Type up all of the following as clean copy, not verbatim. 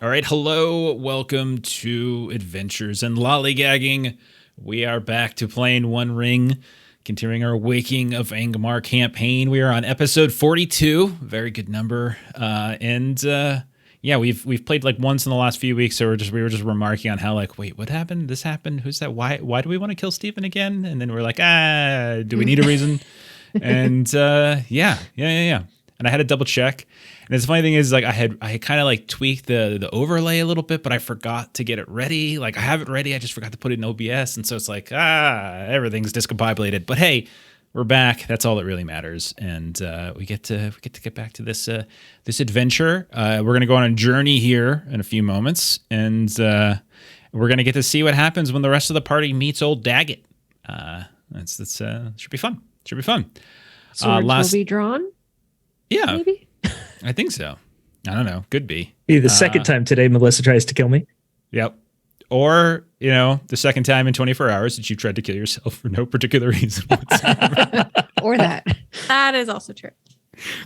All right, hello, welcome to Adventures in Lollygagging. We are back to playing One Ring, continuing our Waking of Angmar campaign. We are on episode 42, very good number. Yeah, we've played like once in the last few weeks, so we were just remarking on how like, wait, what happened? This happened? Who's that? Why do we want to kill Stephen again? And then we're like, do we need a reason? And yeah. And I had to double check. And the funny thing is, like, I had kind of like tweaked the overlay a little bit, but I forgot to get it ready. Like, I have it ready, I just forgot to put it in OBS, and so it's like everything's discombobulated. But hey, we're back. That's all that really matters, and we get to get back to this adventure. We're gonna go on a journey here in a few moments, and we're gonna get to see what happens when the rest of the party meets old Daggett. That's should be fun. Should be fun. Swords will be drawn. Yeah, maybe. I think so. I don't know. Could be. The second time today, Melissa tries to kill me. Yep. Or, the second time in 24 hours that you tried to kill yourself for no particular reason whatsoever. Or that. That is also true.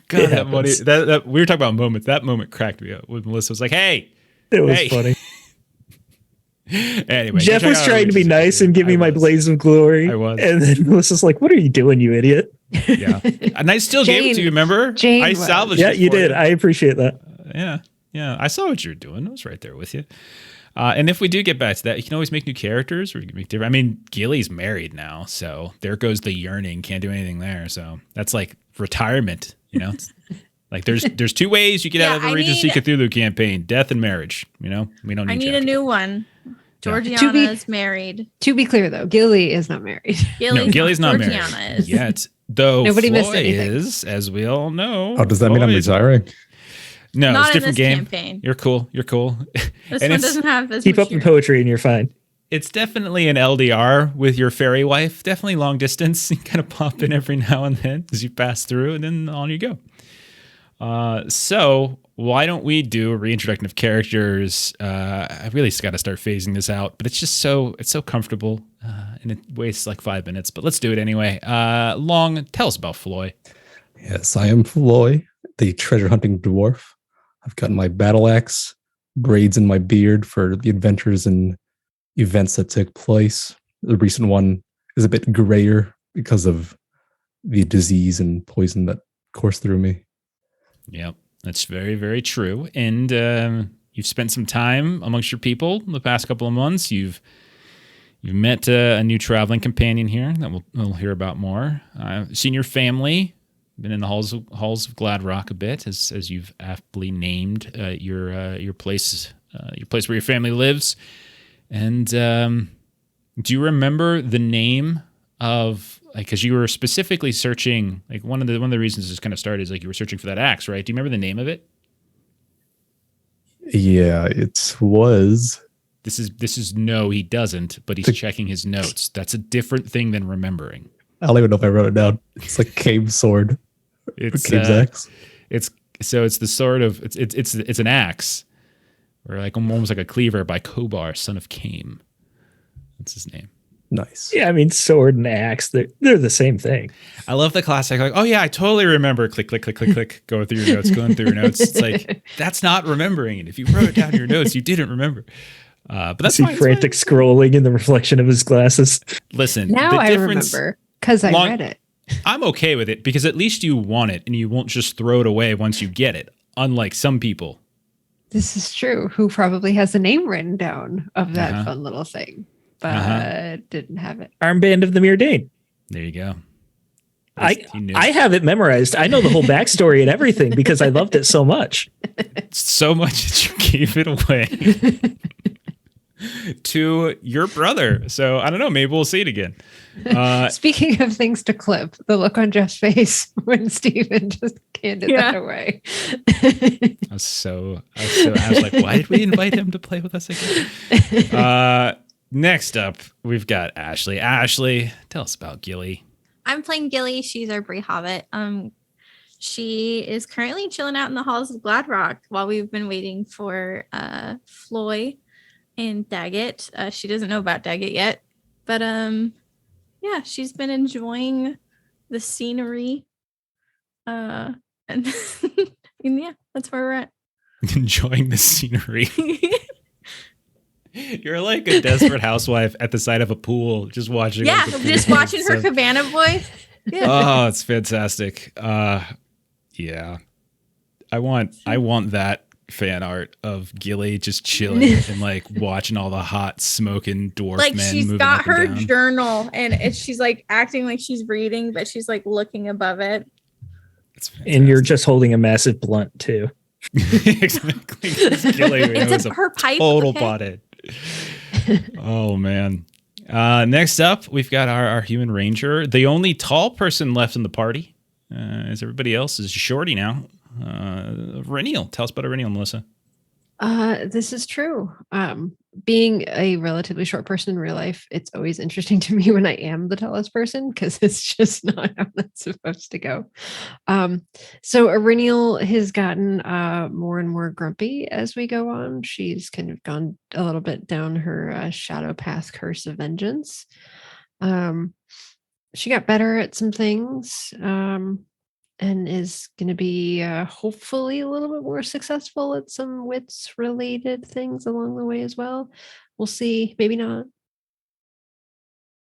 God, that we were talking about moments. That moment cracked me up when Melissa was like, hey. It was funny. Anyway. Jeff was trying to be nice and give me my blaze of glory. I was. And then Melissa's like, what are you doing, you idiot? Yeah. And I still gave it to you, remember? I salvaged it. Yeah, you did. I appreciate that. Yeah. I saw what you were doing. I was right there with you. And if we do get back to that, you can always make new characters or you can make different. I mean, Gilly's married now, so there goes the yearning. Can't do anything there. So that's like retirement, It's like there's two ways you get out of the Regency Cthulhu campaign: death and marriage. We don't need. I need a new one. Georgiana is married. To be clear, though, Gilly is not married. Gilly's not married is. yet. Though nobody Floy missed anything. is, as we all know. Oh, does that mean I'm retiring? No, not it's a different game. Campaign. You're cool. This one doesn't have as keep up the poetry and you're fine. It's definitely an LDR with your fairy wife. Definitely long distance. You kind of pop in every now and then as you pass through, and then on you go. So why don't we do a reintroduction of characters? I really just got to start phasing this out, but it's so comfortable, and it wastes like 5 minutes. But let's do it anyway. Long, tell us about Floy. Yes, I am Floy, the treasure hunting dwarf. I've got my battle axe, braids in my beard for the adventures and events that took place. The recent one is a bit grayer because of the disease and poison that coursed through me. Yep, that's very, very true. And you've spent some time amongst your people the past couple of months. You've met a new traveling companion here that we'll hear about more. Seen your family. Been in the halls of Gladrock a bit, as you've aptly named your place where your family lives. And do you remember the name of, like, because you were specifically searching, like one of the reasons this kind of started is like you were searching for that axe, right? Do you remember the name of it? Yeah, it was. This is no, he doesn't, but he's checking his notes. That's a different thing than remembering. I don't even know if I wrote it down. It's like Cave's sword. It's Cave's axe. It's the sort of it's an axe, or like almost like a cleaver by Kobar, son of Kame. That's his name. Nice. Yeah, I mean, sword and axe, they're the same thing. I love the classic, like, oh yeah, I totally remember. Click, click, click, click, click. Going through your notes. It's like, that's not remembering it. If you wrote it down in your notes, you didn't remember. But that's fine. Frantic scrolling in the reflection of his glasses. Listen, now I remember because I read it. I'm okay with it because at least you want it and you won't just throw it away once you get it. Unlike some people. This is true. Who probably has a name written down of that fun little thing, but didn't have it. Armband of the Myrdain. There you go. I have it memorized. I know the whole backstory and everything because I loved it so much. So much that you gave it away to your brother. So I don't know. Maybe we'll see it again. Speaking of things to clip, the look on Jeff's face when Stephen just handed that away. I was like, why did we invite him to play with us again? Next up, we've got Ashley. Ashley, tell us about Gilly. I'm playing Gilly. She's our Bree Hobbit. She is currently chilling out in the halls of Gladrock while we've been waiting for Floy and Daggett. She doesn't know about Daggett yet, but yeah, she's been enjoying the scenery. And yeah, that's where we're at. enjoying the scenery. You're like a desperate housewife at the side of a pool, just watching. Yeah, like, just watching her cabana boy. Yeah. Oh, it's fantastic. Yeah. I want that fan art of Gilly just chilling and like watching all the hot smoking dwarf Like men she's moving got up and her down. journal and she's like acting like she's reading, but she's like looking above it. It's And you're just holding a massive blunt too. exactly. Gilly, It's her pipe. total okay? pothead. Oh man. Next up, we've got our human ranger, the only tall person left in the party, as everybody else is shorty now. Reniel, tell us about Reniel, Melissa. This is true. Being a relatively short person in real life, it's always interesting to me when I am the tallest person because it's just not how that's supposed to go. So Iriniel has gotten more and more grumpy as we go on. She's kind of gone a little bit down her shadow path curse of vengeance. She got better at some things. And is going to be hopefully a little bit more successful at some wits related things along the way as well. We'll see. Maybe not.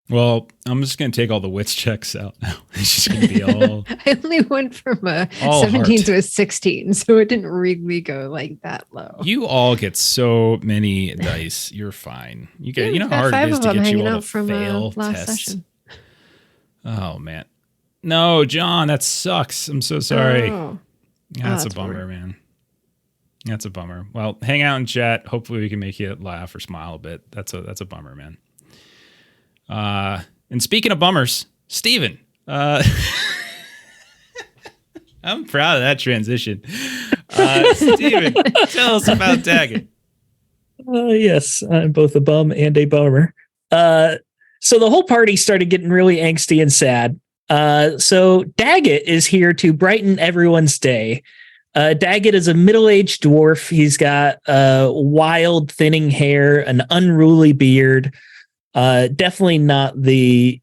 Well, I'm just going to take all the wits checks out now. It's just going to be all. I only went from a all 17 heart. to a 16, so it didn't really go like that low. You all get so many dice. You're fine. You get. Yeah, You know we've how got hard it 5 is of to them get you hanging all out to from fail last tests. session. Oh man, no, John, that sucks. I'm so sorry. Oh. That's a that's bummer, weird. man. That's a bummer. Well, hang out and chat. Hopefully, we can make you laugh or smile a bit. That's a bummer, man. And speaking of bummers, Steven. I'm proud of that transition. Steven, tell us about Daggett. Yes, I'm both a bum and a bummer. So the whole party started getting really angsty and sad. So Daggett is here to brighten everyone's day. Daggett is a middle-aged dwarf. He's got wild, thinning hair, an unruly beard. Definitely not the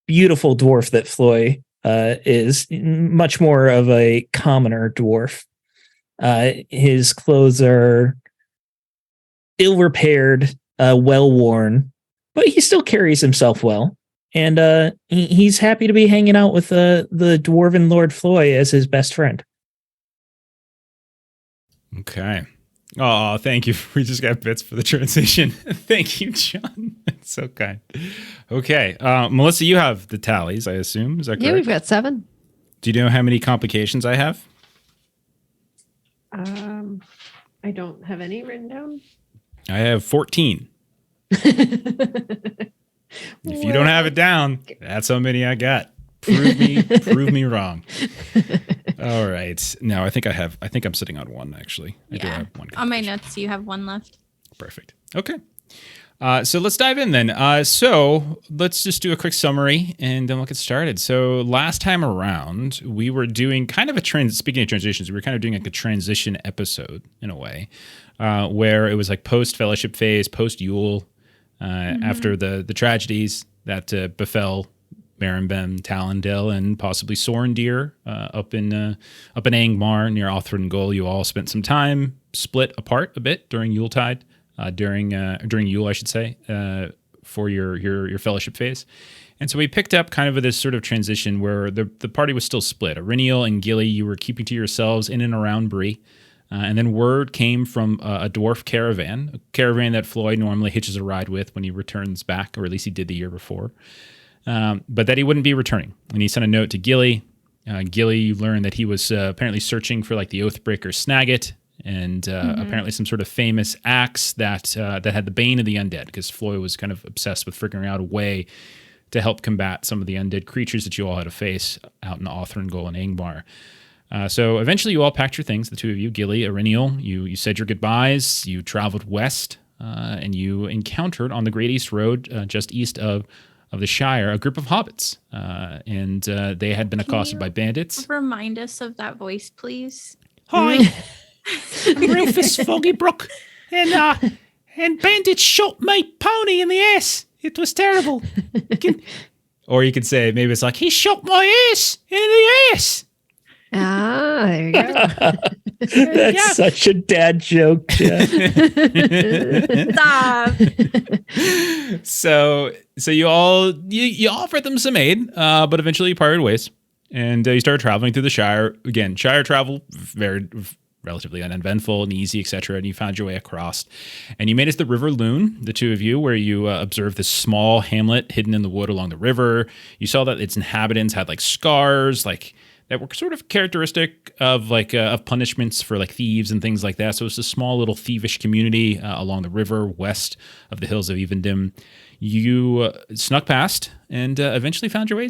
beautiful dwarf that Floy is. Much more of a commoner dwarf. His clothes are ill-repaired, well-worn, but he still carries himself well. And he's happy to be hanging out with the dwarven Lord Floy as his best friend. Okay. Oh, thank you. We just got bits for the transition. Thank you, John. That's so kind. Okay. Melissa, you have the tallies, I assume. Is that correct? Yeah, we've got 7. Do you know how many complications I have? I don't have any written down. I have 14. If you don't have it down, that's how many I got. Prove me wrong. All right. No, I think I'm sitting on 1 actually. I do have 1. On my notes, you have 1 left. Perfect. Okay. So let's dive in then. So let's just do a quick summary and then we'll get started. So last time around, we were doing kind of speaking of transitions, we were kind of doing like a transition episode in a way, where it was like post fellowship phase, post Yule, after the tragedies that befell Marambem, Talendale, and possibly Sorendir up in Angmar near Othringol. You all spent some time split apart a bit during Yuletide, during Yule, I should say, for your fellowship phase. And so we picked up kind of this sort of transition where the party was still split. Iriniel and Gilly, you were keeping to yourselves in and around Bree. And then word came from a dwarf caravan, a caravan that Floyd normally hitches a ride with when he returns back, or at least he did the year before. But that he wouldn't be returning. And he sent a note to Gilly. Gilly, you learned that he was apparently searching for like the Oathbreaker Snagget and apparently some sort of famous axe that had the bane of the undead, because Floyd was kind of obsessed with figuring out a way to help combat some of the undead creatures that you all had to face out in Othringol and Angmar. So eventually you all packed your things, the 2 of you, Gilly, Iriniel. You said your goodbyes. You traveled west, and you encountered on the Great East Road, just east of the Shire, a group of hobbits, and they had been accosted by bandits. Remind us of that voice, please. Hi, I'm Rufus Foggybrook, and bandits shot my pony in the ass. It was terrible. Or you could say, maybe it's like, he shot my ass in the ass. Ah, there you go. That's such a dad joke, Jeff. Stop. So you offered them some aid, but eventually you parted ways, and you started traveling through the Shire. Again, Shire travel very relatively uneventful and easy, etc. And you found your way across, and you made it to the River Loon, the two of you, where you observed this small hamlet hidden in the wood along the river. You saw that its inhabitants had like scars, like that were sort of characteristic of of punishments for like thieves and things like that. So it's a small little thievish community along the river west of the hills of Evendim. You snuck past and eventually found your way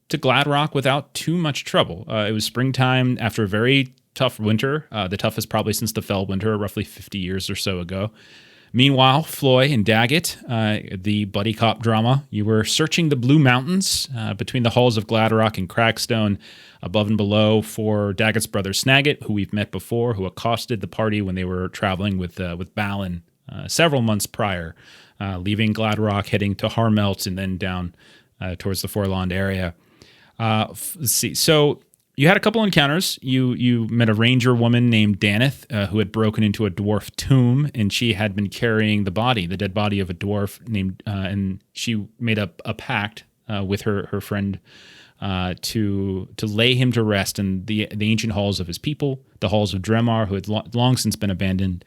to Gladrock without too much trouble. It was springtime after a very tough winter, the toughest probably since the Fell Winter, roughly 50 years or so ago. Meanwhile, Floy and Daggett, the buddy cop drama, you were searching the Blue Mountains between the halls of Gladrock and Cragstone, above and below, for Daggett's brother Snagget, who we've met before, who accosted the party when they were traveling with Balin several months prior, leaving Gladrock, heading to Harmelt, and then down towards the Forland area. Let's see. So you had a couple encounters. You met a ranger woman named Daneth, who had broken into a dwarf tomb, and she had been carrying the dead body of a dwarf named, and she made up a pact with her friend to lay him to rest in the ancient halls of his people, the halls of Dremar, who had long since been abandoned.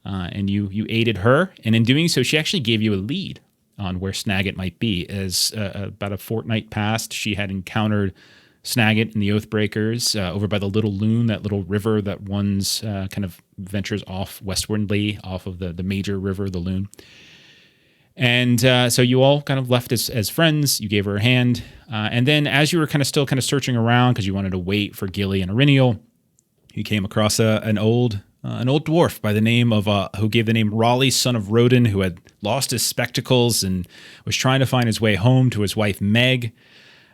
And you aided her, and in doing so, she actually gave you a lead on where Snagget might be. As about a fortnight passed, she had encountered Snagget and the Oathbreakers over by the Little Loon, that little river that runs kind of ventures off westwardly off of the major river, the Loon. And so you all kind of left as friends. You gave her a hand. And then as you were still searching around because you wanted to wait for Gilly and Ariniel, you came across an old dwarf by the name of, who gave the name Raleigh, son of Rodin, who had lost his spectacles and was trying to find his way home to his wife, Meg.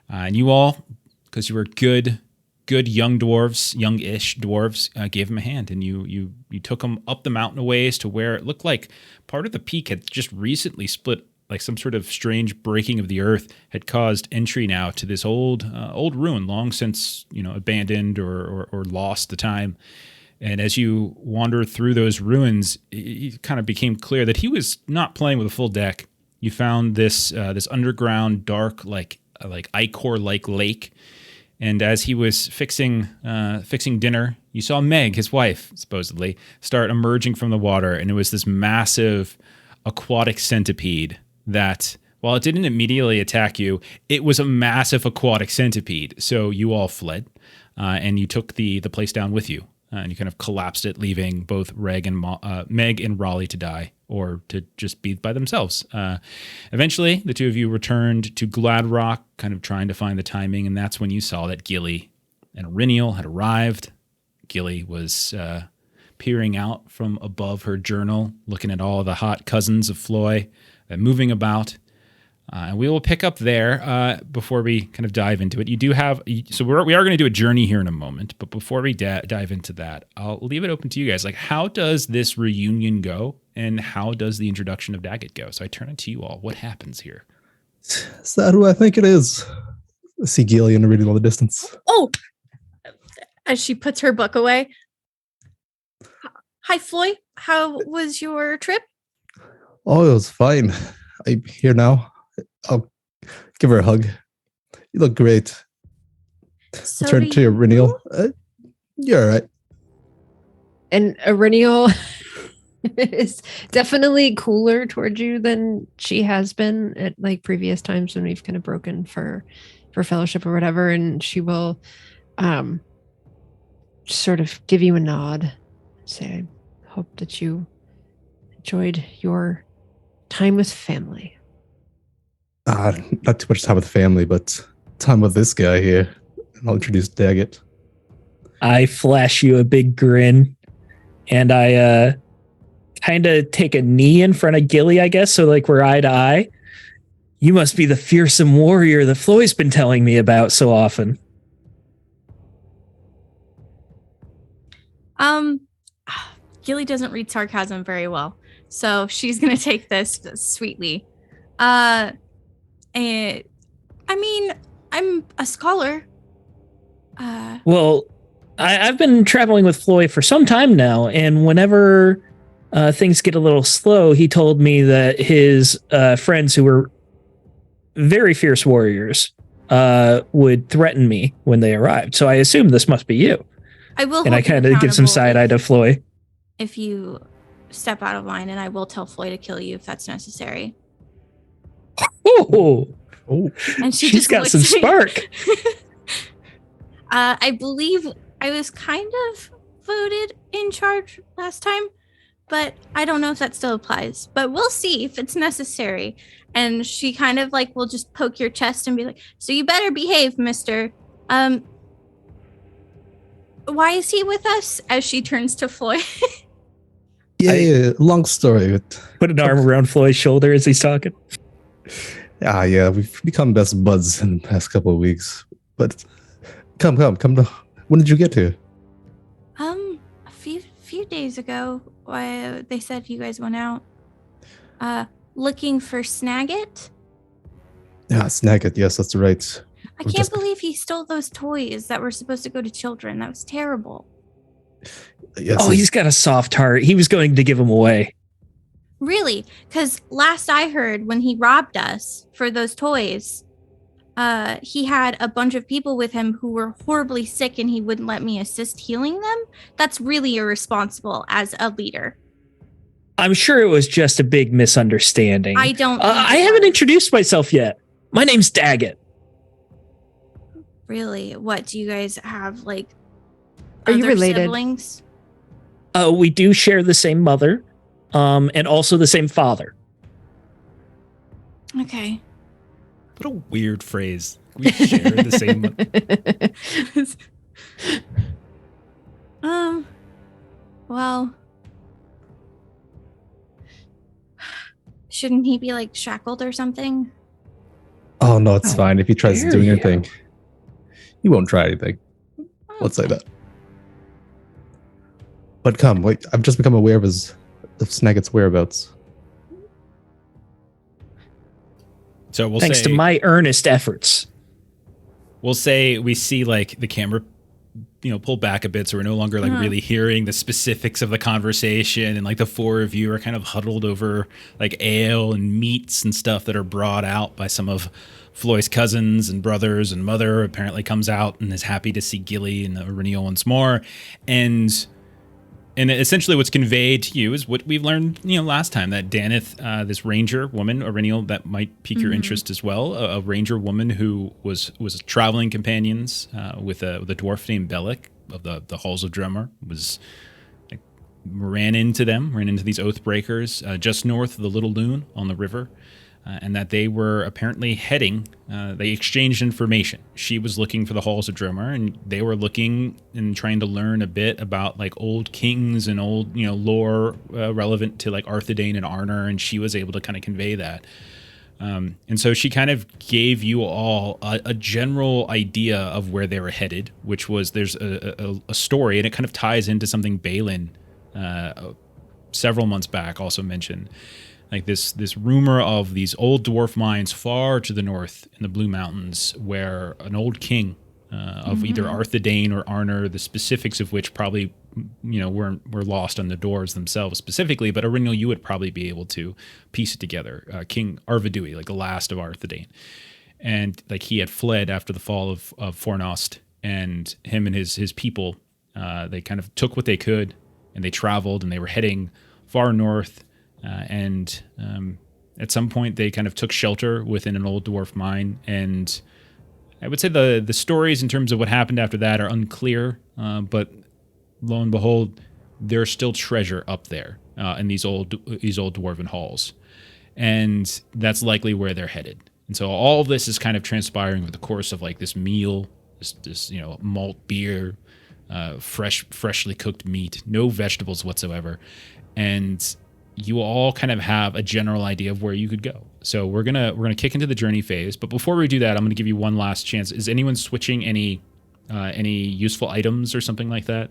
And you all, because you were good young dwarves, young-ish dwarves, gave him a hand, and you took him up the mountain a ways to where it looked like part of the peak had just recently split, like some sort of strange breaking of the earth had caused entry now to this old ruin, long since abandoned or lost to time. And as you wandered through those ruins, it kind of became clear that he was not playing with a full deck. You found this underground, dark, like ichor-like lake. And as he was fixing dinner, you saw Meg, his wife, supposedly, start emerging from the water. And it was this massive aquatic centipede that, while it didn't immediately attack you, it was a massive aquatic centipede. So you all fled, and you took the place down with you. And you kind of collapsed it, leaving both Meg and Raleigh to die, or to just be by themselves. Eventually, the two of you returned to Gladrock, kind of trying to find the timing, and that's when you saw that Gilly and Ariniel had arrived. Gilly was peering out from above her journal, looking at all the hot cousins of Floy, moving about. And we will pick up there before we kind of dive into it. You do have, so we are going to do a journey here in a moment, but before we dive into that, I'll leave it open to you guys. Like, how does this reunion go, and how does the introduction of Daggett go? So I turn it to you all. What happens here? Is that who I think it is? I see Gillian reading all the distance. Oh, as she puts her book away. Hi, Floy. How was your trip? Oh, it was fine. I'm here now. I'll give her a hug. You look great. So Turn to your Reniel. You're all right. And Ariniel is definitely cooler towards you than she has been at like previous times when we've kind of broken for fellowship or whatever. And she will sort of give you a nod, say, I hope that you enjoyed your time with family. Not too much time with the family, but time with this guy here. And I'll introduce Daggett. I flash you a big grin, and I kind of take a knee in front of Gilly, I guess, so like we're eye to eye. You must be the fearsome warrior that Floyd's been telling me about so often. Gilly doesn't read sarcasm very well, so she's gonna take this sweetly. And I mean, I'm a scholar. Well, I've been traveling with Floyd for some time now, and whenever things get a little slow, he told me that his friends who were very fierce warriors would threaten me when they arrived. So I assume this must be you. I will. And I kind of give some side eye to Floyd. If you step out of line, and I will tell Floyd to kill you if that's necessary. Oh, and she's got some spark. I believe I was kind of voted in charge last time, but I don't know if that still applies. But we'll see if it's necessary. And she kind of like will just poke your chest and be like, "So you better behave, mister." Why is he with us? As she turns to Floyd. Yeah, long story. Put an arm around Floyd's shoulder as he's talking. Yeah, we've become best buds in the past couple of weeks. But come to. When did you get here? A few days ago, they said you guys went out, looking for Snagit. Yeah, Snagit. Yes, that's right. I can't believe he stole those toys that were supposed to go to children. That was terrible. Yes, oh, he's got a soft heart. He was going to give them away. Really? Because last I heard, when he robbed us for those toys, he had a bunch of people with him who were horribly sick and he wouldn't let me assist healing them. That's really irresponsible as a leader. I'm sure it was just a big misunderstanding. I don't. I haven't introduced myself yet. My name's Daggett. Really? What, do you guys have, like, are you related? Siblings? We do share the same mother, and also the same father. Okay. What a weird phrase. We share the same. Well, shouldn't he be like shackled or something? Oh no, it's fine. If he tries to do you. anything, he won't try anything. Let's say Okay. that. But come, wait, I've just become aware of Snagit's whereabouts. So we'll Thanks say, to my earnest efforts. we'll say we see like the camera, pull back a bit, so we're no longer like really hearing the specifics of the conversation, and like the four of you are kind of huddled over like ale and meats and stuff that are brought out by some of Floyd's cousins and brothers, and mother apparently comes out and is happy to see Gilly and Reniel once more, and essentially what's conveyed to you is what we've learned, last time, that Danith, this ranger woman, Reniel, that might pique your interest as well, a ranger woman who was traveling companions with a dwarf named Bellic of the Halls of Drummer, ran into these Oathbreakers just north of the Little Loon on the river. And that they were apparently heading, they exchanged information. She was looking for the Halls of Drummer, and they were looking and trying to learn a bit about like old kings and old, lore relevant to like Arthedain and Arnor, and she was able to kind of convey that. And so she kind of gave you all a general idea of where they were headed, which was there's a story, and it kind of ties into something Balin several months back also mentioned. Like this rumor of these old dwarf mines far to the north in the Blue Mountains, where an old king of either Arthedain or Arnor, the specifics of which probably were lost on the doors themselves specifically, but Reniel, you would probably be able to piece it together. King Arvedui, like the last of Arthedain, and like he had fled after the fall of Fornost, and him and his people, they kind of took what they could, and they traveled, and they were heading far north. And at some point, they kind of took shelter within an old dwarf mine. And I would say the stories in terms of what happened after that are unclear. But lo and behold, there's still treasure up there in these old dwarven halls. And that's likely where they're headed. And so all of this is kind of transpiring over the course of like this meal, this malt beer, freshly cooked meat, no vegetables whatsoever. And you all kind of have a general idea of where you could go. So we're gonna kick into the journey phase. But before we do that, I'm gonna give you one last chance. Is anyone switching any useful items or something like that?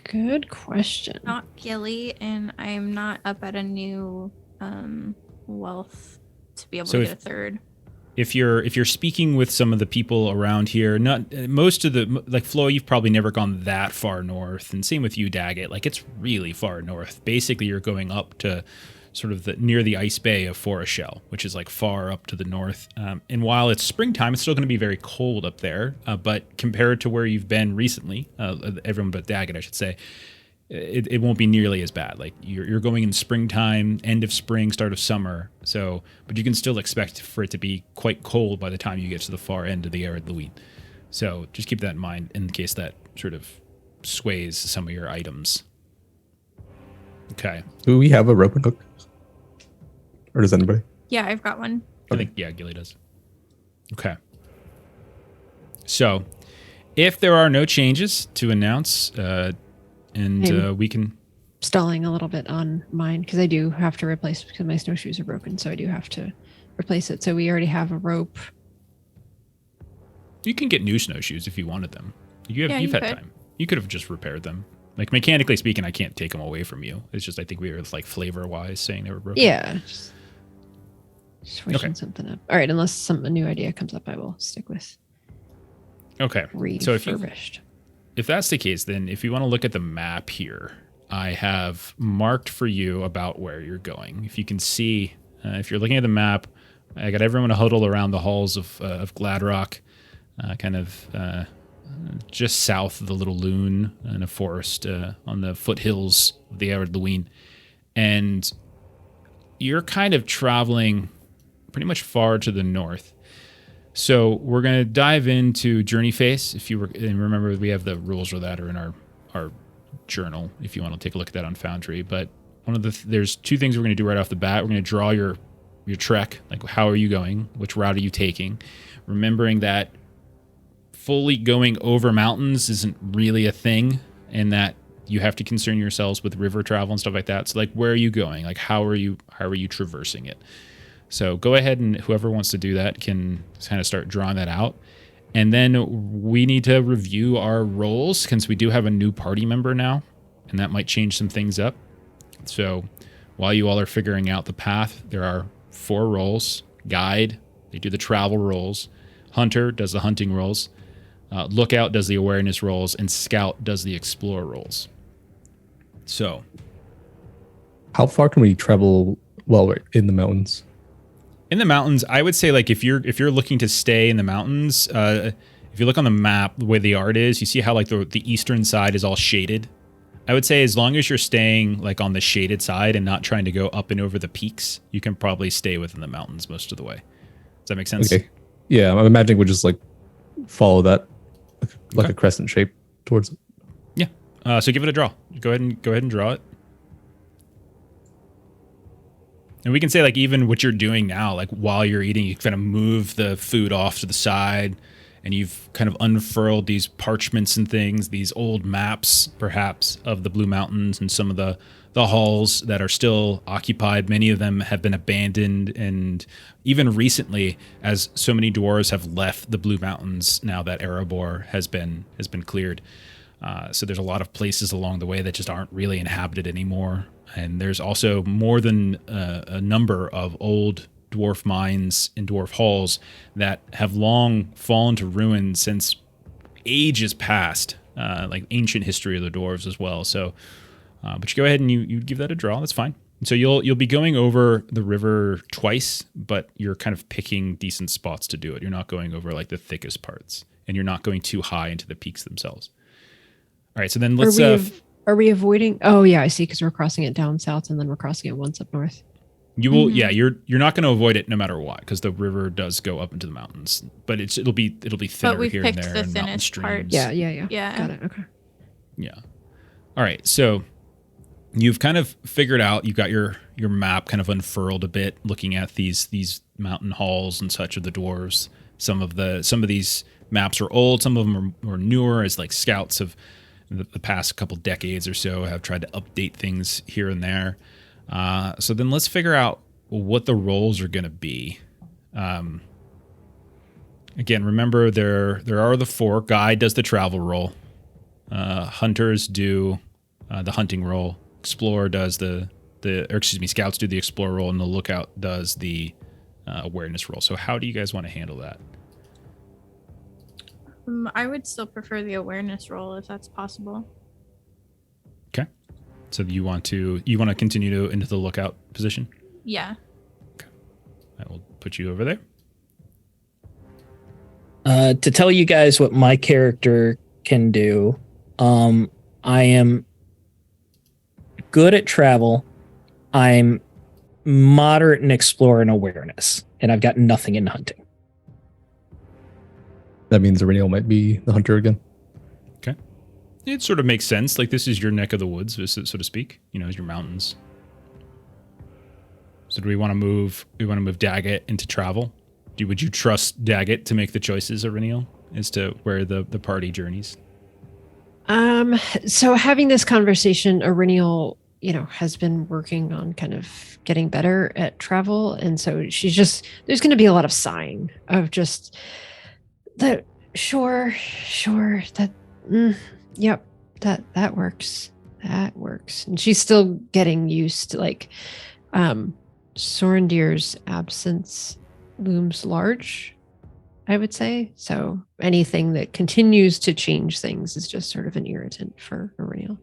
Good question. Not Gilly, and I'm not up at a new wealth to be able to get a third. if you're speaking with some of the people around here, not most of the, like Flo, you've probably never gone that far north, and same with you, Daggett. Like it's really far north. Basically, you're going up to sort of near the ice bay of Forest Shell, which is like far up to the north. And while it's springtime, it's still going to be very cold up there. But compared to where you've been recently, everyone but Daggett, I should say, it won't be nearly as bad. Like you're going in springtime, end of spring, start of summer. So, but you can still expect for it to be quite cold by the time you get to the far end of the arid Louis. So just keep that in mind in case that sort of sways some of your items. Okay. Do we have a rope and hook? Or does anybody? Yeah, I've got one. I think, yeah, Gilly does. Okay. So, if there are no changes to announce, we can... Stalling a little bit on mine, because I do have to replace, because my snowshoes are broken, so I do have to replace it. So we already have a rope. You can get new snowshoes if you wanted them. You've had could. time. You could have just repaired them. Like, mechanically speaking, I can't take them away from you. It's just, I think we were, like, flavor-wise saying they were broken. Yeah. Just switching something up. All right, unless a new idea comes up, I will stick with Okay. refurbished. If that's the case, then if you want to look at the map here, I have marked for you about where you're going. If you can see, if you're looking at the map, I got everyone to huddle around the halls of Gladrock, just south of the little loon in a forest on the foothills of the arid Louis. And you're kind of traveling pretty much far to the north. So we're going to dive into Journey Face. And remember, we have the rules for that are in our journal if you want to take a look at that on Foundry. But there's two things we're going to do right off the bat. We're going to draw your trek, like how are you going, which route are you taking, remembering that fully going over mountains isn't really a thing, and that you have to concern yourselves with river travel and stuff like that. So like, where are you going? Like, how are you traversing it? So go ahead, and whoever wants to do that can kind of start drawing that out. And then we need to review our roles, since we do have a new party member now, and that might change some things up. So while you all are figuring out the path, there are 4 roles. Guide, they do the travel roles. Hunter does the hunting roles. Lookout does the awareness roles, and Scout does the explore roles. So, how far can we travel while we're in the mountains? In the mountains, I would say, like, if you're looking to stay in the mountains, if you look on the map, the way the art is, you see how like the eastern side is all shaded. I would say as long as you're staying like on the shaded side and not trying to go up and over the peaks, you can probably stay within the mountains most of the way. Does that make sense? Okay. Yeah, I'm imagining we'll just like follow that like a crescent shape towards it. Yeah. So give it a draw. Go ahead and draw it. And we can say, like, even what you're doing now, like while you're eating, you kind of move the food off to the side, and you've kind of unfurled these parchments and things, these old maps, perhaps, of the Blue Mountains and some of the halls that are still occupied. Many of them have been abandoned, and even recently, as so many dwarves have left the Blue Mountains now that Erebor has been cleared. So there's a lot of places along the way that just aren't really inhabited anymore. And there's also more than a number of old dwarf mines and dwarf halls that have long fallen to ruin since ages past, like ancient history of the dwarves as well. So, but you go ahead and you give that a draw. That's fine. So you'll be going over the river twice, but you're kind of picking decent spots to do it. You're not going over like the thickest parts, and you're not going too high into the peaks themselves. All right, so then let's... Are we avoiding? Oh, yeah, I see, because we're crossing it down south, and then we're crossing it once up north. You will, yeah. You're not going to avoid it no matter what, because the river does go up into the mountains, but it'll be thinner here and there, and mountain streams. Yeah. Yeah. Got it. Okay. Yeah. All right. So you've kind of figured out. You've got your map kind of unfurled a bit, looking at these mountain halls and such of the dwarves. Some of these maps are old. Some of them are newer, as like scouts have the past couple decades or so have tried to update things here and there. So then let's figure out what the roles are going to be. Again, remember there are the 4. Guide does the travel role. Hunters do the hunting role. Explorer does scouts do the explorer role, and the lookout does the awareness roll. So how do you guys want to handle that? I would still prefer the awareness roll if that's possible. Okay. So you want to continue into the lookout position? Yeah. Okay. I will put you over there. To tell you guys what my character can do, I am good at travel. I'm moderate in explore and awareness, and I've got nothing in hunting. That means Aureliel might be the hunter again. Okay. It sort of makes sense. Like, this is your neck of the woods, so to speak. You know, your mountains. So do we want to move Daggett into travel? Would you trust Daggett to make the choices, Aureliel, as to where the party journeys? So having this conversation, Aureliel, has been working on kind of getting better at travel. And so there's going to be a lot of sighing of just that. Sure. Yep. That works. That works. And she's still getting used to Sorendir's absence looms large, I would say. So anything that continues to change things is just sort of an irritant for Aureliel.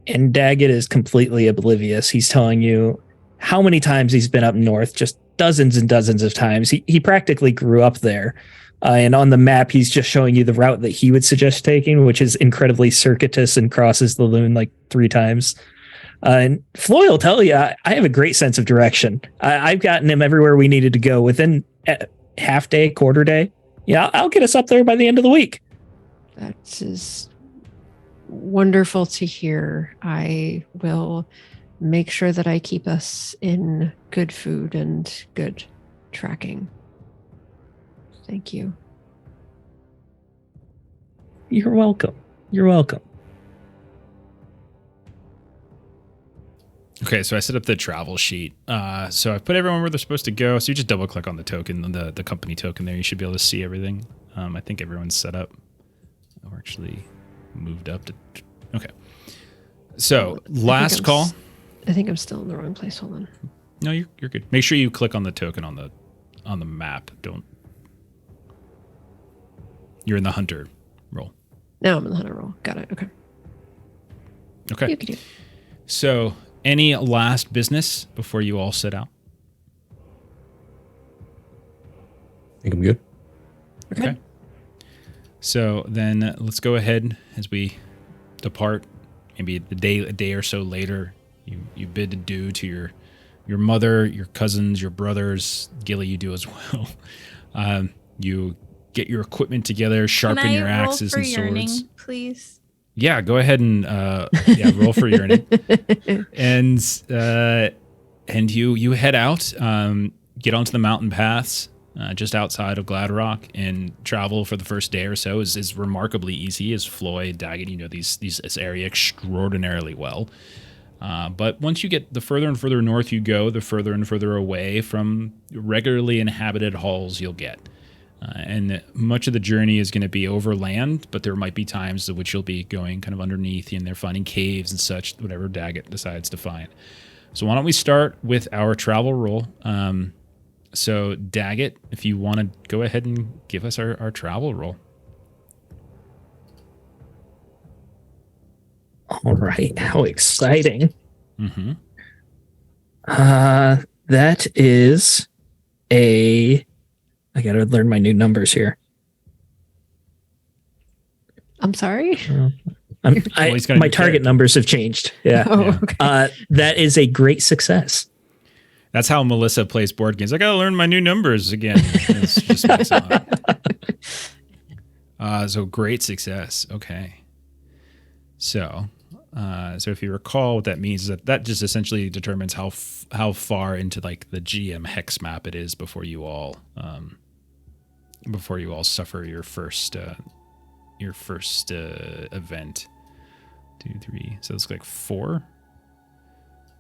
And Daggett is completely oblivious. He's telling you how many times he's been up north, just dozens and dozens of times. He practically grew up there. And on the map, he's just showing you the route that he would suggest taking, which is incredibly circuitous and crosses the Loon like 3 times. And Floy will tell you, I have a great sense of direction. I've gotten him everywhere we needed to go within half day, quarter day. Yeah, I'll get us up there by the end of the week. That is wonderful to hear. I will make sure that I keep us in good food and good tracking. Thank you. You're welcome. You're welcome. Okay, so I set up the travel sheet. So I put everyone where they're supposed to go. So you just double click on the token, the company token there. You should be able to see everything. I think everyone's set up. We're actually moved up to... Okay. So last call. I think I'm still in the wrong place. Hold on. No, you're good. Make sure you click on the token on the map. Don't... You're in the hunter role. Now I'm in the hunter role. Got it. Okay. Okay. So... any last business before you all sit out? I think I'm good. Okay. So then let's go ahead as we depart. Maybe a day or so later, you bid adieu to your mother, your cousins, your brothers. Gilly, you do as well. You get your equipment together, sharpen your axes and swords. Yearning, please? Yeah, go ahead and roll for yearning. And you head out, get onto the mountain paths just outside of Gladrock, and travel for the first day or so is remarkably easy. As Floyd, Daggett, you know this area extraordinarily well. But once you get the further and further north you go, the further and further away from regularly inhabited halls you'll get. And much of the journey is going to be over land, but there might be times in which you'll be going kind of underneath, and they're finding caves and such, whatever Daggett decides to find. So why don't we start with our travel roll? So Daggett, if you want to go ahead and give us our travel roll. All right. How exciting. Mm-hmm. That is I got to learn my new numbers here. I'm sorry. My target numbers have changed. Yeah. Oh, okay. That is a great success. That's how Melissa plays board games. I got to learn my new numbers again. It's just makes it up. So great success. Okay. So if you recall, what that means is that just essentially determines how far into like the GM hex map it is before you all suffer your first event. 2, 3. So it's like 4.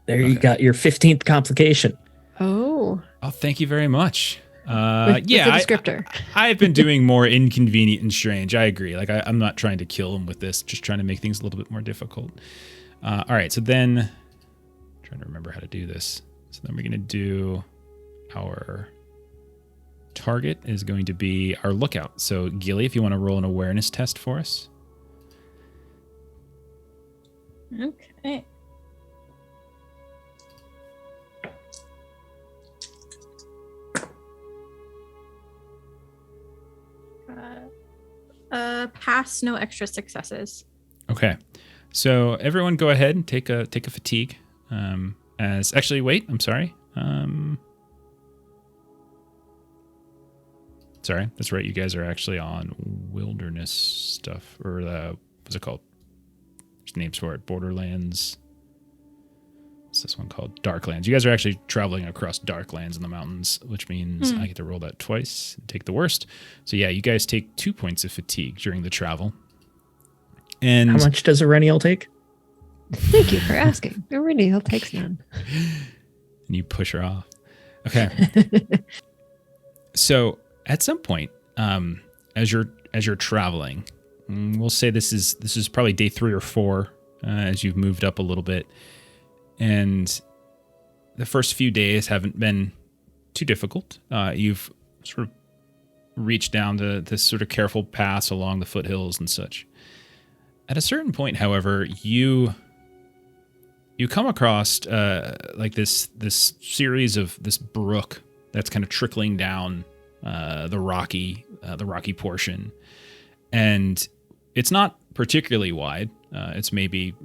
There you got your 15th complication. Oh, thank you very much. with the descriptor. I've been doing more inconvenient and strange. I agree. Like I'm not trying to kill him with this, just trying to make things a little bit more difficult. All right. So then, trying to remember how to do this. So then we're gonna do our target is going to be our lookout. So, Gilly, if you want to roll an awareness test for us. Okay. Pass, no extra successes. Okay. So everyone go ahead and take a fatigue. Wait, I'm sorry. Sorry, that's right. You guys are actually on wilderness stuff, or what's it called? There's names for it. Borderlands. What's this one called? Darklands. You guys are actually traveling across Darklands in the mountains, which means I get to roll that twice and take the worst. So yeah, you guys take 2 points of fatigue during the travel. And How much does a Renial take? Thank you for asking. He'll takes none. And you push her off. Okay. So at some point, as you're traveling, we'll say this is probably day 3 or 4 as you've moved up a little bit, and the first few days haven't been too difficult. You've sort of reached down to this sort of careful paths along the foothills and such. At a certain point, however, you come across like this series of this brook that's kind of trickling down the rocky portion, and it's not particularly wide. It's maybe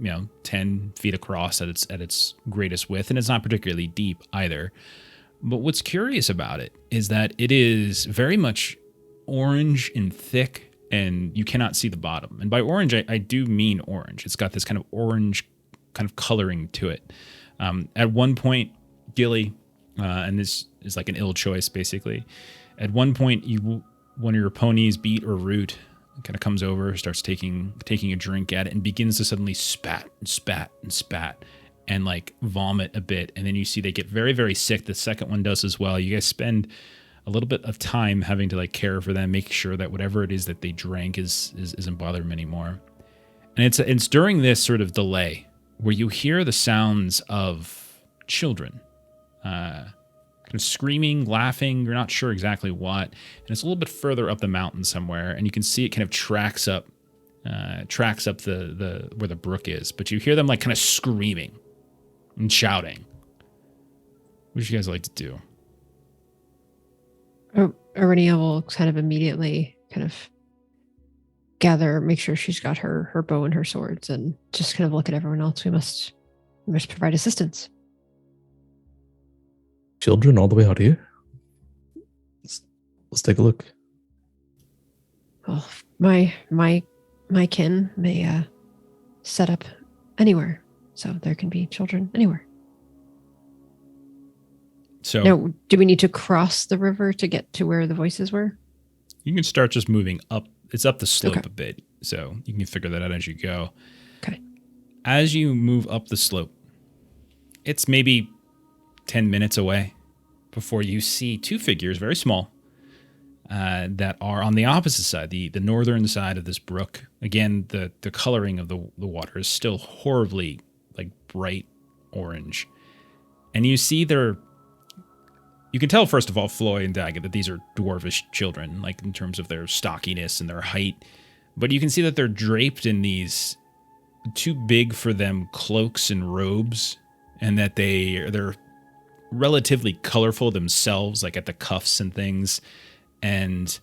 10 feet across at its greatest width, and it's not particularly deep either. But what's curious about it is that it is very much orange and thick, and you cannot see the bottom. And by orange, I do mean orange. It's got this kind of orange kind of coloring to it. At one point, Gilly, and this is like an ill choice basically, at one point one of your ponies, Beat or Root, kind of comes over, starts taking a drink at it, and begins to suddenly spat and spat and spat and like vomit a bit. And then you see they get very, very sick. The second one does as well. You guys spend a little bit of time having to like care for them, make sure that whatever it is that they drank isn't bothering them anymore. And it's during this sort of delay where you hear the sounds of children, kind of screaming, laughing. You're not sure exactly what. And it's a little bit further up the mountain somewhere, and you can see it kind of tracks up the where the brook is. But you hear them like kind of screaming and shouting. What would you guys like to do? Arenia will kind of immediately kind of make sure she's got her bow and her swords, and just kind of look at everyone else. We must provide assistance. Children all the way out here. Let's take a look. Well, my kin may set up anywhere, so there can be children anywhere. So now, do we need to cross the river to get to where the voices were? You can start just moving up. It's up the slope Okay. a bit, so you can figure that out as you go. Okay. As you move up the slope, it's maybe 10 minutes away before you see 2 figures, very small, that are on the opposite side, the northern side of this brook. Again, the coloring of the water is still horribly like bright orange. And you see you can tell, first of all, Floy and Daggett, that these are dwarvish children, like in terms of their stockiness and their height. But you can see that they're draped in these too big for them cloaks and robes, and that they're relatively colorful themselves, like at the cuffs and things. And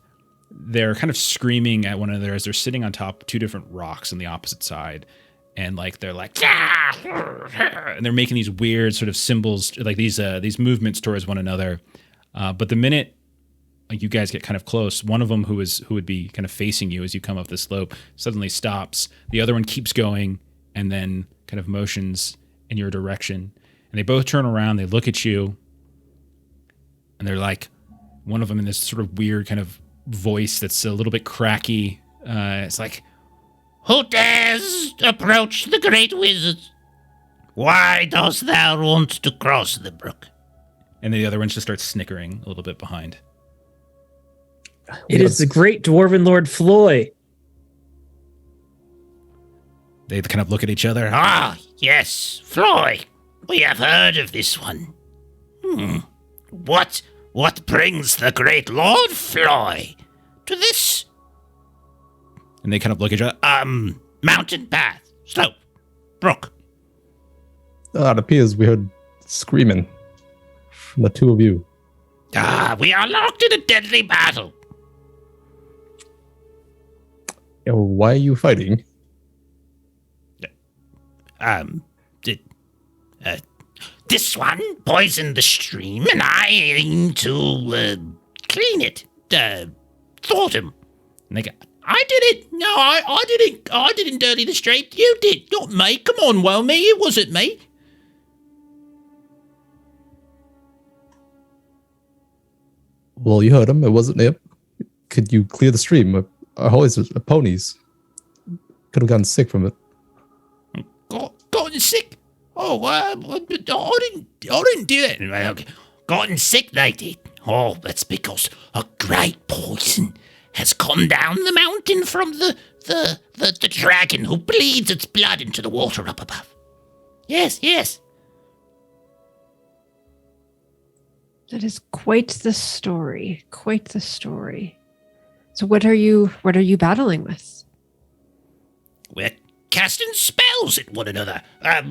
they're kind of screaming at one another as they're sitting on top of 2 different rocks on the opposite side. And like they're like, and they're making these weird sort of symbols, like these movements towards one another. But the minute you guys get kind of close, one of them who would be kind of facing you as you come up the slope suddenly stops. The other one keeps going and then kind of motions in your direction. And they both turn around. They look at you, and they're like, one of them in this sort of weird kind of voice that's a little bit cracky. It's like, "Who dares approach the great wizard? Why dost thou want to cross the brook?" and the other one just starts snickering a little bit behind. It is the great dwarven lord Floy. They kind of look at each other. Ah, yes, Floy. We have heard of this one. What What brings the great Lord Floy to this And they kind of look at each other. mountain path, slope, brook? It appears we heard screaming from the two of you. We are locked in a deadly battle. Why are you fighting? This one poisoned the stream, and I aim to clean it. Thwart him. And they go, I did it. No, I didn't. I didn't dirty the stream. You did, not me. Come on, well, me. It wasn't me. Well, you heard him. It wasn't him. Could you clear the stream? Our horses are ponies. Could have gotten sick from it. Gotten sick. Oh, I didn't do that. Gotten sick, they did. Oh, that's because a great poison has come down the mountain from the dragon who bleeds its blood into the water up above. Yes. That is quite the story. Quite the story. So what are you battling with? We're casting spells at one another. Blah,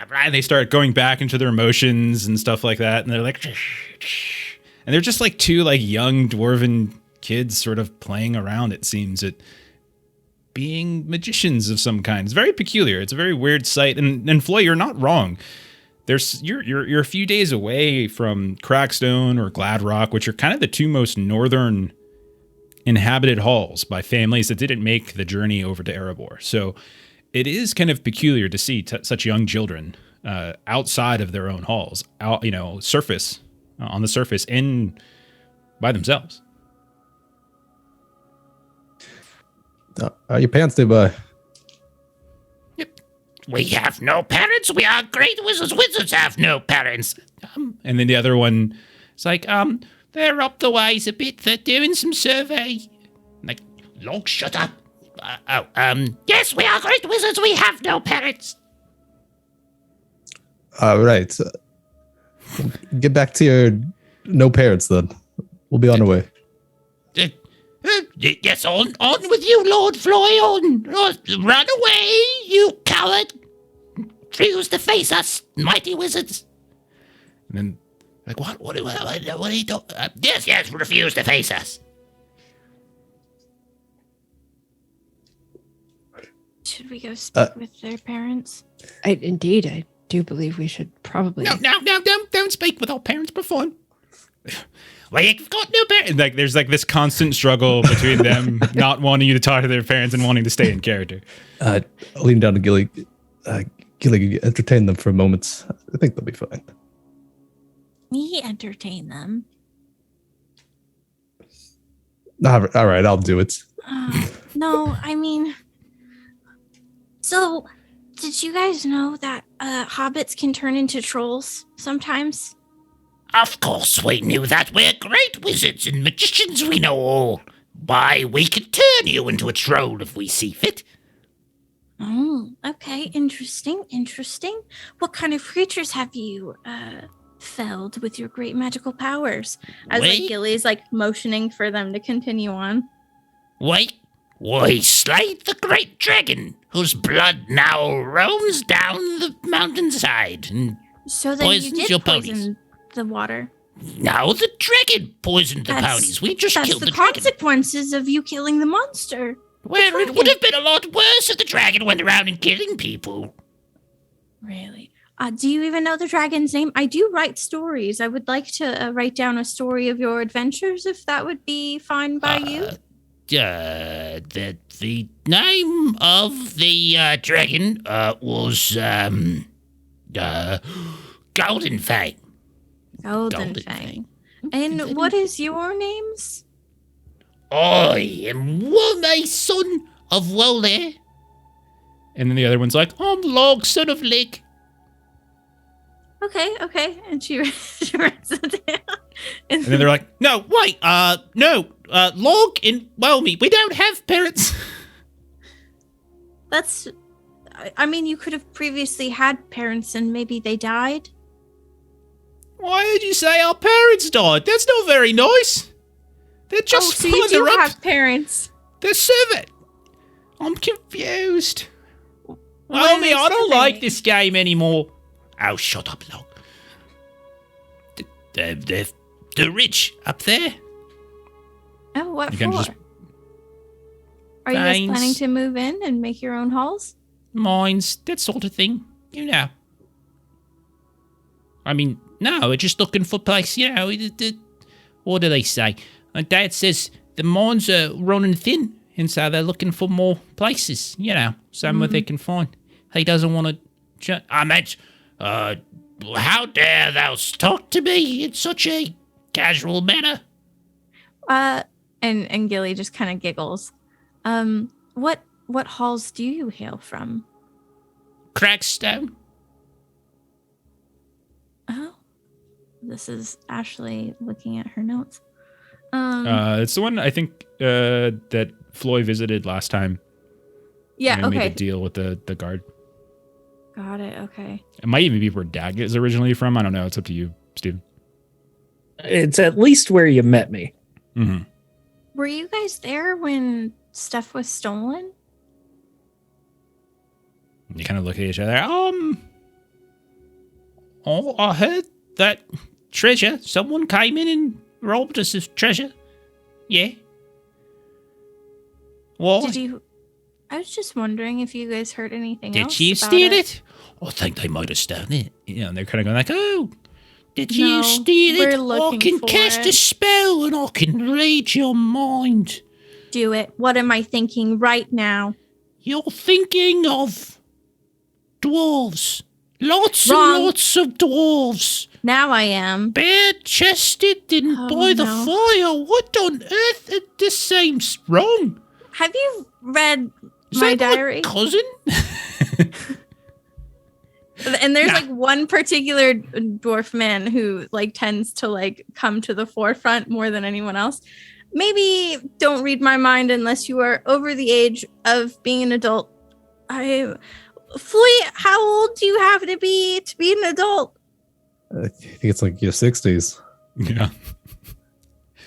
blah. and they start going back into their emotions and stuff like that. And they're like, and they're just like two like young dwarven kids sort of playing around, it seems, at being magicians of some kind. It's very peculiar. It's a very weird sight. And Floy, you're not wrong. You're a few days away from Crackstone or Gladrock, which are kind of the two most northern inhabited halls by families that didn't make the journey over to Erebor. So it is kind of peculiar to see such young children outside of their own halls, on the surface, in by themselves. Are your parents nearby? We have no parents. We are great wizards. Wizards have no parents. And then the other one is like, They're up the ways a bit. They're doing some survey. Like, Log, shut up. Yes, we are great wizards. We have no parents. Right. Get back to your no parents then. We'll be on our way. Yes, on with you, Lord Floy. On. Run away, you coward. Refuse to face us, mighty wizards. and then Like, what are you doing? Yes, refuse to face us. Should we go speak with their parents? I do believe we should probably. no, don't speak with our parents before. Well, you've got no parents. And like, there's like this constant struggle between them not wanting you to talk to their parents and wanting to stay in character. I'll lean down to Gilly. Gilly, entertain them for a moment. I think they'll be fine. Me entertain them. All right, I'll do it. No, I mean, so did you guys know that hobbits can turn into trolls sometimes? Of course we knew that. We're great wizards and magicians, we know all. Why, we could turn you into a troll if we see fit. Oh, okay. Interesting. What kind of creatures have you felled with your great magical powers? As like Gilly's like motioning for them to continue on. We slayed the great dragon, whose blood now roams down the mountainside and So then you poisons did your poison ponies. the water. Now the dragon poisoned the ponies. We just That's killed the the dragon. consequences of you killing the monster. Well, it would have been a lot worse if the dragon went around and killing people. Really? Do you even know the dragon's name? I do write stories. I would like to write down a story of your adventures, if that would be fine by you. The name of the dragon was Golden Fang. Golden Fang. And what is your names? I am Wome, son of Wole. And then the other one's like, I'm Log, son of Lig. Okay. And she writes it down. and then they're like, no, wait, Log and Whelmy, we don't have parents. That's, I mean, you could have previously had parents and maybe they died. Why did you say our parents died? That's not very nice. They're just so you do have parents. They're seven. I'm confused. Why are Homie, they I don't seven? like this game anymore. Oh, shut up, Log. They're rich up there. Oh, what You for? can just- Are you guys Mines. planning to move in and make your own halls? Mines, that sort of thing. You know. I mean, no, we're just looking for place, you know. What do they say? My dad says the mines are running thin, and so they're looking for more places, you know, somewhere they can find. He doesn't want to... I meant, how dare thou talk to me in such a casual manner? And Gilly just kind of giggles. What halls do you hail from? Crackstone? Oh, this is Ashley looking at her notes. It's the one I think that Floyd visited last time. Yeah, and made okay. a deal with the guard. Got it, okay. It might even be where Daggett is originally from. I don't know. It's up to you, Steven. It's at least where you met me. Mm-hmm. Were you guys there when stuff was stolen? You kind of look at each other. Oh, I heard that treasure. Someone came in and robbed us of treasure. Yeah. Why? Did you? I was just wondering if you guys heard anything Did else you about steal it? I think they might have stolen it. You know, and they're kind of going like, oh, Did you No, steal we're it? I looking can for cast a it. spell and I can read your mind. Do it. What am I thinking right now? You're thinking of dwarves. Lots Wrong. and lots of dwarves. Now I am. Bare-chested and Oh, by the no. fire. What on earth? This seems wrong. Have you read Is my that diary? cousin? And there's Nah. like one particular dwarf man who like tends to like come to the forefront more than anyone else. Maybe don't read my mind unless you are over the age of being an adult. Floy, how old do you have to be an adult? I think it's like your 60s. yeah.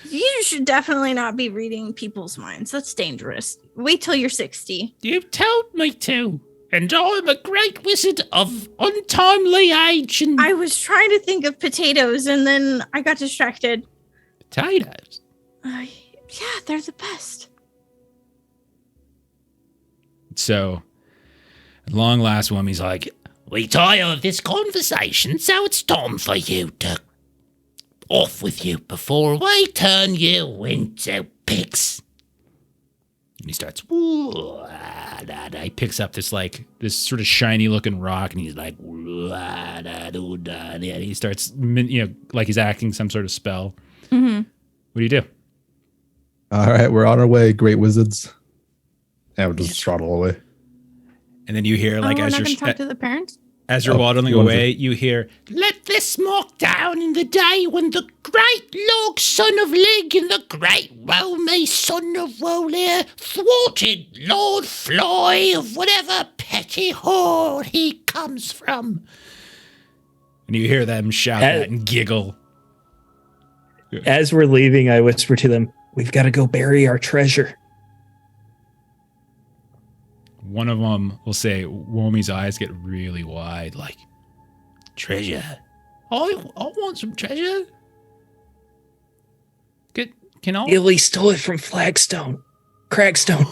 You should definitely not be reading people's minds. That's dangerous. Wait till you're 60. You told me to. And I'm a great wizard of untimely age and I was trying to think of potatoes and then I got distracted. potatoes. Yeah, they're the best. So, at long last, Wummy's like, We tire of this conversation, so it's time for you to off with you before we turn you into pigs. and he starts, he picks up this sort of shiny looking rock, and he's like, and he starts, like he's acting some sort of spell. Mm-hmm. What do you do? All right, we're on our way, great wizards. And we'll just throttle away. And then you hear, like, we're as not you're going to talk to the parents? as you're Oh, waddling you wanted away, you hear, Let this mark down in the day when the great Log son of Lig and the great Romy son of Rolir thwarted Lord Floy of whatever petty horde he comes from. and you hear them shout that and giggle. As we're leaving, I whisper to them, "We've got to go bury our treasure." One of them will say, Womi's eyes get really wide, like, Treasure. I want some treasure. can I? Illy stole it from Flagstone. Crackstone.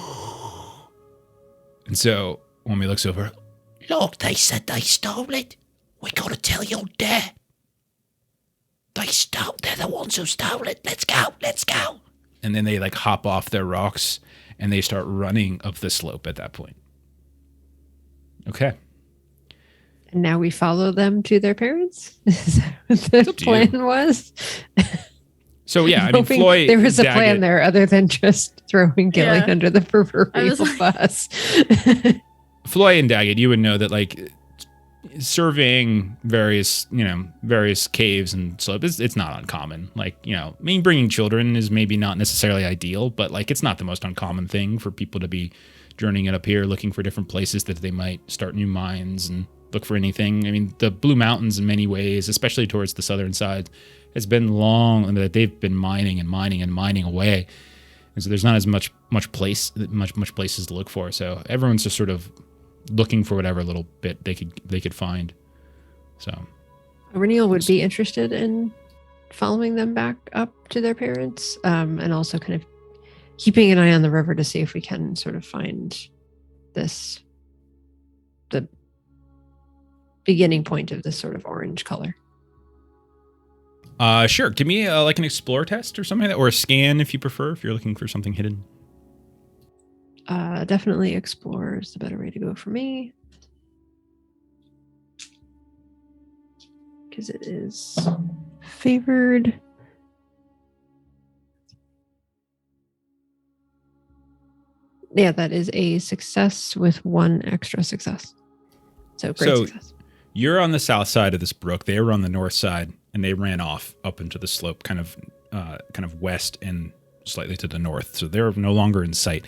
And so Womi looks over. Look, they said they stole it. We gotta tell your dad. They're the ones who stole it. Let's go. And then they like hop off their rocks and they start running up the slope at that point. Okay. And now we follow them to their parents? Is that what the up to you. plan was? So yeah, I mean, Hoping Floyd. there was a Daggett- plan there other than just throwing Gilly Yeah. under the I proverbial was like- bus. Floyd and Daggett, you would know that like surveying various caves and slopes, it's not uncommon. Like, I mean, bringing children is maybe not necessarily ideal, but like it's not the most uncommon thing for people to be journeying it up here, looking for different places that they might start new mines and look for anything. I mean, the Blue Mountains in many ways, especially towards the southern side, has been long, and that they've been mining and mining and mining away. And so there's not as much places to look for. So everyone's just sort of looking for whatever little bit they could find. So Reniel would be interested in following them back up to their parents, and also kind of keeping an eye on the river to see if we can sort of find the beginning point of this sort of orange color. Sure. Give me like an explore test or something like that, or a scan if you prefer, if you're looking for something hidden. Definitely explore is the better way to go for me, because it is favored. Yeah, that is a success with one extra success. So great success. You're on the south side of this brook. They were on the north side, and they ran off up into the slope, kind of west and slightly to the north. So they're no longer in sight.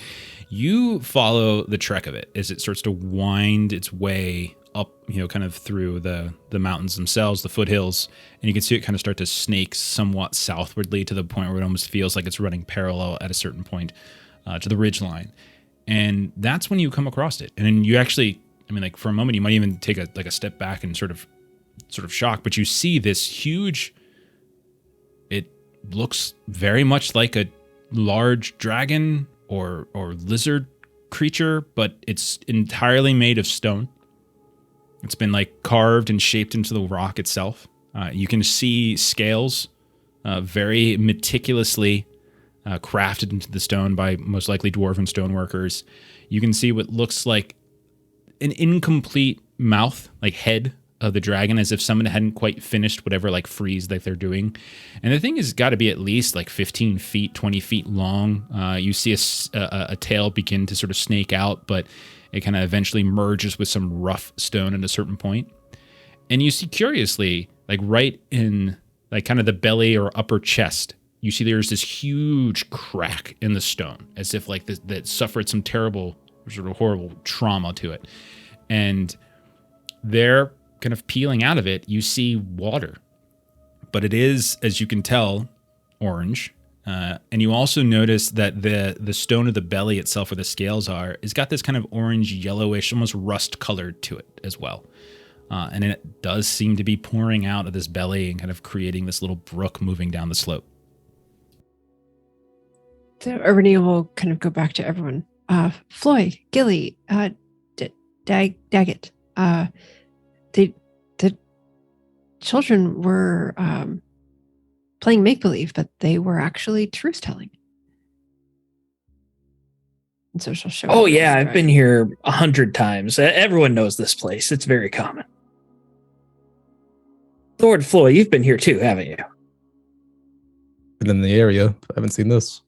You follow the trek of it as it starts to wind its way up, kind of through the mountains themselves, the foothills, and you can see it kind of start to snake somewhat southwardly to the point where it almost feels like it's running parallel at a certain point to the ridge line. And that's when you come across it. And then you actually, for a moment, you might even take a step back and sort of shock, but you see this huge, it looks very much like a large dragon or lizard creature, but it's entirely made of stone. It's been carved and shaped into the rock itself. You can see scales very meticulously crafted into the stone by most likely dwarven stoneworkers. You can see what looks like an incomplete mouth, head of the dragon, as if someone hadn't quite finished whatever freeze that they're doing. And the thing has got to be at least 15 feet, 20 feet long. You see a tail begin to sort of snake out, but it kind of eventually merges with some rough stone at a certain point. And you see, curiously, right in kind of the belly or upper chest, you see there's this huge crack in the stone, as if that suffered some terrible, sort of horrible trauma to it. And there, kind of peeling out of it, you see water, but it is, as you can tell, orange. And you also notice that the stone of the belly itself, where the scales are, has got this kind of orange, yellowish, almost rust colored to it as well. And it does seem to be pouring out of this belly and kind of creating this little brook moving down the slope. So Ernie will kind of go back to everyone. Floyd, Gilly, Daggett. The children were playing make-believe, but they were actually truth-telling. And so she'll show. Oh yeah, I've been here 100 times. Everyone knows this place. It's very common. Lord Floyd, you've been here too, haven't you? Been in the area. I haven't seen this.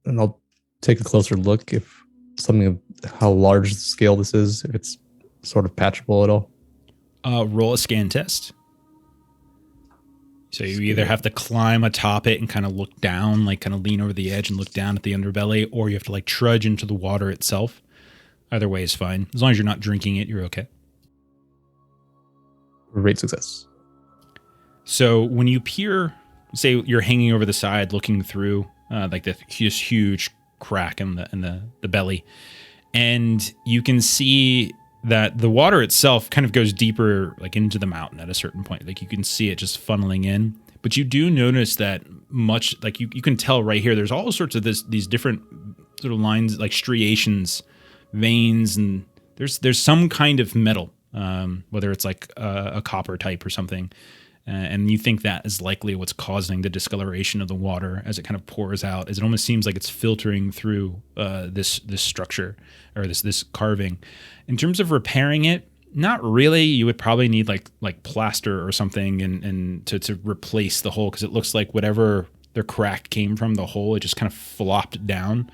And I'll take a closer look if something of how large scale this is, if it's sort of patchable at all. Roll a scan test. So you either have to climb atop it and kind of look down, kind of lean over the edge and look down at the underbelly, or you have to trudge into the water itself. Either way is fine. As long as you're not drinking it, you're okay. Great success. So when you peer, say you're hanging over the side looking through this huge crack in the belly, and you can see that the water itself kind of goes deeper into the mountain at a certain point. You can see it just funneling in, but you do notice that much you can tell right here there's all sorts of these different sort of lines, striations, veins, and there's some kind of metal, whether it's a copper type or something. And you think that is likely what's causing the discoloration of the water as it kind of pours out, as it almost seems like it's filtering through this structure or this carving. In terms of repairing it, not really. You would probably need like plaster or something and to replace the hole, because it looks like whatever the crack came from, the hole, it just kind of flopped down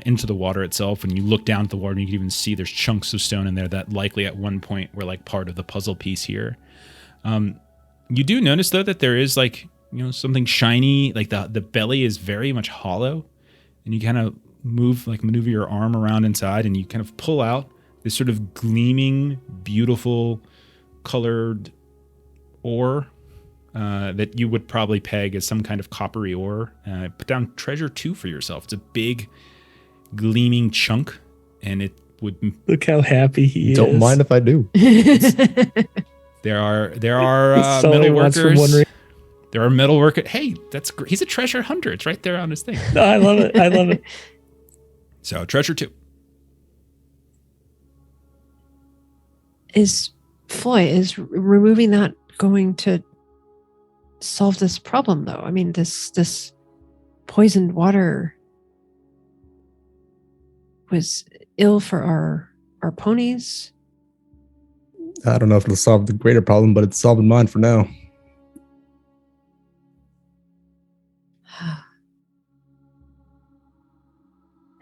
into the water itself. And you look down at the water and you can even see there's chunks of stone in there that likely at one point were part of the puzzle piece here. You do notice, though, that there is something shiny, the belly is very much hollow, and you kind of maneuver your arm around inside and you kind of pull out this sort of gleaming, beautiful, colored ore that you would probably peg as some kind of coppery ore. Put down treasure 2 for yourself. It's a big, gleaming chunk, and it would. Look how happy he is. Don't mind if I do. There are That's all he metal wants from workers. One Ring. There are metal workers. Hey, that's great. He's a treasure hunter. It's right there on his thing. No, I love it. I love it. So treasure 2. Is removing that going to solve this problem, though? I mean, this poisoned water was ill for our ponies. I don't know if it'll solve the greater problem, but it's solving mine for now.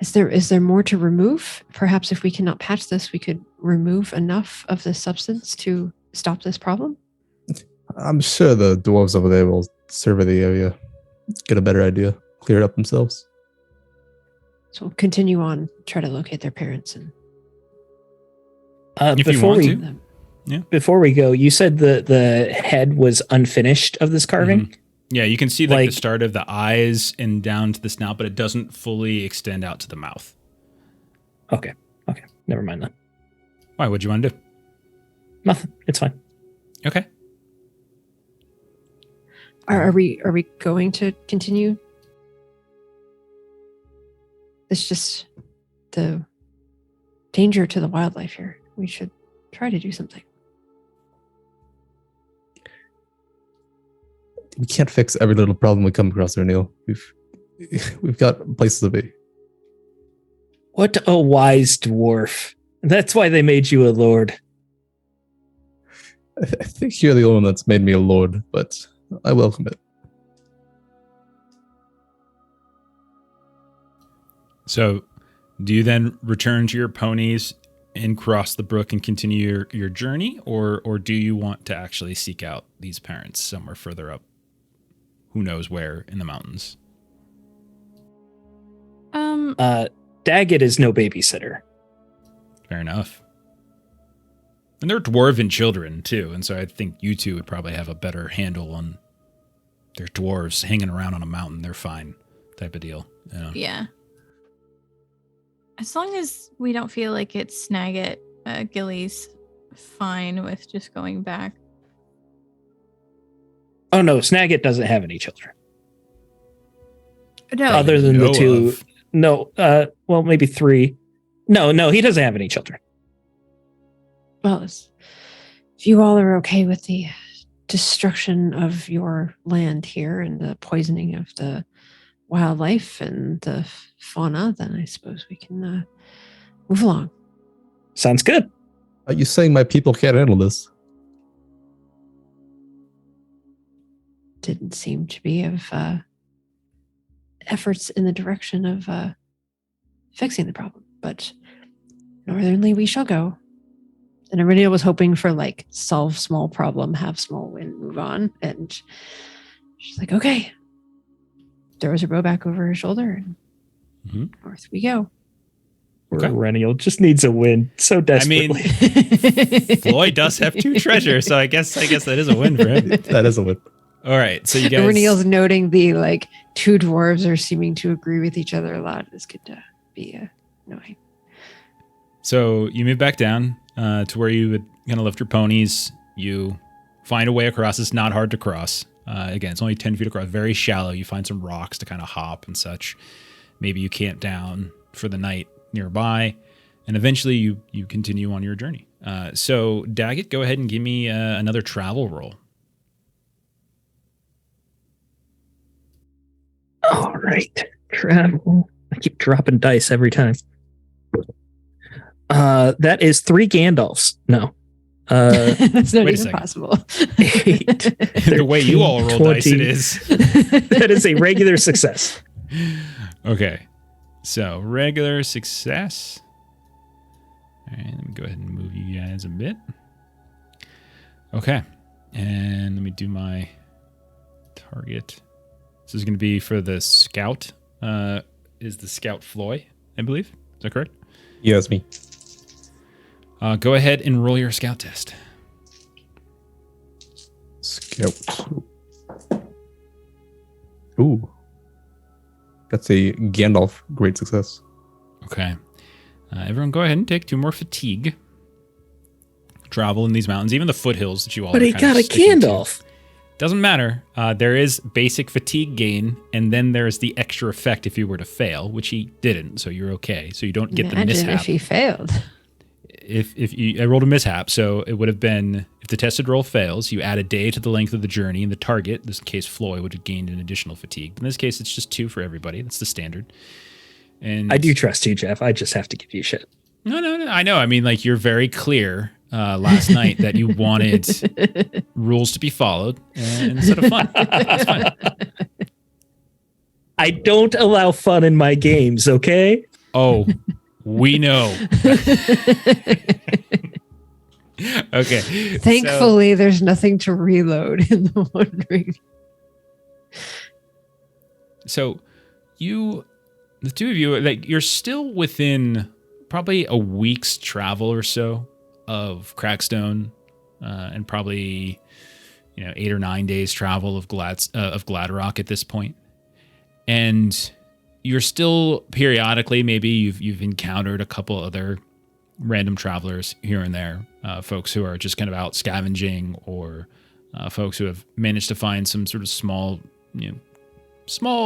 Is there more to remove? Perhaps if we cannot patch this, we could remove enough of this substance to stop this problem? I'm sure the dwarves over there will survey the area, get a better idea, clear it up themselves. So we'll continue on, try to locate their parents. And If you before want we to. before we go, you said the head was unfinished of this carving. Mhm. Yeah, you can see like the Like- start of the eyes and down to the snout, but it doesn't fully extend out to the mouth. Okay, never mind then. Why? What'd you want to do? Nothing. It's fine. Okay. are we going to continue? It's just the danger to the wildlife here. We should try to do something. We can't fix every little problem we come across there, Neil. We've got places to be. What a wise dwarf. That's why they made you a lord. I think you're the only one that's made me a lord, but I welcome it. So, do you then return to your ponies and cross the brook and continue your journey, or do you want to actually seek out these parents somewhere further up? Who knows where in the mountains? Daggett is no babysitter. Fair enough. And they're dwarven children too, and so I think you two would probably have a better handle on. They're dwarves hanging around on a mountain. They're fine, type of deal. You know? Yeah. As long as we don't feel like it's Snagit, Gilly's fine with just going back. Oh no, Snagit doesn't have any children. No, Other than the Know two. of. No, well, maybe 3. No, he doesn't have any children. Well, if you all are okay with the destruction of your land here and the poisoning of the wildlife and the fauna, then I suppose we can move along. Sounds good. Are you saying my people can't handle this? Didn't seem to be of efforts in the direction of fixing the problem, but northernly we shall go. And Aurenia was hoping for like solve small problem, have small win, move on. And she's like, okay. Throws her bow back over her shoulder and Mhm. north we go. Okay. Perennial just needs a win so desperately. Floyd does have 2 treasures, so I guess that is a win for him. That is a win. All right, so you guys. Aureniel's noting the like 2 dwarves are seeming to agree with each other a lot. This could be annoying. So you move back down to where you would kind of lift your ponies. You find a way across. It's not hard to cross. Again, it's only 10 feet across, very shallow. You find some rocks to kind of hop and such. Maybe you camp down for the night nearby, and eventually you continue on your journey. So Daggett, go ahead and give me another travel roll. All right. Travel. I keep dropping dice every time. That is 3 Gandalfs. No. That's not Wait a even second. possible. 8. The way you all roll 20. dice, it is. That is a regular success. Okay, so regular success. All right, let me go ahead and move you guys a bit. Okay, and let me do my target. This is going to be for the scout. Is the scout Floy, I believe? Is that correct? Yeah, that's me. Go ahead and roll your scout test. Scout. Ooh. That's a Gandalf great success. Okay. Everyone go ahead and take 2 more fatigue. Travel in these mountains, even the foothills that you all But are he kind got of a sticking to. Gandalf. Doesn't matter. There is basic fatigue gain, and then there's the extra effect if you were to fail, which he didn't, so you're okay. So you don't get the Imagine mishap. if he failed. I rolled a mishap, so it would have been, if the tested roll fails, you add a day to the length of the journey, and the target, in this case Floy, would have gained an additional fatigue. In this case, it's just 2 for everybody. That's the standard. And I do trust you, Jeff. I just have to give you shit. No, I know. I mean, like, you're very clear last night that you wanted rules to be followed instead of fun. That's fine. I don't allow fun in my games, okay? Oh, we know. Okay. Thankfully, there's nothing to reload in the One Ring. So the 2 of you, like, you're still within probably a week's travel or so of Crackstone, and probably 8 or 9 days travel of Gladrock at this point. And you're still periodically, maybe you've encountered a couple other random travelers here and there, folks who are just kind of out scavenging, or folks who have managed to find some sort of small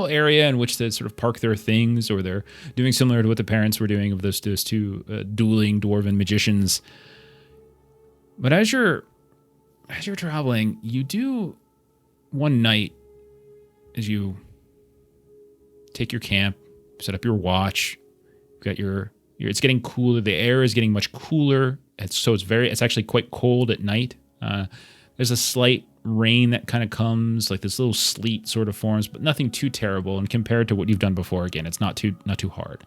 area in which to sort of park their things, or they're doing similar to what the parents were doing of those 2 dueling dwarven magicians. But as you're traveling, you do one night, as you take your camp, set up your watch, you've got it's getting cooler. The air is getting much cooler. It's actually quite cold at night. There's a slight rain that kind of comes, like this little sleet sort of forms, but nothing too terrible. And compared to what you've done before, again, it's not too hard.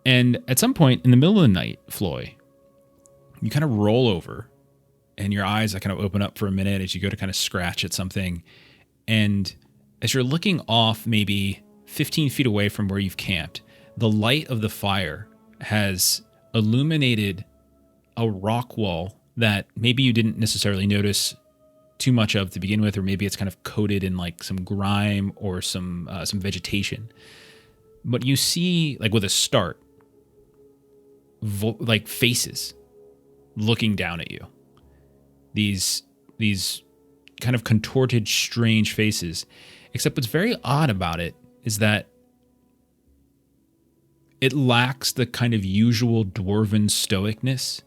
And at some point in the middle of the night, Floy, you kind of roll over, and your eyes kind of open up for a minute as you go to kind of scratch at something. And as you're looking off, maybe 15 feet away from where you've camped, the light of the fire has illuminated a rock wall that maybe you didn't necessarily notice too much of to begin with, or maybe it's kind of coated in like some grime or some vegetation. But you see, like with a start, like faces looking down at you. These kind of contorted, strange faces. Except what's very odd about it is that it lacks the kind of usual dwarven stoicness.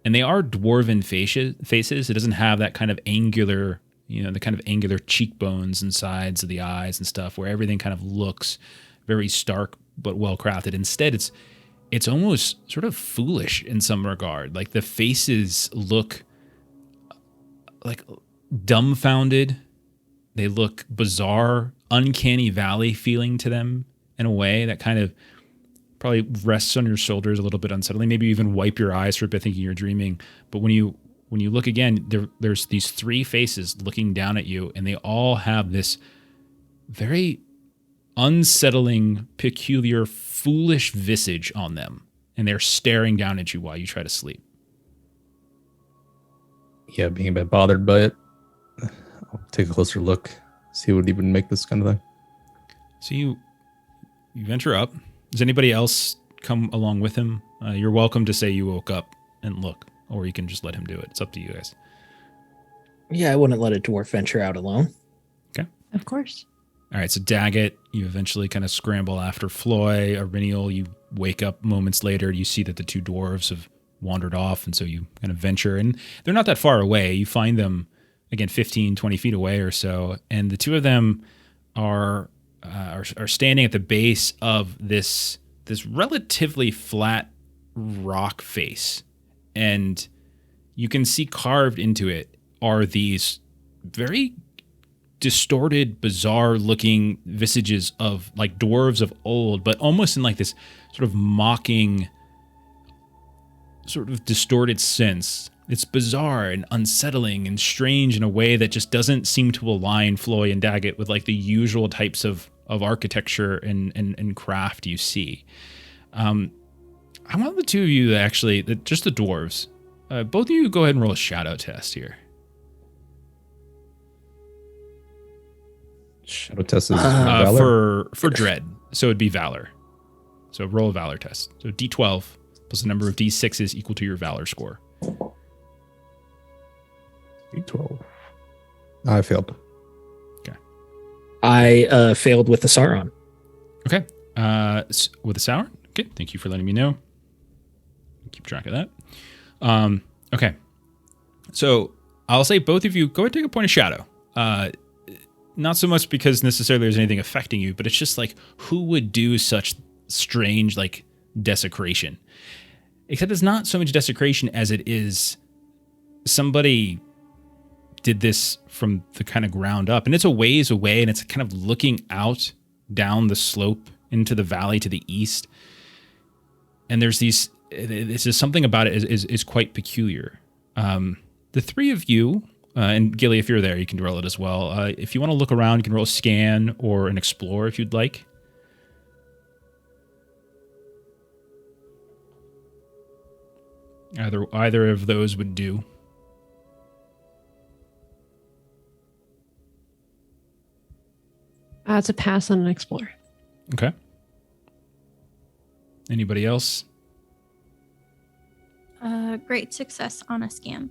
And they are dwarven faces. It doesn't have that kind of angular, the kind of angular cheekbones and sides of the eyes and stuff, where everything kind of looks very stark but well crafted. Instead, it's almost sort of foolish in some regard. Like the faces look like dumbfounded. They look bizarre, uncanny valley feeling to them in a way that kind of probably rests on your shoulders a little bit unsettling. Maybe you even wipe your eyes for a bit thinking you're dreaming. But when you look again, there's these 3 faces looking down at you, and they all have this very unsettling, peculiar, foolish visage on them. And they're staring down at you while you try to sleep. Yeah, being a bit bothered by it. I'll take a closer look, see what would even make this kind of thing. So you venture up. Does anybody else come along with him? You're welcome to say you woke up and look, or you can just let him do it. It's up to you guys. Yeah, I wouldn't let a dwarf venture out alone. Okay. Of course. All right, so Daggett, you eventually kind of scramble after Floy. Arinial, you wake up moments later. You see that the 2 dwarves have wandered off, and so you kind of venture. And they're not that far away. You find them, again, 15, 20 feet away or so. And the 2 of them are standing at the base of this relatively flat rock face, and you can see carved into it are these very distorted, bizarre looking visages of like dwarves of old, but almost in like this sort of mocking, sort of distorted sense. It's bizarre and unsettling and strange in a way that just doesn't seem to align Floy and Daggett with like the usual types of architecture and craft you see. I want the two of you to actually, just the dwarves. Both of you go ahead and roll a shadow test here. Shadow test is valor. For dread. So it'd be valor. So roll a valor test. So D12 plus the number of D6s equal to your valor score. D12. I failed. I failed with the Sauron. Okay. With a sour? Okay. Thank you for letting me know. Keep track of that. Okay. So I'll say both of you go ahead and take a point of shadow. Not so much because necessarily there's anything affecting you, but it's just like, who would do such strange, like, desecration? Except it's not so much desecration as it is somebody did this from the kind of ground up. And it's a ways away, and it's kind of looking out down the slope into the valley to the east. And there's these, this is something about it is quite peculiar. The three of you, and Gilly, if you're there, you can roll it as well. If you want to look around, you can roll a scan or an explore if you'd like. Either of those would do. It's a pass on an explore. Okay. Anybody else? Great success on a scan.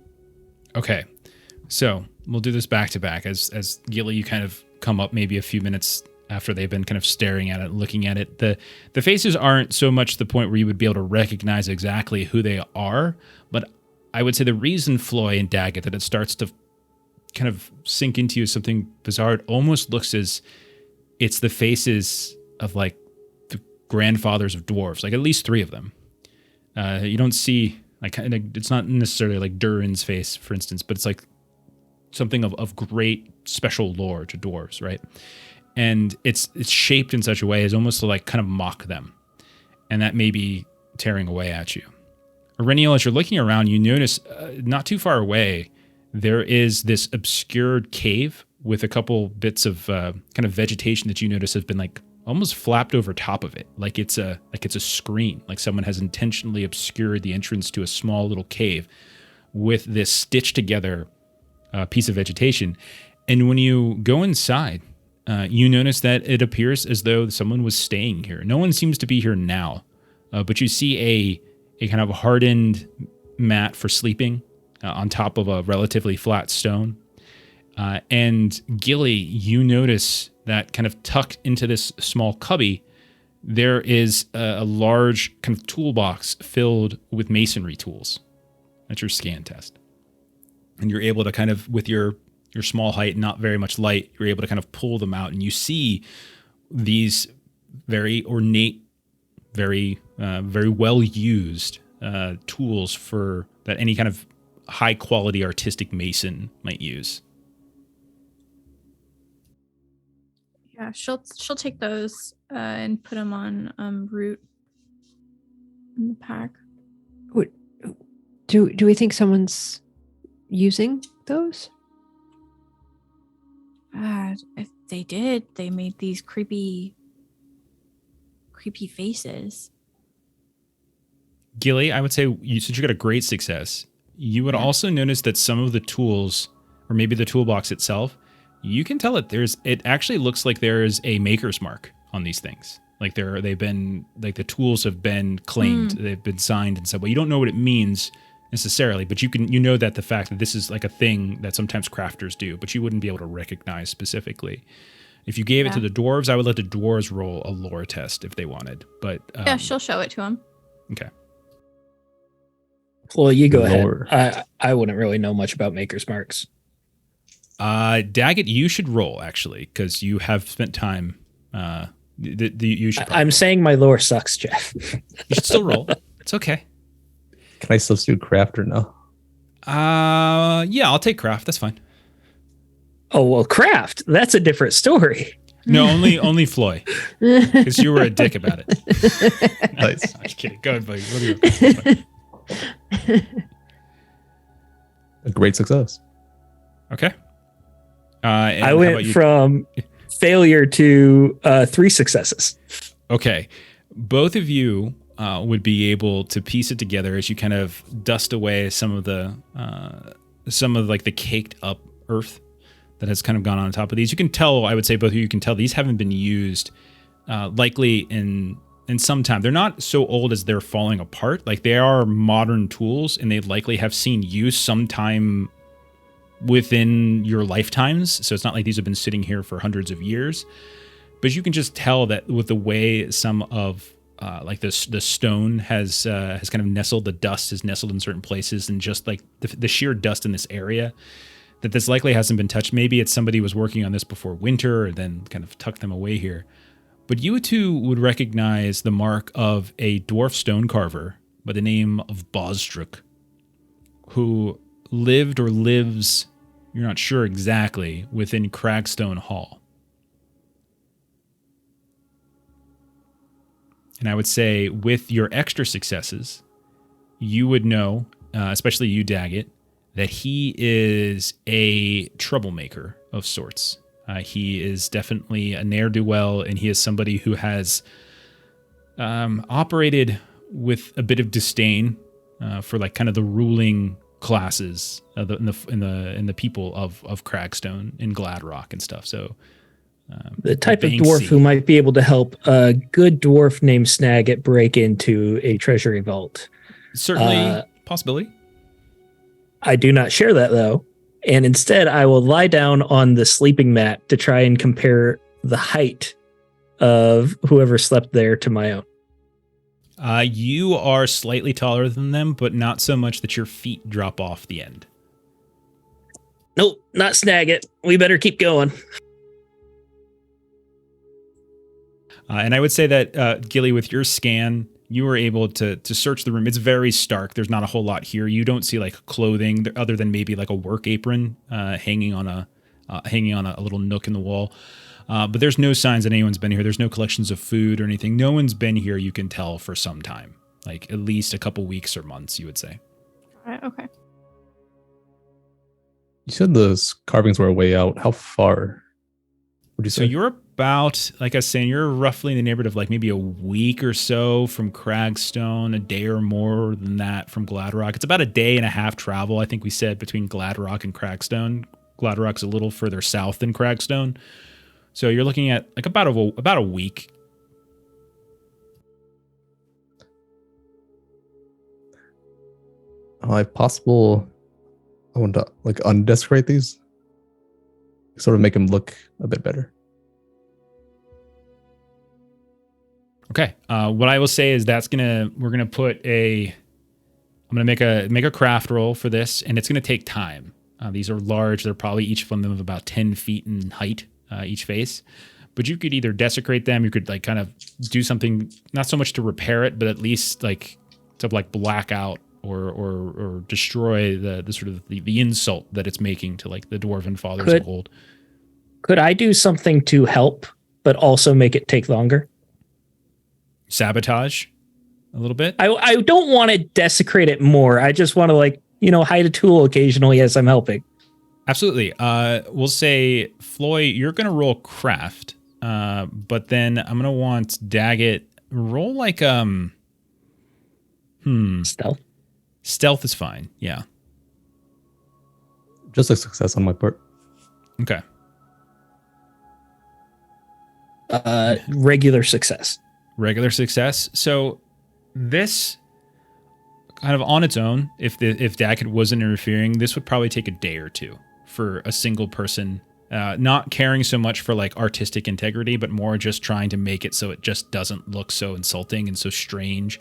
Okay. So we'll do this back to back as Gilly, you kind of come up maybe a few minutes after they've been kind of staring at it, looking at it. The faces aren't so much the point where you would be able to recognize exactly who they are, but I would say the reason, Floy and Daggett, that it starts to kind of sink into you as something bizarre, it almost looks as it's the faces of like the grandfathers of dwarves, like at least three of them. You don't see like, it's not necessarily like Durin's face, for instance, but it's like something of great special lore to dwarves, right? And it's shaped in such a way as almost to like kind of mock them, and that may be tearing away at you. Aurenial, as you're looking around, you notice not too far away there is this obscured cave with a couple bits of kind of vegetation that you notice has been like almost flapped over top of it, like it's a screen, like someone has intentionally obscured the entrance to a small little cave with this stitched together piece of vegetation. And when you go inside, you notice that it appears as though someone was staying here. No one seems to be here now, but you see a kind of hardened mat for sleeping on top of a relatively flat stone. And Gilly, you notice that kind of tucked into this small cubby, there is a large kind of toolbox filled with masonry tools. That's your scan test. And you're able to kind of, with your small height, not very much light, you're able to kind of pull them out, and you see these very ornate, very well used tools for that any kind of high quality artistic mason might use. Yeah, she'll take those and put them on route in the pack. Do we think someone's using those? If they did, they made these creepy faces. Gilly, I would say, since you got a great success, you would also notice that some of the tools, or maybe the toolbox itself, you can tell it actually looks like there is a maker's mark on these things. Like they've been, like the tools have been claimed, they've been signed and said, well, you don't know what it means necessarily, but you know that the fact that this is like a thing that sometimes crafters do, but you wouldn't be able to recognize specifically. If you gave it to the dwarves, I would let the dwarves roll a lore test if they wanted. But yeah, she'll show it to him. Okay. Well, you go ahead. I wouldn't really know much about maker's marks. Daggett, you should roll actually, because you have spent time. You should. I'm saying my lore sucks, Jeff. You should still roll. It's okay. Can I substitute craft or no? Yeah, I'll take craft. That's fine. Oh well, craft. That's a different story. No, only Floy, because you were a dick about it. Nice. I'm just kidding. Go ahead, buddy. What are you? A great success. Okay. I went from failure to 3 successes. Okay. Both of you would be able to piece it together as you kind of dust away some of like the caked up earth that has kind of gone on top of these. You can tell, I would say both of you can tell these haven't been used likely in some time. They're not so old as they're falling apart. Like they are modern tools and they likely have seen use sometime within your lifetimes. So it's not like these have been sitting here for hundreds of years, but you can just tell that with the way some of like the stone has kind of nestled, the dust has nestled in certain places, and just like the sheer dust in this area, that this likely hasn't been touched. Maybe it's somebody was working on this before winter and then kind of tucked them away here. But you two would recognize the mark of a dwarf stone carver by the name of Bosdruk, who lived or lives, you're not sure exactly, within Cragstone Hall. And I would say with your extra successes, you would know, especially you, Daggett, that he is a troublemaker of sorts. He is definitely a ne'er-do-well, and he is somebody who has operated with a bit of disdain for like kind of the ruling classes in the people of Cragstone and Gladrock and stuff. So the type of dwarf who might be able to help a good dwarf named Snagit break into a treasury vault. Certainly possibility. I do not share that though. And instead, I will lie down on the sleeping mat to try and compare the height of whoever slept there to my own. You are slightly taller than them, but not so much that your feet drop off the end. Nope, not Snagit. We better keep going. And I would say that, Gilly, with your scan, you were able to search the room. It's very stark. There's not a whole lot here. You don't see like clothing other than maybe like a work apron hanging on a little nook in the wall. But there's no signs that anyone's been here. There's no collections of food or anything. No one's been here, you can tell, for some time. Like at least a couple weeks or months, you would say. Okay. You said the carvings were way out. How far would you say? So you're about, like I was saying, you're roughly in the neighborhood of like maybe a week or so from Cragstone, a day or more than that from Gladrock. It's about a day and a half travel, I think we said, between Gladrock and Cragstone. Gladrock's a little further south than Cragstone. So you're looking at like about a week. If possible, I want to like undesecrate these, sort of make them look a bit better. Okay. What I will say is we're gonna make a craft roll for this, and it's gonna take time. These are large. They're probably each of them of about 10 feet in height, each face. But you could either desecrate them, you could like kind of do something, not so much to repair it, but at least like to like black out or destroy the sort of the insult that it's making to like the dwarven fathers of old. Could I do something to help, but also make it take longer? Sabotage a little bit? I don't want to desecrate it more. I just want to like, hide a tool occasionally as I'm helping. Absolutely. We'll say, Floy, you're going to roll craft, but then I'm going to want Daggett roll like Stealth. Stealth is fine. Yeah. Just a success on my part. Okay. Regular success. Regular success. So this kind of on its own, if Daggett wasn't interfering, this would probably take a day or two for a single person, not caring so much for like artistic integrity, but more just trying to make it so it just doesn't look so insulting and so strange.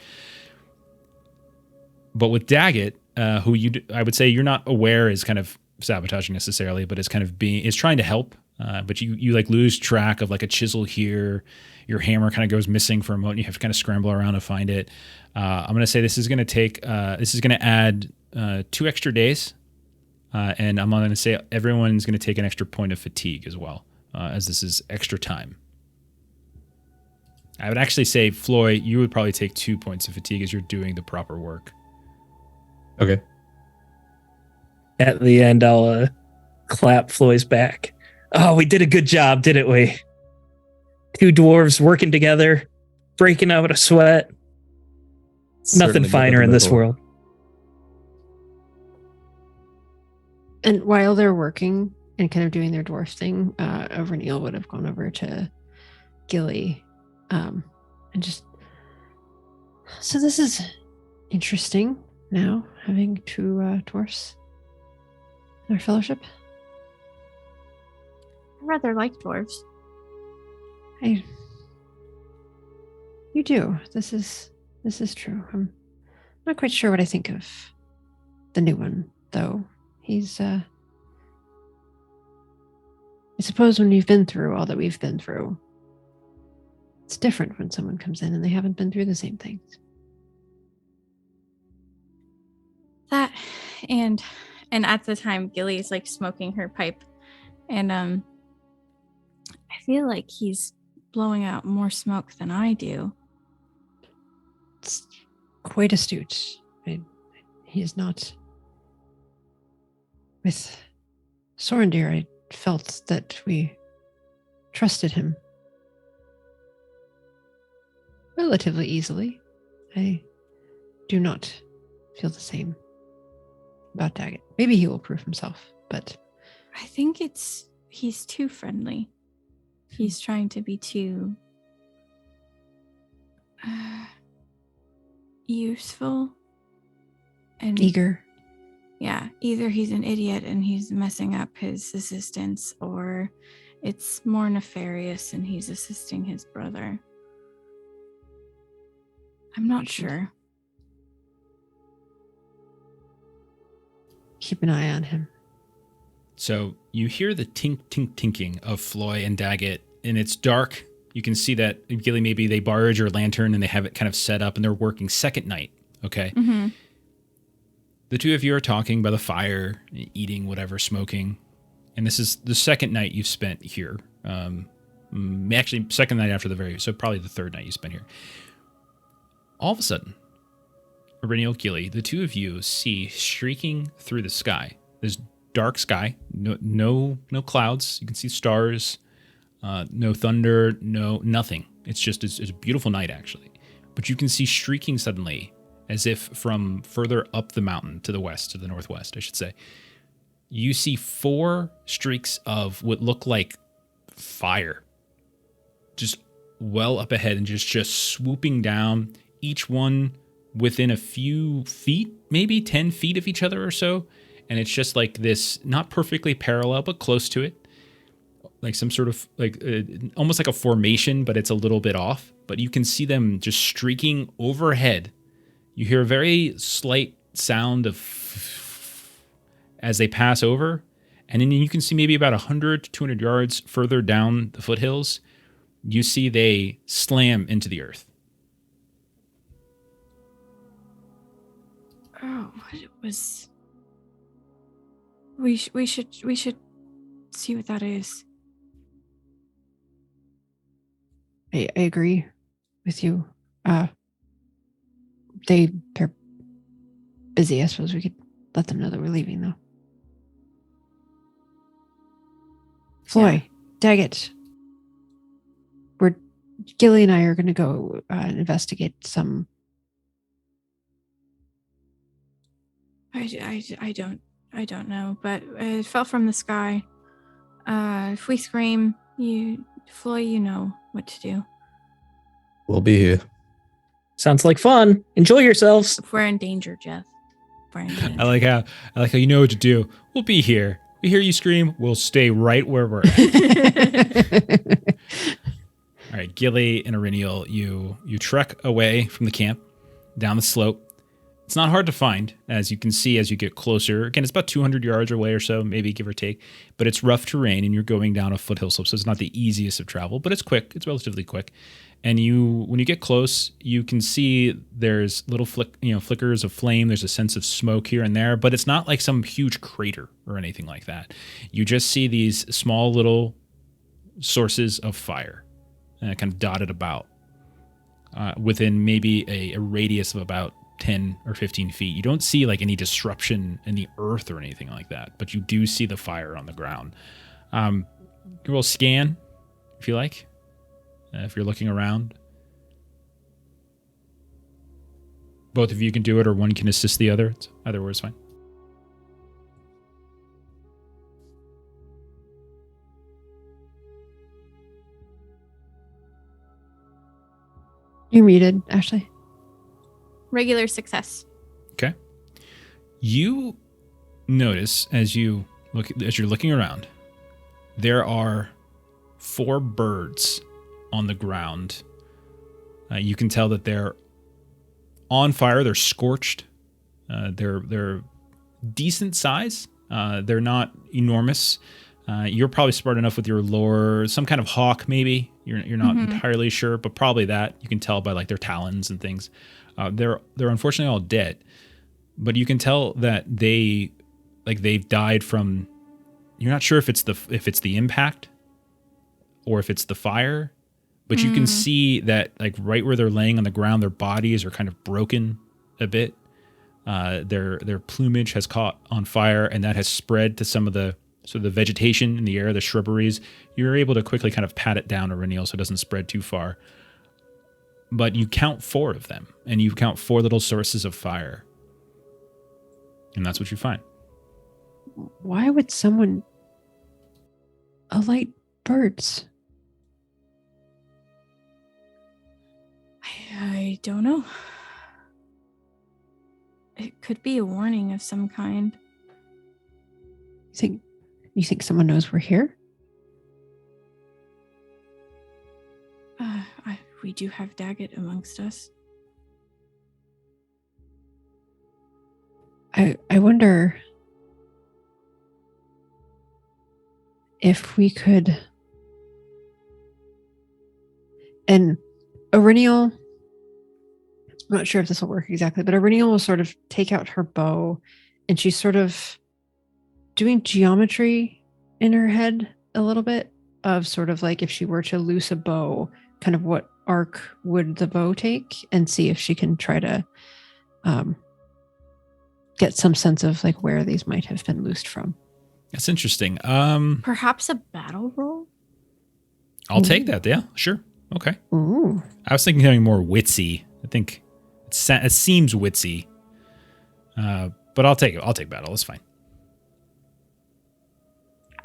But with Daggett, who I would say you're not aware is kind of sabotaging necessarily, but is kind of is trying to help. But you like lose track of like a chisel here. Your hammer kind of goes missing for a moment. You have to kind of scramble around to find it. I'm going to say this is going to add 2 extra days. And I'm going to say everyone's going to take an extra point of fatigue as well, as this is extra time. I would actually say, Floy, you would probably take 2 points of fatigue as you're doing the proper work. Okay. At the end, I'll clap Floyd's back. Oh, we did a good job, didn't we? 2 dwarves working together, breaking out a sweat. Nothing Certainly finer in this middle. world. And while they're working and kind of doing their dwarf thing, Verneal would have gone over to Gilly and just. So this is interesting now, having two dwarfs in our fellowship. I rather like dwarves. You do. This is true. I'm not quite sure what I think of the new one, though. He's I suppose when you've been through all that we've been through, it's different when someone comes in and they haven't been through the same things. That and at the time Gilly's like smoking her pipe, and I feel like he's blowing out more smoke than I do. It's quite astute. He is not. With Sorendir, I felt that we trusted him relatively easily. I do not feel the same about Daggett. Maybe he will prove himself, but I think he's too friendly. He's trying to be too useful and eager. Yeah, either he's an idiot and he's messing up his assistants, or it's more nefarious and he's assisting his brother. I'm not sure. Keep an eye on him. So you hear the tink, tink, tinking of Floy and Daggett, and it's dark. You can see that, Gilly, maybe they borrowed your lantern and they have it kind of set up and they're working second night, okay? Mm-hmm. The two of you are talking by the fire, eating whatever, smoking. And this is the second night you've spent here. Actually, second night after so probably the third night you spent here. All of a sudden, Irinial, Gilly, the two of you see streaking through the sky. There's dark sky, no clouds. You can see stars, no thunder, nothing. It's a beautiful night, actually. But you can see streaking suddenly, as if from further up the mountain to the west, to the northwest, I should say. You see 4 streaks of what look like fire, just well up ahead and just swooping down, each one within a few feet, maybe 10 feet of each other or so. And it's just like this, not perfectly parallel, but close to it. Like some sort of, almost like a formation, but it's a little bit off. But you can see them just streaking overhead. You hear a very slight sound of as they pass over. And then you can see maybe about 100 to 200 yards further down the foothills, you see they slam into the earth. Oh, what it was. We should see what that is. I agree with you. They're busy. I suppose we could let them know that we're leaving, though. Floy, Daggett. Gilly and I are going to go investigate some. I don't know, but it fell from the sky. If we scream, Floy, you know what to do. We'll be here. Sounds like fun. Enjoy yourselves. If we're in danger, Jeff. We're in danger. I like how you know what to do. We'll be here. We hear you scream, we'll stay right where we're at. All right, Gilly and Irinial, you trek away from the camp down the slope. It's not hard to find, as you can see as you get closer. Again, it's about 200 yards away or so, maybe give or take. But it's rough terrain, and you're going down a foothill slope, so it's not the easiest of travel, but it's quick. It's relatively quick. And when you get close, you can see there's little flickers of flame. There's a sense of smoke here and there, but it's not like some huge crater or anything like that. You just see these small little sources of fire kind of dotted about within maybe a radius of about 10 or 15 feet. You don't see like any disruption in the earth or anything like that, but you do see the fire on the ground. We'll scan if you like. If you're looking around. both of you can do it, or one can assist the other. Either way is fine. You're muted, Ashley. Regular success. Okay. You notice as you're looking around, there are 4 birds on the ground. You can tell that they're on fire. They're scorched. They're decent size. They're not enormous. You're probably smart enough with your lore. Some kind of hawk, maybe. You're not entirely sure, but probably that. You can tell by like their talons and things. They're unfortunately all dead, but you can tell that they've died from. You're not sure if it's the impact or if it's the fire, but you can see that like right where they're laying on the ground, their bodies are kind of broken a bit. Their plumage has caught on fire, and that has spread to some of the vegetation in the air, the shrubberies. You're able to quickly kind of pat it down, Aureliel, so it doesn't spread too far. But you count 4 of them, and you count 4 little sources of fire. And that's what you find. Why would someone alight birds? I don't know. It could be a warning of some kind. You think someone knows we're here? We do have Daggett amongst us. I wonder if we could. And Aureliel, I'm not sure if this will work exactly, but Aureliel will sort of take out her bow, and she's sort of doing geometry in her head a little bit of sort of like if she were to loose a bow, kind of what arc would the bow take, and see if she can try to get some sense of like where these might have been loosed from. That's interesting. Perhaps a battle roll? I'll take that. Yeah, sure. Okay. Ooh. I was thinking something more witsy. I think it seems witsy. But I'll take it. I'll take battle. It's fine.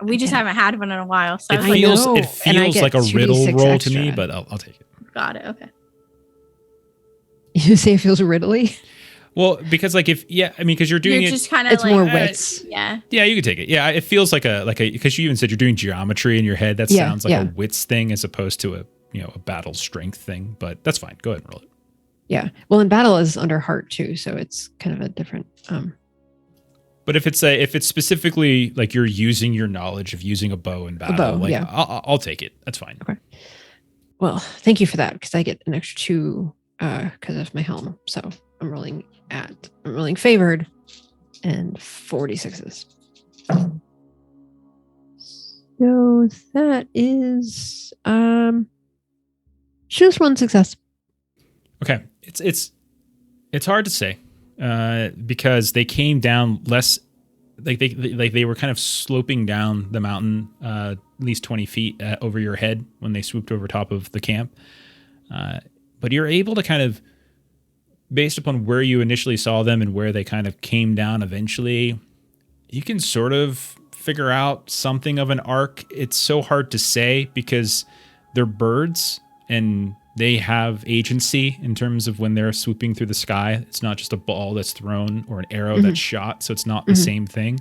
We just haven't had one in a while. So It I was like, feels like a riddle roll to me, but I'll take it. got it. Okay. You say it feels riddly? Well, because because you're doing You're it. just kind of It's like, more wits. yeah. Yeah, you can take it. Yeah, it feels like a because you even said you're doing geometry in your head. That sounds like a wits thing as opposed to a battle strength thing. But that's fine. Go ahead and roll it. Yeah. Well, in battle is under heart too, so it's kind of a different. But if it's specifically like you're using your knowledge of using a bow in battle, I'll take it. That's fine. Okay. Well, thank you for that, because I get an extra 2 because of my helm. So I'm rolling favored and 46s. So that is just 1 success. Okay, it's hard to say because they came down less like they were kind of sloping down the mountain at least 20 feet over your head when they swooped over top of the camp. But you're able to kind of, based upon where you initially saw them and where they kind of came down eventually, you can sort of figure out something of an arc. It's so hard to say because they're birds and they have agency in terms of when they're swooping through the sky. It's not just a ball that's thrown or an arrow that's shot, so it's not the same thing.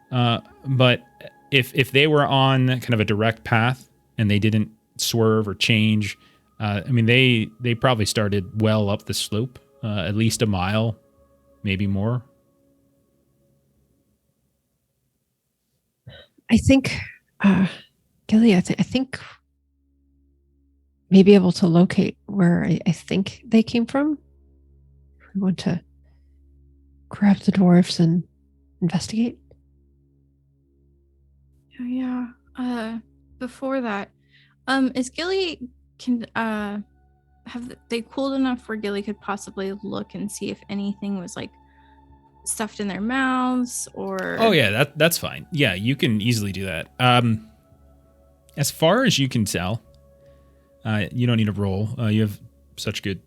But if they were on kind of a direct path and they didn't swerve or change, they probably started well up the slope, at least a mile, maybe more. I think, Gilly, I think may be able to locate where I think they came from. We want to grab the dwarves and investigate. Yeah. Before that, is Gilly have they cooled enough where Gilly could possibly look and see if anything was like stuffed in their mouths or? Oh yeah, that's fine. Yeah, you can easily do that. As far as you can tell, you don't need a roll. You have such good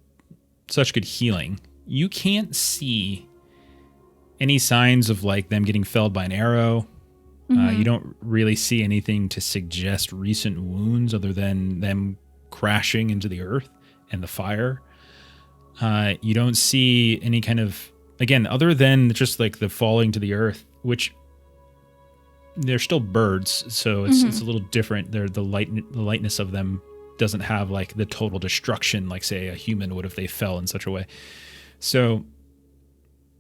healing. you can't see any signs of like them getting felled by an arrow. You don't really see anything to suggest recent wounds other than them crashing into the earth and the fire. You don't see any kind of, again, other than just like the falling to the earth, which they're still birds, so it's a little different. They're the lightness of them doesn't have like the total destruction like say a human would if they fell in such a way. So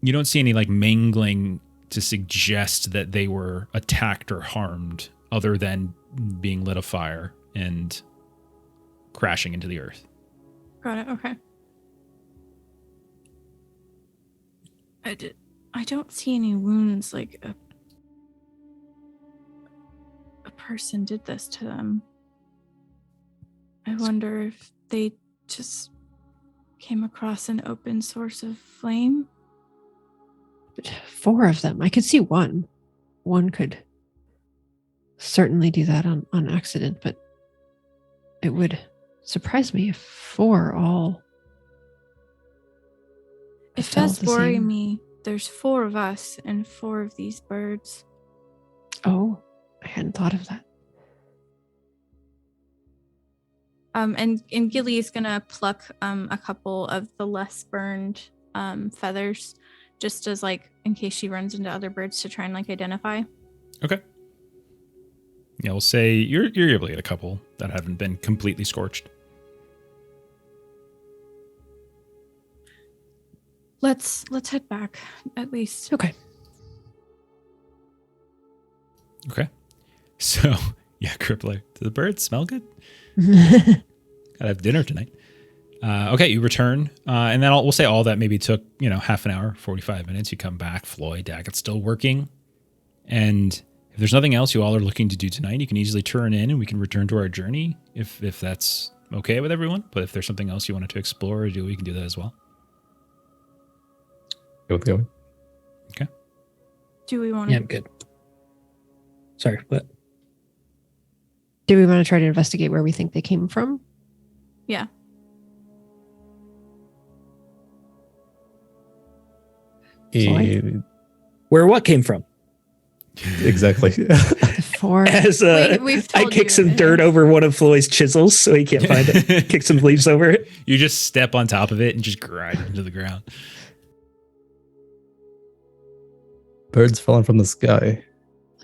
you don't see any like mangling to suggest that they were attacked or harmed other than being lit afire and crashing into the earth. Got it. Okay. I don't see any wounds like a person did this to them. I wonder if they just came across an open source of flame. 4 of them. I could see one. One could certainly do that on accident, but it would surprise me if 4 all. It felt does the worry same. me. There's 4 of us and 4 of these birds. Oh, I hadn't thought of that. And Gilly is gonna pluck a couple of the less burned feathers, just as like in case she runs into other birds to try and like identify. Okay. Yeah, we'll say you're able to get a couple that haven't been completely scorched. Let's head back at least. Okay. Okay. So, yeah, Crippler. Do the birds smell good? Gotta have dinner tonight. Okay, you return, and then we'll say all that maybe took, half an hour, 45 minutes. You come back, Floyd, Daggett's still working. And if there's nothing else you all are looking to do tonight, you can easily turn in and we can return to our journey if that's okay with everyone. But if there's something else you wanted to explore or do, we can do that as well. Go with going. Okay. Do we want Yeah, to? I'm good. Sorry, what? Do we want to try to investigate where we think they came from? Yeah. Where what came from? Exactly. The 4. As We've I told kick you some in dirt advance. over one of Floyd's chisels so he can't find it. Kick some leaves over it. You just step on top of it and just grind it into the ground. Birds falling from the sky.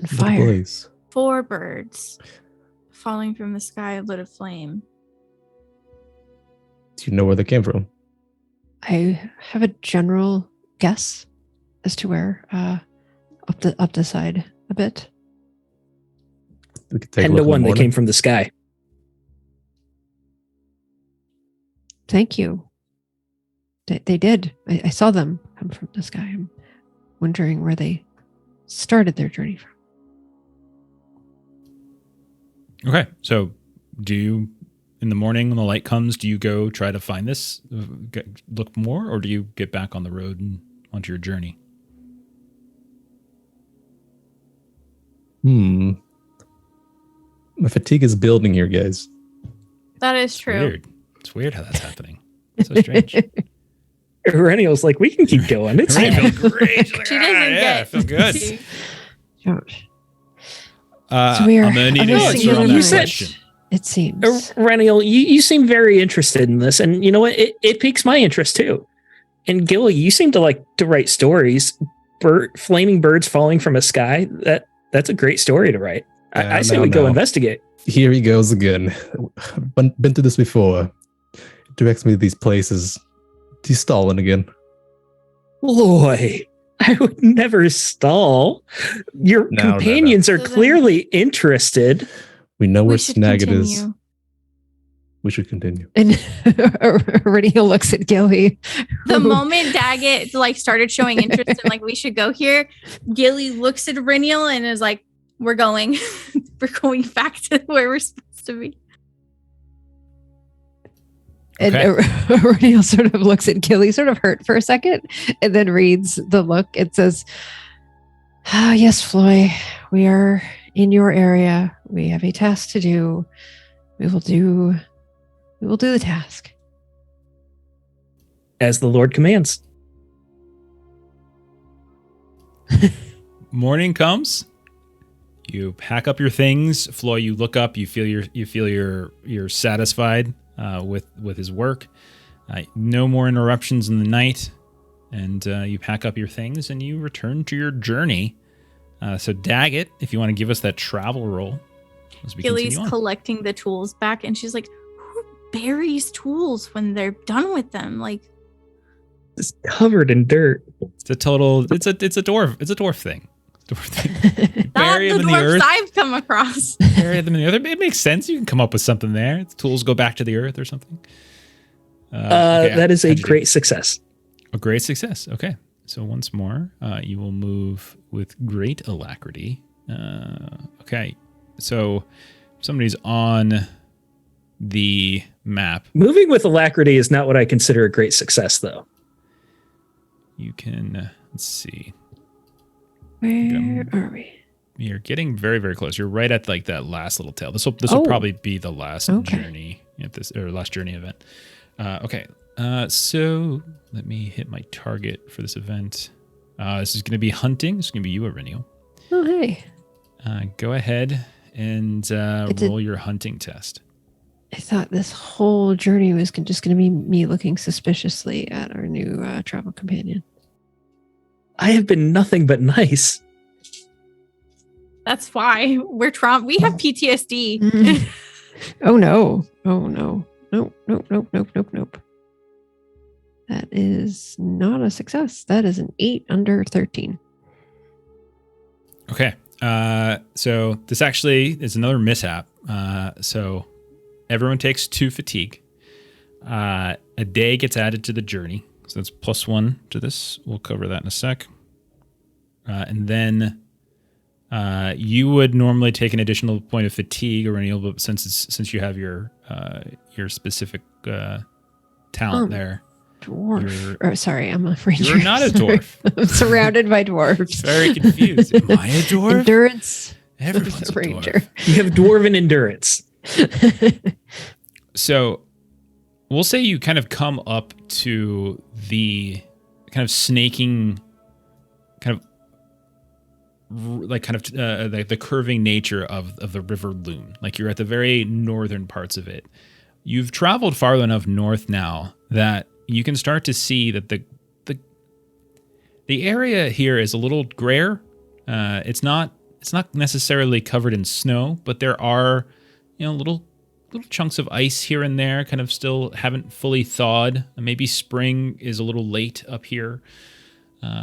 On fire. Blaze. 4 birds falling from the sky lit aflame. Do you know where they came from? I have a general guess as to where up the side a bit. We could take a 10 look to in the 1, they morning. came from the sky. Thank you. They did. I saw them come from the sky. I'm wondering where they started their journey from. Okay, so do you, in the morning when the light comes, do you go try to find this, look more, or do you get back on the road and onto your journey? My fatigue is building here, guys. That is true. Weird. It's weird how that's happening. So strange. Rennial's like, we can keep going. It's Right, fine. I feel great. She's like, She doesn't yeah, get. I feel good. Josh. I'm we are- gonna need I'm an not answer thinking on of that you said- question. It seems. Rennial, you seem very interested in this, and you know what? It piques my interest too. And Gilly, you seem to like to write stories. Flaming birds falling from a sky. That's a great story to write. I say we go investigate. Here he goes again. Been through this before. Directs me to these places. He's stalling again. Loy, I would never stall. Your No. companions are So then- clearly interested. We know where should Snagit is. continue. We should continue. And Renio looks at Gilly. The moment Daggett like started showing interest in like we should go here, Gilly looks at Reniel and is like, "We're going, we're going back to where we're supposed to be." And Okay. Renio sort of looks at Gilly, sort of hurt for a second, and then reads the look. It says, "Ah, yes, Floy, we are in your area. We have a task to do. We will do the task." As the Lord commands. morning comes. You pack up your things. Floy, you look up. You feel you're satisfied with his work. No more interruptions in the night, and you pack up your things and you return to your journey. So Daggett, if you want to give us that travel roll as we Gilly's continue on. collecting the tools back, and she's like, "Who buries tools when they're done with them?" Like, It's covered in dirt. It's a dwarf thing. not Bury the them in the dwarfs earth. I've come across. Bury them in the earth. It makes sense. You can come up with something there. The tools go back to the earth or something. Okay, That is a how'd you do? great success. A great success. Okay. So once more, you will move with great alacrity. Okay. So somebody's on the map. Moving with alacrity is not what I consider a great success, though. You can, let's see. Where are we? You're getting very, very close. You're right at like that last little tail. This will probably be the last journey at this, or last journey event. Okay. So let me hit my target for this event. This is going to be hunting. This is going to be you, Aurinial. Oh, hey. Go ahead and roll your hunting test. I thought this whole journey was just going to be me looking suspiciously at our new travel companion. I have been nothing but nice. That's why we have PTSD. Mm. Oh, no. Oh, no. Nope. That is not a success. That is an 8 under 13. Okay. So this actually is another mishap. So everyone takes 2 fatigue. A day gets added to the journey. So that's +1 to this. We'll cover that in a sec. And then you would normally take an additional point of fatigue, Aurinial, but since you have your specific talent there. Dwarf. Sorry, I'm a ranger. You're not a Sorry. dwarf. I'm surrounded by dwarves. Very confused. Am I a dwarf? Endurance. Everyone's a ranger. dwarf. You have dwarven endurance. So we'll say you kind of come up to the kind of snaking, kind of the curving nature of the river Loon. Like you're at the very northern parts of it. You've traveled far enough north now that you can start to see that the area here is a little grayer. It's not necessarily covered in snow, but there are, little chunks of ice here and there, kind of still haven't fully thawed. Maybe spring is a little late up here,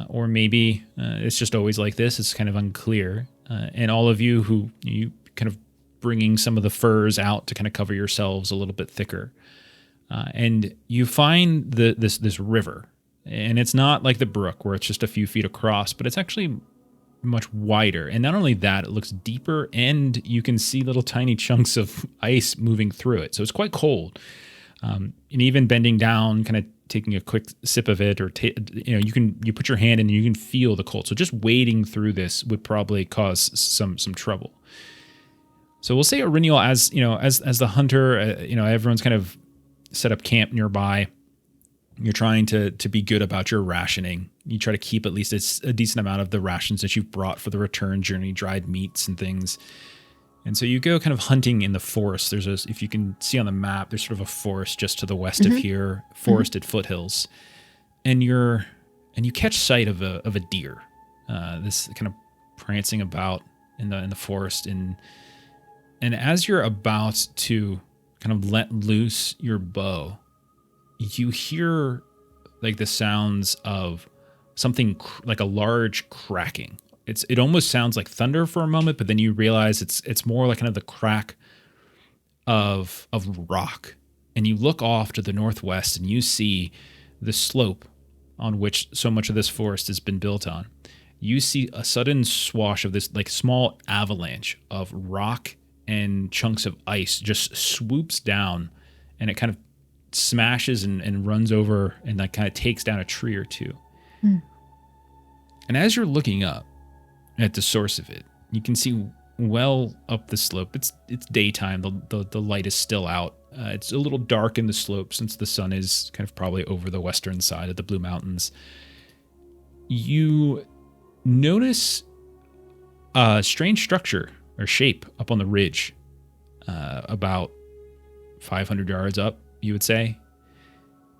or maybe it's just always like this. It's kind of unclear. And all of you who you kind of bringing some of the furs out to kind of cover yourselves a little bit thicker. And you find this river, and it's not like the brook where it's just a few feet across, but it's actually much wider. And not only that, it looks deeper, and you can see little tiny chunks of ice moving through it. So it's quite cold. And even bending down, kind of taking a quick sip of it, or you put your hand in and you can feel the cold. So just wading through this would probably cause some trouble. So we'll say Aurinial, as the hunter, everyone's kind of set up camp nearby. You're trying to be good about your rationing. You try to keep at least a decent amount of the rations that you've brought for the return journey, dried meats and things. And so you go kind of hunting in the forest. If you can see on the map, there's sort of a forest just to the west of here, forested foothills. And you catch sight of a deer, this kind of prancing about in the forest. And as you're about to kind of let loose your bow, you hear like the sounds of something like a large cracking. It almost sounds like thunder for a moment, but then you realize it's more like kind of the crack of rock. And you look off to the northwest and you see the slope on which so much of this forest has been built on. You see a sudden swash of this like small avalanche of rock and chunks of ice just swoops down, and it kind of smashes and runs over and that kind of takes down a tree or two. And as you're looking up at the source of it, you can see well up the slope. It's daytime. The light is still out. It's a little dark in the slope since the sun is kind of probably over the western side of the Blue Mountains. You notice a strange structure or shape up on the ridge, about 500 yards up, you would say.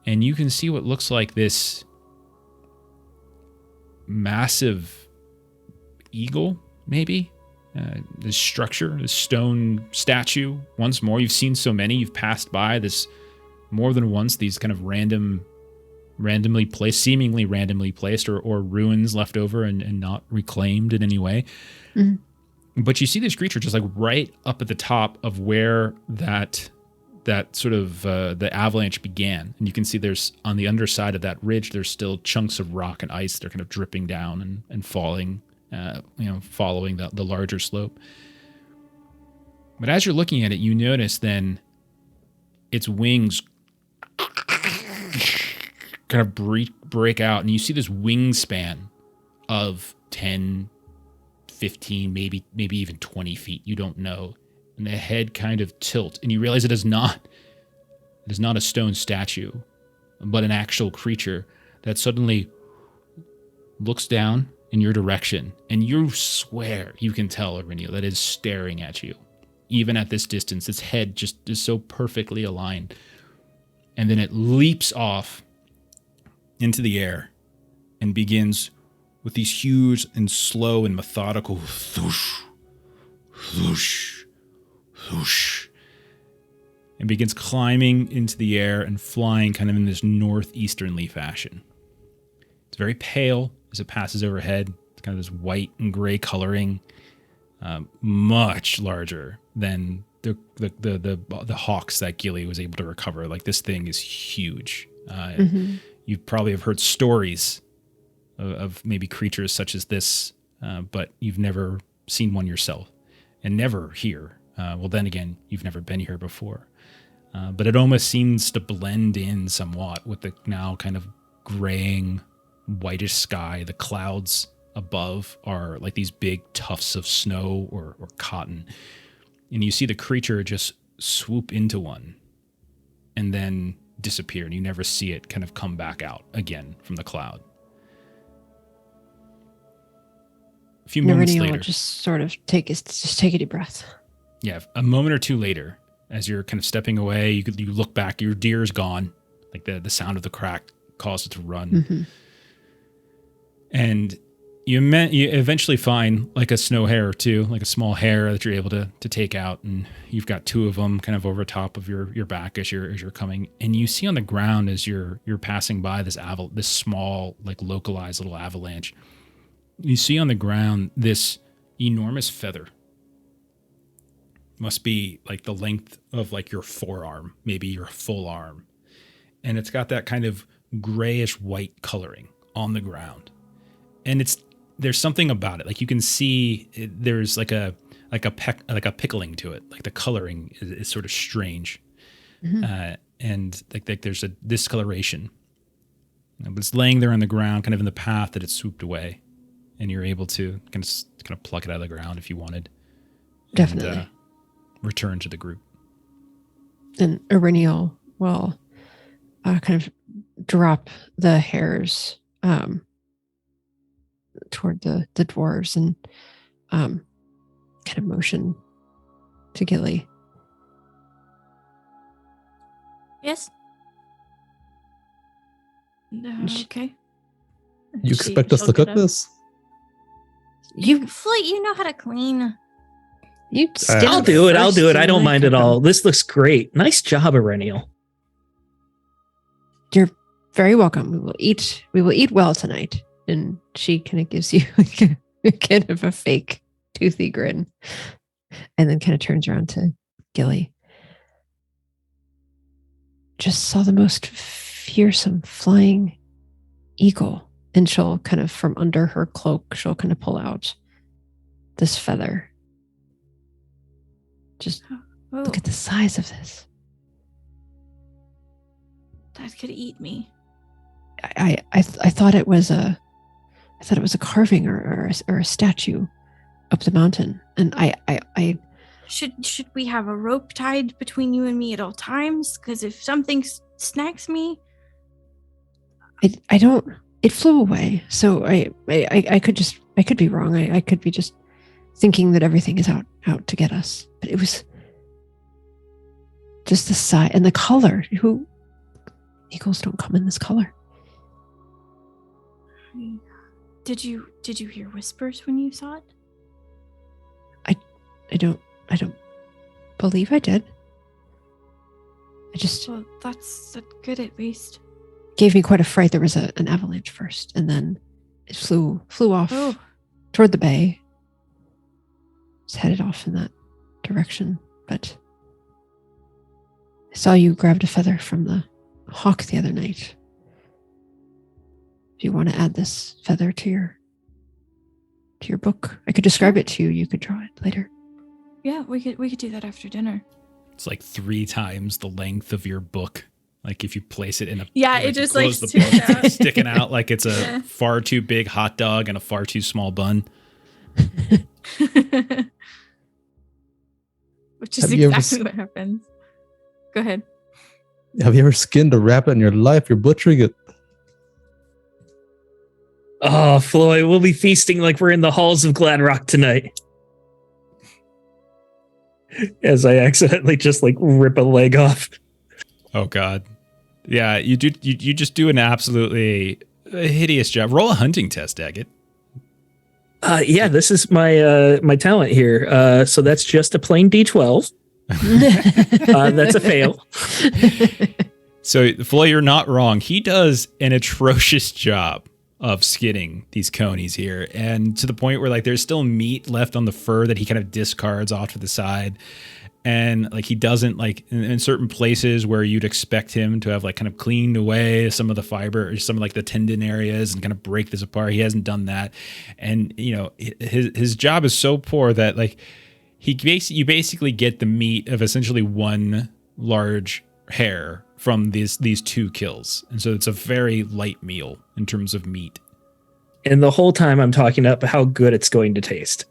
And you can see what looks like this massive eagle, maybe. This structure, this stone statue. Once more, you've seen so many. You've passed by this more than once. These kind of randomly placed, seemingly randomly placed, or ruins left over and not reclaimed in any way. Mm-hmm. But you see this creature just like right up at the top of where that sort of the avalanche began, and you can see there's on the underside of that ridge there's still chunks of rock and ice. They're kind of dripping down and falling, following the larger slope. But as you're looking at it, you notice then its wings kind of break out, and you see this wingspan of 10, 15, maybe even 20 feet. You don't know. And the head kind of tilt, and you realize it is not a stone statue, but an actual creature that suddenly looks down in your direction, and you swear you can tell, Aurelio, that is staring at you. Even at this distance, its head just is so perfectly aligned. And then it leaps off into the air and begins with these huge and slow and methodical thoosh, thoosh, thoosh, and begins climbing into the air and flying kind of in this northeasternly fashion. It's very pale as it passes overhead. It's kind of this white and gray coloring, much larger than the hawks that Gilly was able to recover. Like, this thing is huge. You probably have heard stories of maybe creatures such as this, but you've never seen one yourself, and never here. Well, then again, you've never been here before. But it almost seems to blend in somewhat with the now kind of graying, whitish sky. The clouds above are like these big tufts of snow or cotton. And you see the creature just swoop into one and then disappear, and you never see it kind of come back out again from the cloud. A few moments later, will just sort of take a deep breath. Yeah, a moment or two later, as you're kind of stepping away, you look back, your deer is gone. Like the sound of the crack caused it to run. Mm-hmm. And you eventually find like a snow hare or two, like a small hare that you're able to take out, and you've got two of them kind of over top of your back as you're coming. And you see on the ground as you're passing by this small, like localized little avalanche, you see on the ground this enormous feather. Must be like the length of like your forearm, maybe your full arm. And it's got that kind of grayish white coloring on the ground. And there's something about it. Like, you can see there's like a pickling to it. Like, the coloring is sort of strange. Mm-hmm. And like there's a discoloration. But it's laying there on the ground, kind of in the path that it swooped away. And you're able to kind of pluck it out of the ground if you wanted. Definitely. And, return to the group. And Iriniel will kind of drop the hares toward the dwarves and kind of motion to Gilly. Yes. Okay. You expect us to cook this? Fleet, you know how to clean. I'll do it. I don't mind at all. This looks great. Nice job, Irenial. You're very welcome. We will eat well tonight. And she kind of gives you like a kind of a fake toothy grin, and then kind of turns around to Gilly. Just saw the most fearsome flying eagle, and she'll kind of, from under her cloak, she'll kind of pull out this feather. Just look at the size of this. That could eat me. I thought it was a carving or a statue up the mountain, and I should we have a rope tied between you and me at all times? Because if something snacks me, I don't. It flew away, so I could be wrong. I could be just thinking that everything is out to get us. But it was just the size and the color. Eagles don't come in this color. Did you hear whispers when you saw it? I don't believe I did. Well, that's good at least. Gave me quite a fright. There was an avalanche first, and then it flew off toward the bay. It's headed off in that direction, but I saw you grabbed a feather from the hawk the other night. If you want to add this feather to your book, I could describe it to you. You could draw it later. Yeah, we could do that after dinner. It's like 3 times the length of your book. Like if you place it in a it just close like the book, sticks out. it's sticking out like it's a far too big hot dog and a far too small bun. Which is Have you ever exactly what happens. Go ahead. Have you ever skinned a rabbit in your life? You're butchering it. Oh, Floyd, we'll be feasting like we're in the halls of Gladrock tonight. As I accidentally just like rip a leg off. Oh God. Yeah, you just do an absolutely hideous job. Roll a hunting test, Daggett. Yeah, this is my my talent here. So that's just a plain D12. That's a fail. So, Floy, you're not wrong. He does an atrocious job of skinning these conies here, and to the point where like there's still meat left on the fur that he kind of discards off to the side. And like he doesn't like in certain places where you'd expect him to have like kind of cleaned away some of the fiber or some of like the tendon areas and kind of break this apart. He hasn't done that. And you know, his job is so poor that like you basically get the meat of essentially one large hair from these 2 kills. And so it's a very light meal in terms of meat. And the whole time I'm talking up how good it's going to taste.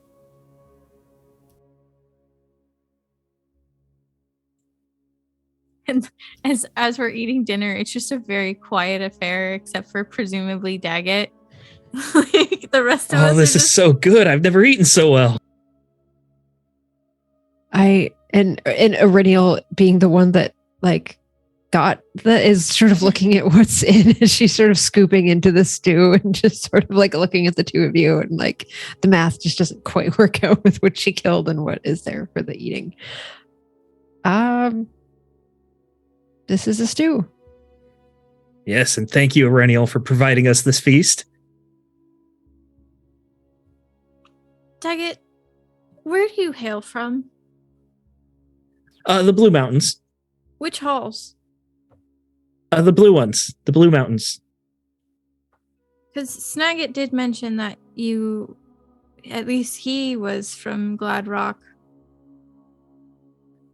And as we're eating dinner, it's just a very quiet affair, except for presumably Daggett. Like the rest of us. Oh, this is so good. I've never eaten so well. And Aurelial being the one that like that is sort of looking at what's in as she's sort of scooping into the stew and just sort of like looking at the two of you, and like the math just doesn't quite work out with what she killed and what is there for the eating. This is a stew. Yes, and thank you, Aurelial, for providing us this feast. Daggett, where do you hail from? The Blue Mountains. Which halls? The blue ones. The Blue Mountains. Because Snagit did mention that you, at least he was from Gladrock.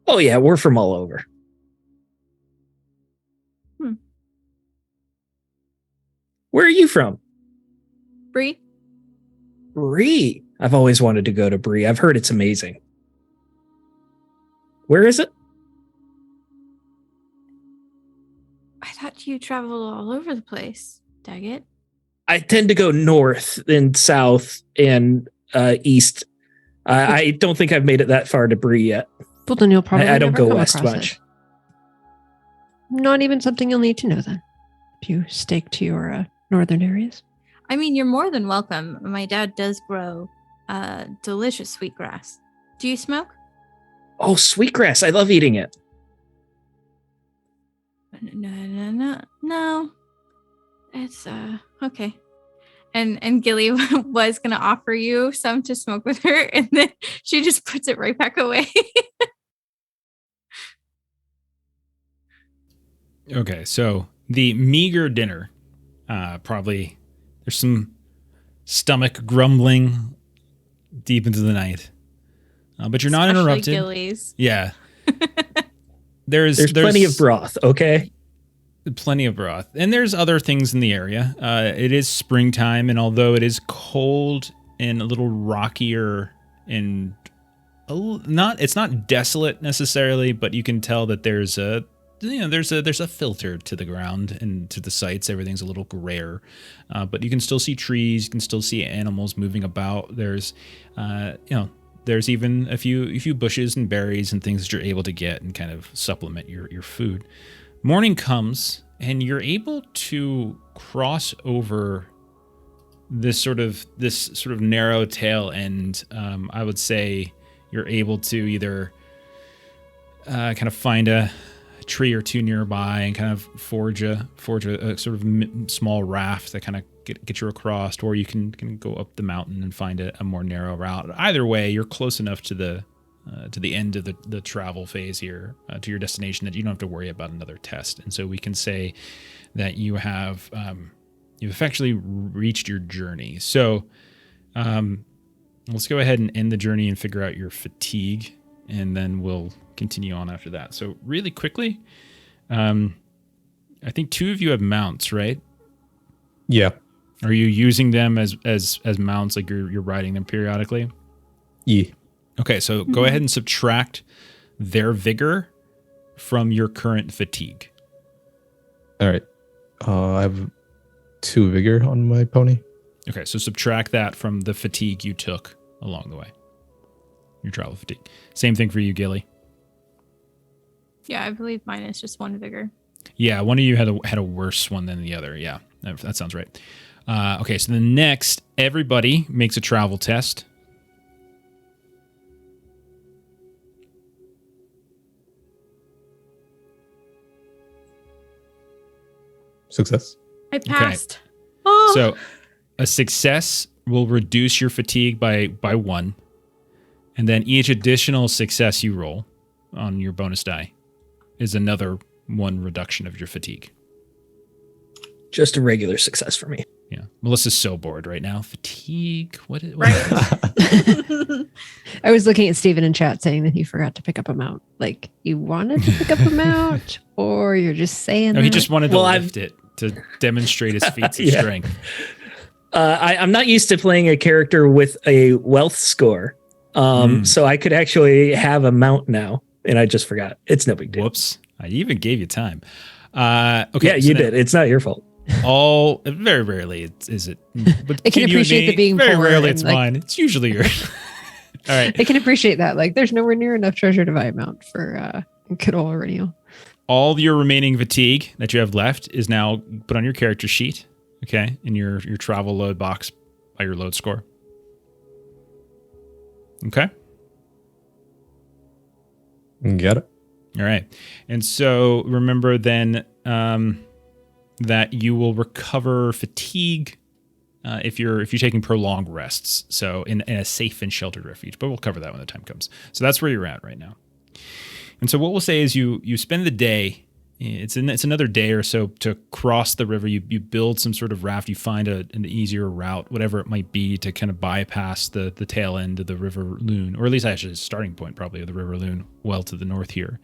Oh yeah, we're from all over. Where are you from? Bree? Bree. I've always wanted to go to Bree. I've heard it's amazing. Where is it? I thought you traveled all over the place, Daggett. I tend to go north and south and east. I don't think I've made it that far to Bree yet. Well, then you'll probably I don't never go come west across much. it. Not even something you'll need to know then, if you stake to your northern areas. I mean, you're more than welcome. My dad does grow delicious sweetgrass. Do you smoke? Oh, sweetgrass. I love eating it. No. It's okay. And Gilly was gonna offer you some to smoke with her, and then she just puts it right back away. Okay, so the meager dinner, probably there's some stomach grumbling deep into the night, but you're not Especially interrupted. Gilly's. Yeah, there's plenty of broth. Okay. Plenty of broth, and there's other things in the area. It is springtime, and although it is cold and a little rockier and it's not desolate necessarily, but you can tell that there's a filter to the ground and to the sites. Everything's a little grayer, but you can still see trees. You can still see animals moving about. There's, there's even a few bushes and berries and things that you're able to get and kind of supplement your food. Morning comes, and you're able to cross over this sort of narrow tail end. I would say you're able to either kind of find a tree or two nearby and kind of forge a sort of small raft that kind of get you across, or you can go up the mountain and find a more narrow route. Either way, you're close enough to the end of the travel phase here, to your destination, that you don't have to worry about another test. And so we can say that you have you've effectively reached your journey. So let's go ahead and end the journey and figure out your fatigue, and then we'll continue on after that. So really quickly, I think 2 of you have mounts, right? Yeah. Are you using them as mounts, like you're riding them periodically? Yeah. Okay, so go ahead and subtract their vigor from your current fatigue. All right. I have 2 vigor on my pony. Okay, so subtract that from the fatigue you took along the way. Your travel fatigue. Same thing for you, Gilly. Yeah, I believe mine is just 1 vigor. Yeah, one of you had a worse one than the other. Yeah, that sounds right. Okay, so the next, everybody makes a travel test. Success. I passed. Oh. So a success will reduce your fatigue by 1. And then each additional success you roll on your bonus die is another 1 reduction of your fatigue. Just a regular success for me. Yeah. Melissa's so bored right now. Fatigue. What is I was looking at Steven in chat saying that he forgot to pick up a mount. Like, you wanted to pick up a mount, or you're just saying No, that? he just wanted to lift it to demonstrate his feats of strength. I'm not used to playing a character with a wealth score. So I could actually have a mount now, and I just forgot. It's no big deal. Whoops. I even gave you time. Okay. Yeah, you did. It's not your fault. Very rarely is it. But I can appreciate the being very poor rarely and, it's like- mine. It's usually yours. All right. I can appreciate that. Like, there's nowhere near enough treasure to buy a mount for good old Renio. All your remaining fatigue that you have left is now put on your character sheet, okay, in your travel load box by your load score. Okay? Got it. All right. And so remember then that you will recover fatigue if you're taking prolonged rests. So in a safe and sheltered refuge, but we'll cover that when the time comes. So that's where you're at right now. And so what we'll say is you spend the day. It's another day or so to cross the river. You build some sort of raft. You find an easier route, whatever it might be, to kind of bypass the tail end of the River Loon, or at least actually the starting point probably of the River Loon, well to the north here.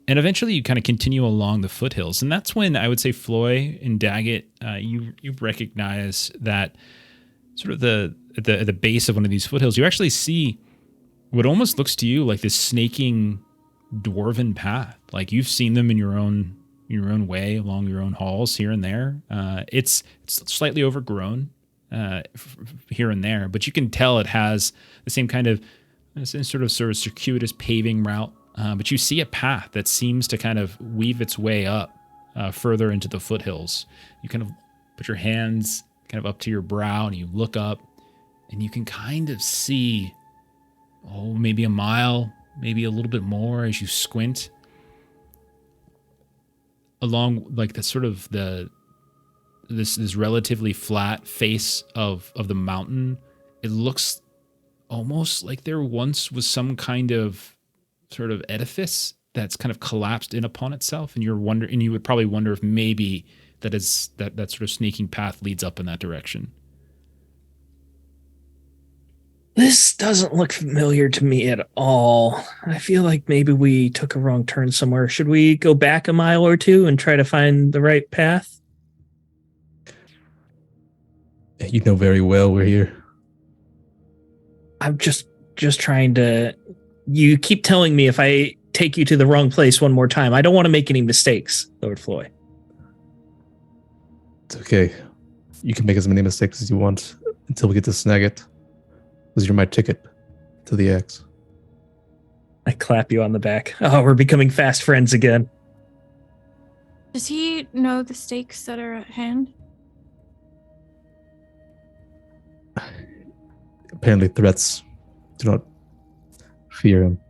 And eventually you kind of continue along the foothills. And that's when I would say Floy and Daggett, you recognize that sort of at the base of one of these foothills, you actually see what almost looks to you like this snaking dwarven path. Like you've seen them in your own way along your own halls here and there. It's slightly overgrown here and there, but you can tell it has the same kind of sort of circuitous paving route. But you see a path that seems to kind of weave its way up further into the foothills. You kind of put your hands kind of up to your brow and you look up and you can kind of see, maybe a mile, maybe a little bit more as you squint along like the sort of this relatively flat face of the mountain. It looks almost like there once was some kind of sort of edifice that's kind of collapsed in upon itself, and you would probably wonder if maybe that sort of sneaking path leads up in that direction. This doesn't look familiar to me at all. I feel like maybe we took a wrong turn somewhere. Should we go back a mile or two and try to find the right path? You know very well we're here. I'm just trying to... You keep telling me if I take you to the wrong place one more time. I don't want to make any mistakes, Lord Floy. It's okay. You can make as many mistakes as you want until we get to Snagit. Because you're my ticket. to the axe. I clap you on the back. Oh, we're becoming fast friends again. Does he know the stakes that are at hand? Apparently, threats do not fear him.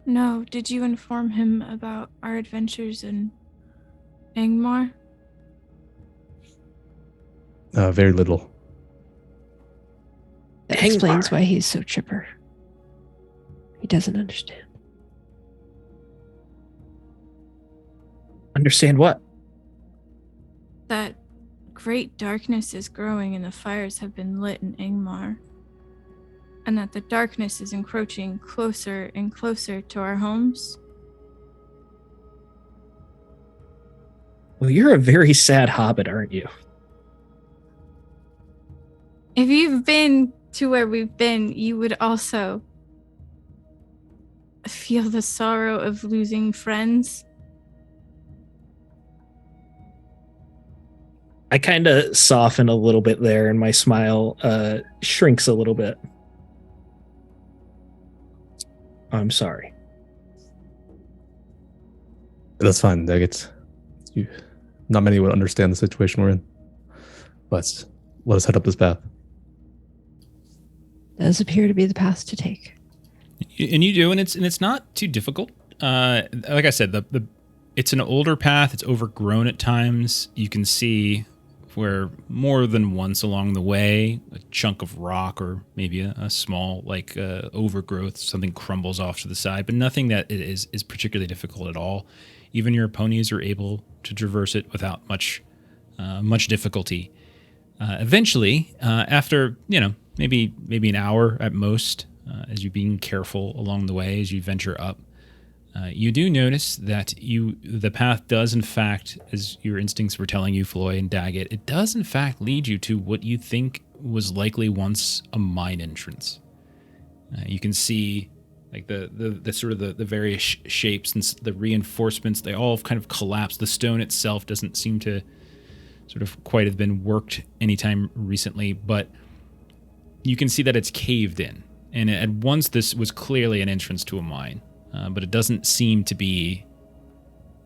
No. Did you inform him about our adventures in Angmar? Very little. That Angmar. explains why he's so chipper. He doesn't understand. Understand what? That great darkness is growing and the fires have been lit in Angmar. And that the darkness is encroaching closer and closer to our homes. Well, you're a very sad hobbit, aren't you? If you've been to where we've been, you would also feel the sorrow of losing friends. I kind of soften a little bit there, and my smile shrinks a little bit. I'm sorry. That's fine. Not many would understand the situation we're in. But let us head up this path. Does appear to be the path to take. And you do, and it's not too difficult. Like I said, it's an older path. It's overgrown at times. You can see where more than once along the way, a chunk of rock or maybe a small overgrowth, something crumbles off to the side, but nothing that is particularly difficult at all. Even your ponies are able to traverse it without much difficulty. Eventually, after maybe an hour at most, as you're being careful along the way as you venture up, you do notice that the path does in fact, as your instincts were telling you, Floy and Daggett, it does in fact lead you to what you think was likely once a mine entrance. You can see like the sort of the various shapes and the reinforcements, they all kind of collapse. The stone itself doesn't seem to sort of quite have been worked anytime recently, but you can see that it's caved in. And at once this was clearly an entrance to a mine. But it doesn't seem to be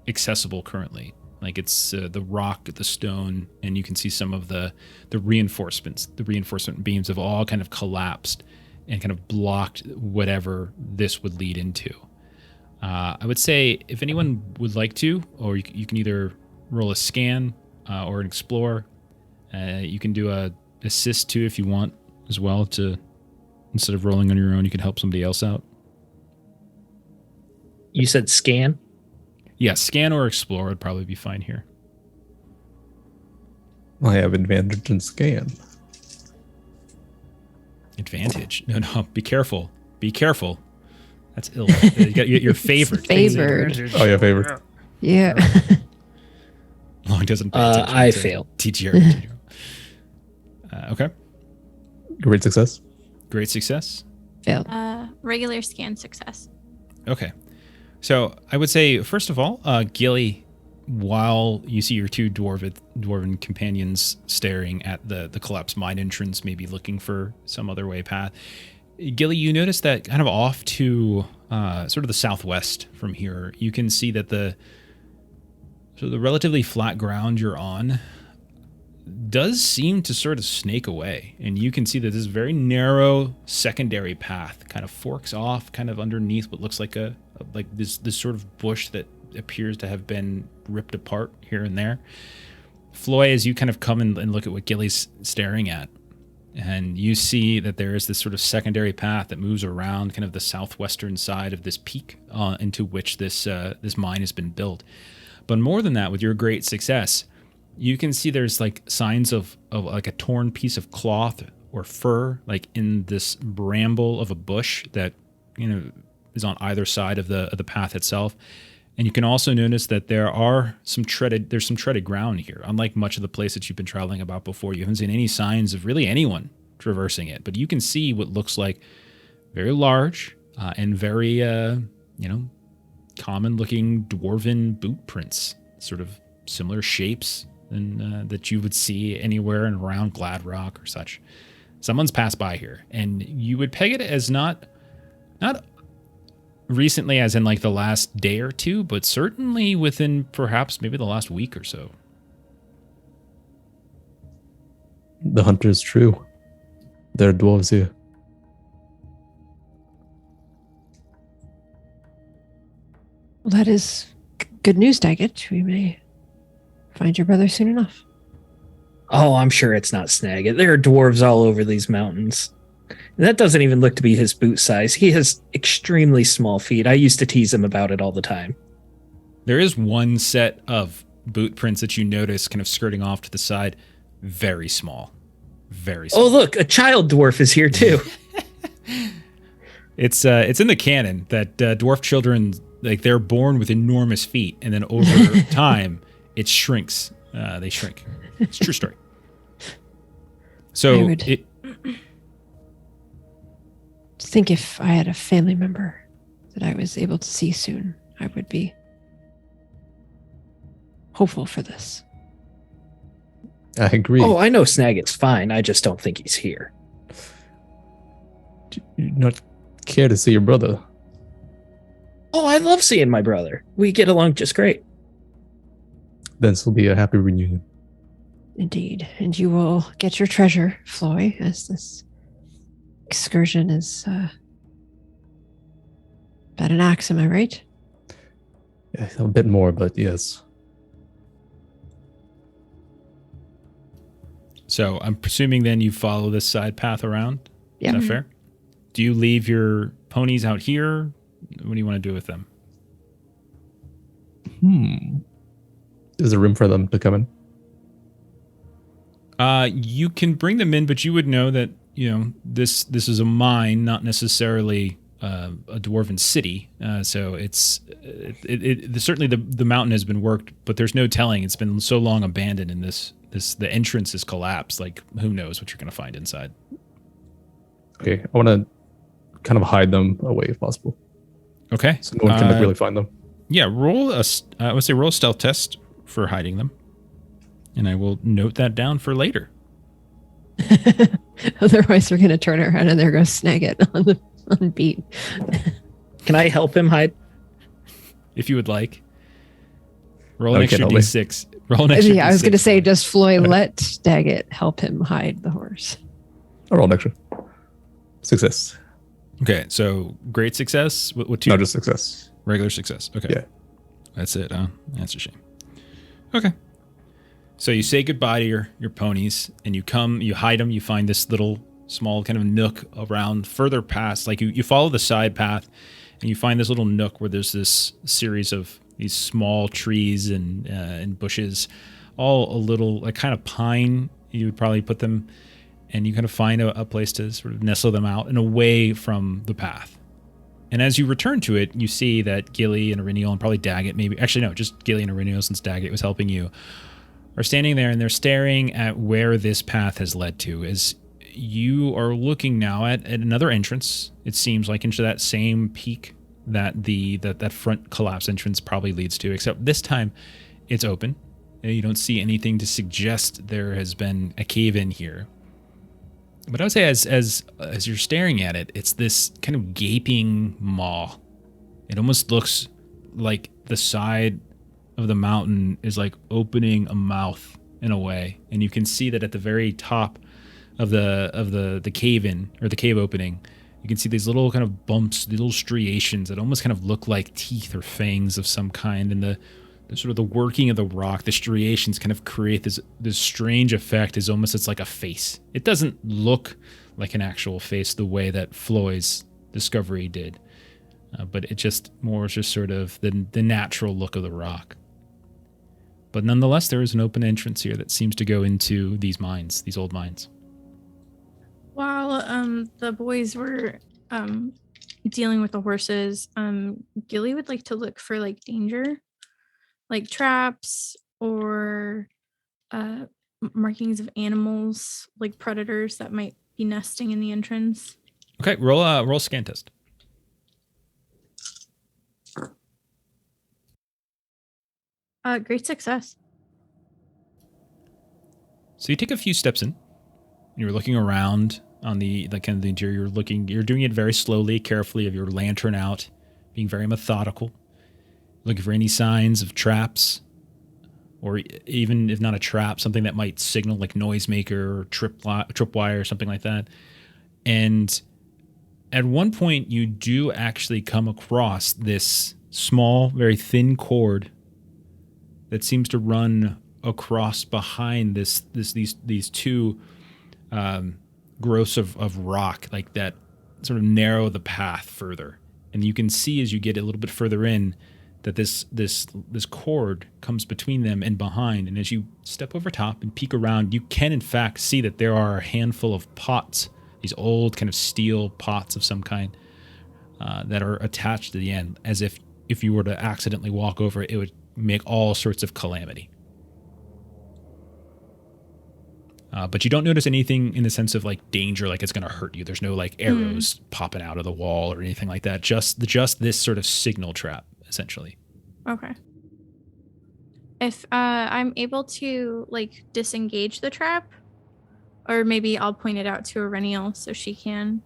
accessible currently. Like it's the rock, the stone, and you can see some of the reinforcements. The reinforcement beams have all kind of collapsed and kind of blocked whatever this would lead into. I would say if anyone would like to, or you can either roll a scan or an explore. You can do a assist too if you want as well. Instead of rolling on your own, you can help somebody else out. You said scan? Yeah, scan or explore would probably be fine here. I have advantage in scan. Advantage? No, be careful. Be careful. That's ill. You got your favored. Favored. Oh, yeah, favored. Yeah. Long doesn't pay attention. I to failed. TTR. Okay. Great success. Great success. Failed. Regular scan success. Okay. So I would say, first of all, Gilly, while you see your two dwarven companions staring at the collapsed mine entrance, maybe looking for some other way path, Gilly, you notice that kind of off to sort of the southwest from here, you can see that the relatively flat ground you're on does seem to sort of snake away. And you can see that this very narrow secondary path kind of forks off kind of underneath what looks like this sort of bush that appears to have been ripped apart here and there. Floy, as you kind of come and look at what Gilly's staring at, and you see that there is this sort of secondary path that moves around kind of the southwestern side of this peak into which this mine has been built. But more than that, with your great success, you can see there's like signs of like a torn piece of cloth or fur, like in this bramble of a bush that, is on either side of the path itself. And you can also notice that there's some treaded ground here. Unlike much of the place that you've been traveling about before, you haven't seen any signs of really anyone traversing it. But you can see what looks like very large and very, common-looking dwarven boot prints, sort of similar shapes than that you would see anywhere and around Gladrock or such. Someone's passed by here, and you would peg it as not Not recently, as in like the last day or two, but certainly within perhaps maybe the last week or so. The hunter is true. There are dwarves here. Well, that is good news, Daggett. We may find your brother soon enough. Oh, I'm sure it's not Snagit. There are dwarves all over these mountains. And that doesn't even look to be his boot size. He has extremely small feet. I used to tease him about it all the time. There is one set of boot prints that you notice kind of skirting off to the side. Very small. Very small. Oh, look, a child dwarf is here too. It's in the canon that dwarf children, like, they're born with enormous feet, and then over time it shrinks. They shrink. It's a true story. So I think if I had a family member that I was able to see soon, I would be hopeful for this. I agree. Oh, I know Snagit's fine. I just don't think he's here. Do you not care to see your brother? Oh, I love seeing my brother. We get along just great. Then this will be a happy reunion. Indeed. And you will get your treasure, Floy, as this excursion is about an axe, am I right? Yeah, a bit more, but yes. So I'm presuming then you follow this side path around? Yeah. Is that fair? Do you leave your ponies out here? What do you want to do with them? Is there room for them to come in? You can bring them in, but you would know that, you know, this is a mine, not necessarily a dwarven city. So it's certainly the mountain has been worked, but there's no telling. It's been so long abandoned, and the entrance is collapsed. Like, who knows what you're going to find inside? Okay, I want to kind of hide them away if possible, Okay. so no one can really find them. Yeah, roll a stealth test for hiding them, and I will note that down for later. Otherwise, we're going to turn around and there goes Snagit on beat. Can I help him hide? If you would like. Roll an Okay, extra help me. d6. Roll an extra Yeah, I was D6 going to say, for it. does Floy let Daggett help him hide the horse? I rolled extra. Success. Okay, so great success. What two? No, just success. Regular success. Okay. Yeah. That's it, huh? That's a shame. Okay. So you say goodbye to your ponies, and you hide them. You find this little small kind of nook around further past. Like you follow the side path, and you find this little nook where there's this series of these small trees and bushes, all a little like kind of pine. You would probably put them, and you kind of find a place to sort of nestle them out and away from the path. And as you return to it, you see that Gilly and Iriniel and probably Daggett, maybe actually no, just Gilly and Iriniel, since Daggett was helping you, are standing there, and they're staring at where this path has led to. As you are looking now at another entrance, it seems like, into that same peak that that front collapse entrance probably leads to, except this time it's open. You don't see anything to suggest there has been a cave in here. But I would say as you're staring at it, it's this kind of gaping maw. It almost looks like the side of the mountain is like opening a mouth in a way, and you can see that at the very top of the cave in, or the cave opening, you can see these little kind of bumps, little striations that almost kind of look like teeth or fangs of some kind, and the sort of the working of the rock, the striations kind of create this strange effect. Is almost, it's like a face. It doesn't look like an actual face the way that Floyd's discovery did, but it just more is just sort of the natural look of the rock. But nonetheless, there is an open entrance here that seems to go into these mines, these old mines. While the boys were dealing with the horses, Gilly would like to look for like danger, like traps or markings of animals, like predators that might be nesting in the entrance. Okay, roll a scan test. Great success. So you take a few steps in, and you're looking around on the kind of the interior. You're doing it very slowly, carefully, of your lantern out, being very methodical, looking for any signs of traps, or even if not a trap, something that might signal like noisemaker or tripwire or something like that. And at one point, you do actually come across this small, very thin cord that seems to run across behind these two growths of rock, like that sort of narrow the path further. And you can see as you get a little bit further in that this cord comes between them and behind. And as you step over top and peek around, you can in fact see that there are a handful of pots, these old kind of steel pots of some kind that are attached to the end, as if you were to accidentally walk over it, it would make all sorts of calamity. But you don't notice anything in the sense of like danger, like it's going to hurt you. There's no like arrows popping out of the wall or anything like that. Just this sort of signal trap, essentially. Okay. If I'm able to like disengage the trap, or maybe I'll point it out to Aurenial so she can.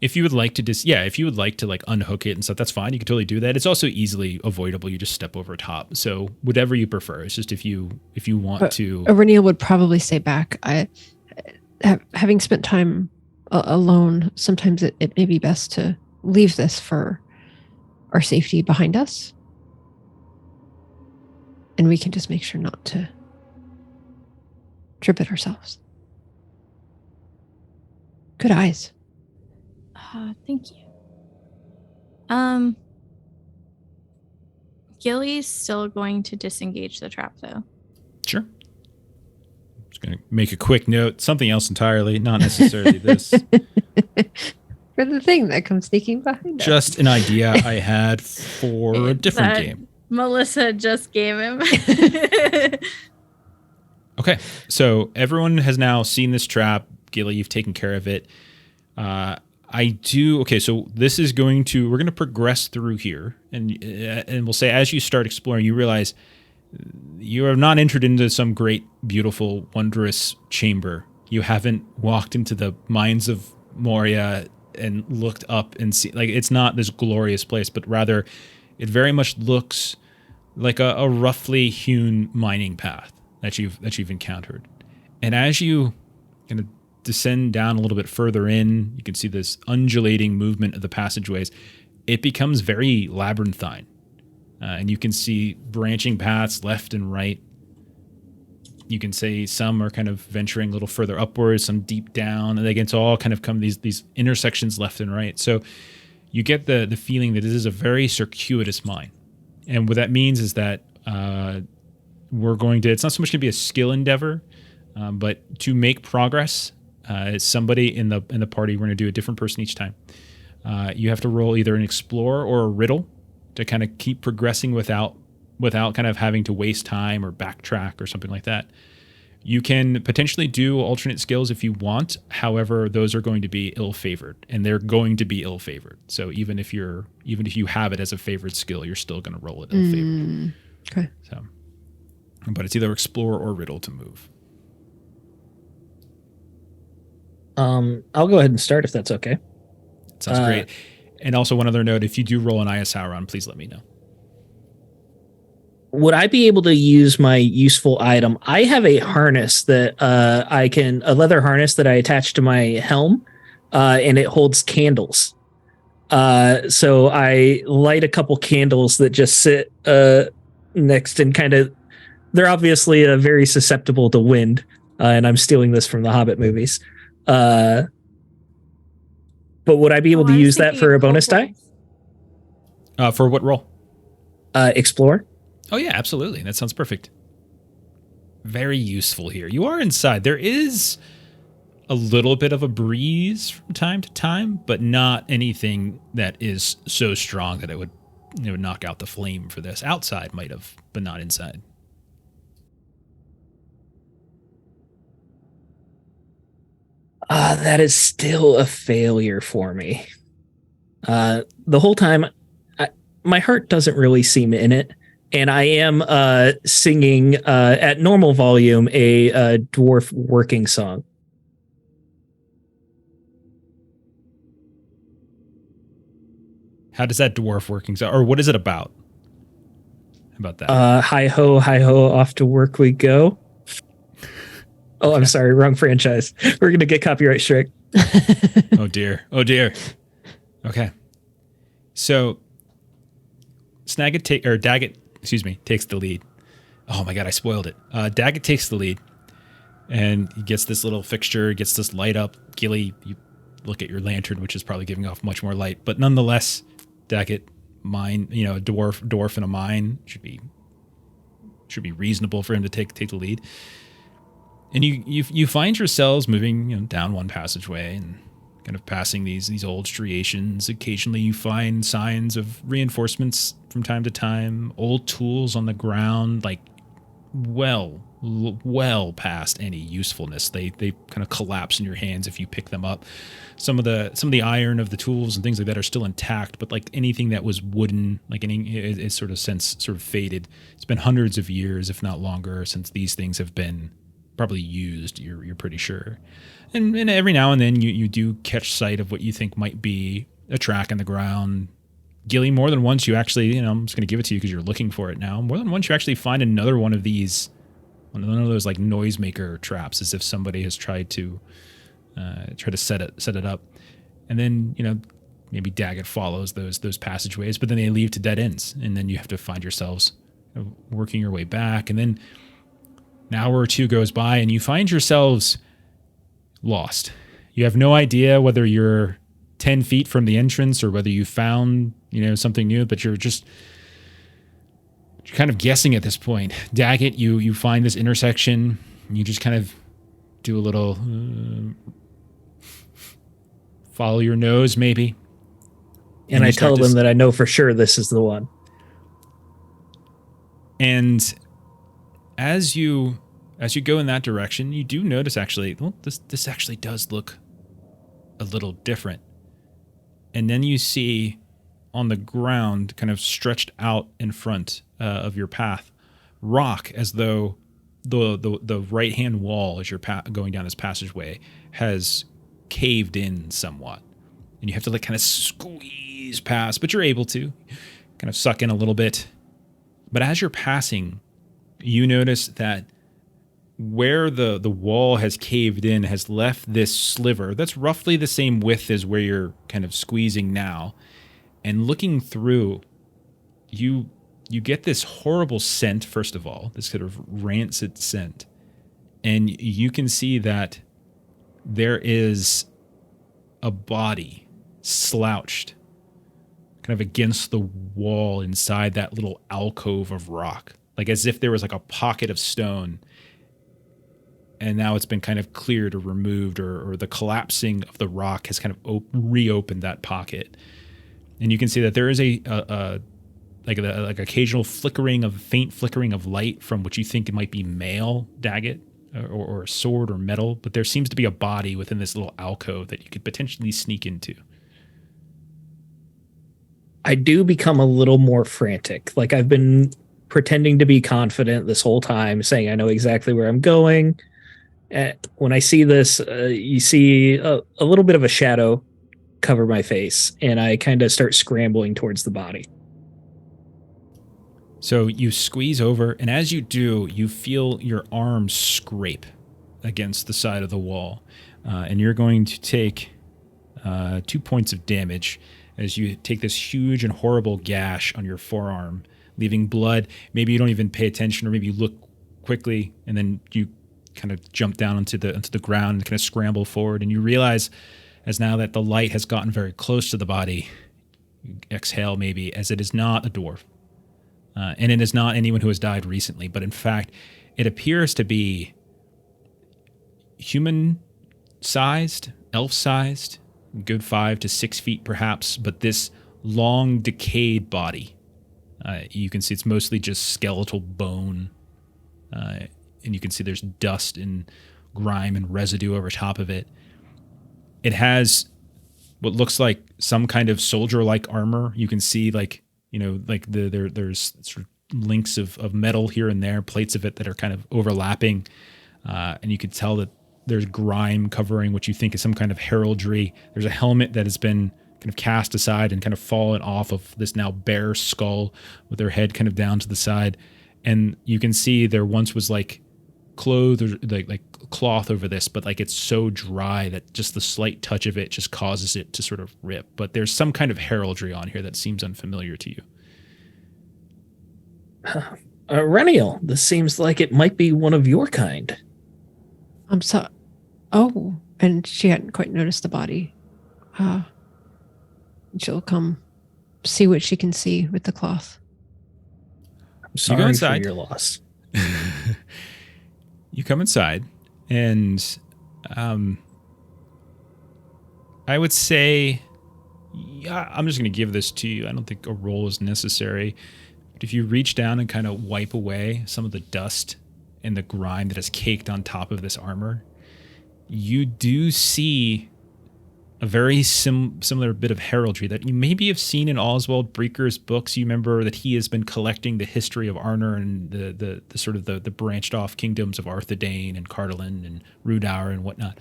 If you would like to if you would like to like unhook it and stuff, that's fine. You can totally do that. It's also easily avoidable. You just step over top. So whatever you prefer. It's just if you want to. Aurenial would probably stay back. Having spent time alone, sometimes it may be best to leave this for our safety behind us. And we can just make sure not to trip it ourselves. Good eyes. Thank you. Gilly's still going to disengage the trap, though. Sure. Just going to make a quick note. Something else entirely, not necessarily this. For the thing that comes sneaking behind us. Just an idea I had for a different game. Melissa just gave him. Okay, so everyone has now seen this trap. Gilly, you've taken care of it. Okay, so this is we're going to progress through here, and we'll say as you start exploring, you realize you have not entered into some great, beautiful, wondrous chamber. You haven't walked into the mines of Moria and looked up and see, like, it's not this glorious place, but rather it very much looks like a roughly hewn mining path that you've encountered. And as you kind of descend down a little bit further in, you can see this undulating movement of the passageways. It becomes very labyrinthine, and you can see branching paths left and right. You can say some are kind of venturing a little further upwards, some deep down, and again, it's all kind of come these intersections left and right. So you get the feeling that this is a very circuitous mine, and what that means is that it's not so much going to be a skill endeavor, but to make progress. Somebody in the party, we're going to do a different person each time. You have to roll either an explorer or a riddle to kind of keep progressing without kind of having to waste time or backtrack or something like that. You can potentially do alternate skills if you want. However, those are going to be ill-favored, and they're going to be ill-favored. So even if you have it as a favored skill, you're still going to roll it ill-favored. Okay. So, but it's either explorer or riddle to move. I'll go ahead and start if that's okay. Sounds great. And also one other note, if you do roll an ISR round, please let me know. Would I be able to use my useful item? I have a harness that a leather harness that I attach to my helm, and it holds candles. So I light a couple candles that just sit next and kind of, they're obviously very susceptible to wind, and I'm stealing this from the Hobbit movies. But would I be able to use that for a bonus die? For what role? Explore. Oh yeah, absolutely. That sounds perfect. Very useful here. You are inside. There is a little bit of a breeze from time to time, but not anything that is so strong that it would knock out the flame for this. Outside might have, but not inside. That is still a failure for me. The whole time, my heart doesn't really seem in it, and I am singing at normal volume a dwarf working song. How does that dwarf working? Or what is it about? How about that? Hi ho, off to work we go. Oh, okay. I'm sorry, wrong franchise. We're gonna get copyright strike. Oh dear. Okay. So Daggett, takes the lead. Oh my god, I spoiled it. Daggett takes the lead, and he gets this little fixture, gets this light up. Gilly, you look at your lantern, which is probably giving off much more light, but nonetheless, Daggett, a dwarf in a mine should be reasonable for him to take the lead. And you find yourselves moving down one passageway and kind of passing these old striations. Occasionally you find signs of reinforcements from time to time, old tools on the ground, like well past any usefulness. They kind of collapse in your hands if you pick them up. Some of the iron of the tools and things like that are still intact, but like anything that was wooden, like it's sort of faded. It's been hundreds of years, if not longer, since these things have been probably used. You're pretty sure. And every now and then you do catch sight of what you think might be a track in the ground. Gilly, more than once you actually, I'm just going to give it to you because you're looking for it now. More than once you actually find another one of these, one of those like noisemaker traps, as if somebody has tried to set it up. And then, maybe Daggett follows those passageways, but then they lead to dead ends. And then you have to find yourselves working your way back. And then an hour or two goes by and you find yourselves lost. You have no idea whether you're 10 feet from the entrance or whether you found, something new, but you're kind of guessing at this point. Daggett, you find this intersection, and you just kind of do a little follow your nose, maybe. And I tell them that I know for sure this is the one. And as you go in that direction, you do notice actually, well, this actually does look a little different. And then you see on the ground, kind of stretched out in front of your path, rock, as though the right-hand wall as you're going down this passageway has caved in somewhat. And you have to kind of squeeze past, but you're able to kind of suck in a little bit. But as you're passing, you notice that where the wall has caved in has left this sliver that's roughly the same width as where you're kind of squeezing now. And looking through, you get this horrible scent, first of all, this sort of rancid scent. And you can see that there is a body slouched kind of against the wall inside that little alcove of rock, like as if there was like a pocket of stone. And now it's been kind of cleared or removed, or the collapsing of the rock has kind of reopened that pocket. And you can see that there is a occasional faint flickering of light from what you think it might be mail, Daggett, or a sword or metal. But there seems to be a body within this little alcove that you could potentially sneak into. I do become a little more frantic. Like I've been pretending to be confident this whole time, saying I know exactly where I'm going. When I see this, you see a little bit of a shadow cover my face, and I kind of start scrambling towards the body. So you squeeze over, and as you do, you feel your arm scrape against the side of the wall, and you're going to take 2 points of damage as you take this huge and horrible gash on your forearm, leaving blood. Maybe you don't even pay attention, or maybe you look quickly, and then you kind of jump down onto the ground and kind of scramble forward, and you realize, as now that the light has gotten very close to the body, you exhale maybe, as it is not a dwarf. And it is not anyone who has died recently, but in fact, it appears to be human-sized, elf-sized, good 5 to 6 feet perhaps, but this long, decayed body. You can see it's mostly just skeletal bone, and you can see there's dust and grime and residue over top of it. It has what looks like some kind of soldier-like armor. You can see there's sort of links of metal here and there, plates of it that are kind of overlapping. And you can tell that there's grime covering what you think is some kind of heraldry. There's a helmet that has been kind of cast aside and kind of fallen off of this now bare skull with their head kind of down to the side. And you can see there once was like cloth or like cloth over this, but like it's so dry that just the slight touch of it just causes it to sort of rip. But there's some kind of heraldry on here that seems unfamiliar to you. Reniel, this seems like it might be one of your kind. I'm so. Oh, and she hadn't quite noticed the body. She'll come see what she can see with the cloth. I'm sorry go inside. for your loss. You come inside, and I would say, yeah, I'm just going to give this to you. I don't think a roll is necessary. But if you reach down and kind of wipe away some of the dust and the grime that is caked on top of this armor, you do see a very similar bit of heraldry that you maybe have seen in Oswald Breaker's books. You remember that he has been collecting the history of Arnor and the sort of the branched off kingdoms of Arthedain and Cardolan and Rudaur and whatnot.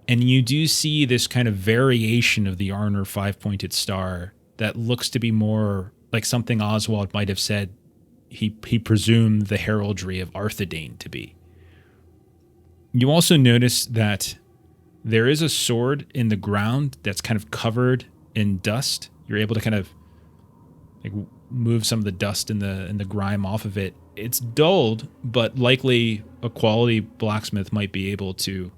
And you do see this kind of variation of the Arnor five-pointed star that looks to be more like something Oswald might have said he presumed the heraldry of Arthedain to be. You also notice that there is a sword in the ground that's kind of covered in dust. You're able to kind of like move some of the dust and the grime off of it. It's dulled, but likely a quality blacksmith might be able to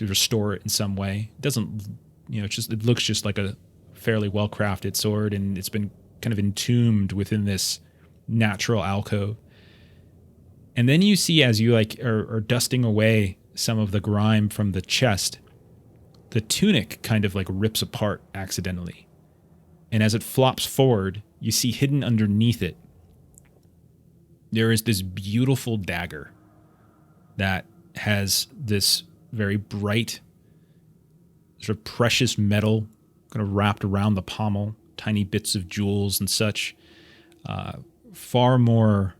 restore it in some way. It doesn't, it looks just like a fairly well-crafted sword, and it's been kind of entombed within this natural alcove. And then you see, as you are dusting away some of the grime from the chest, the tunic kind of like rips apart accidentally. And as it flops forward, you see hidden underneath it, there is this beautiful dagger that has this very bright, sort of precious metal kind of wrapped around the pommel, tiny bits of jewels and such. Far more,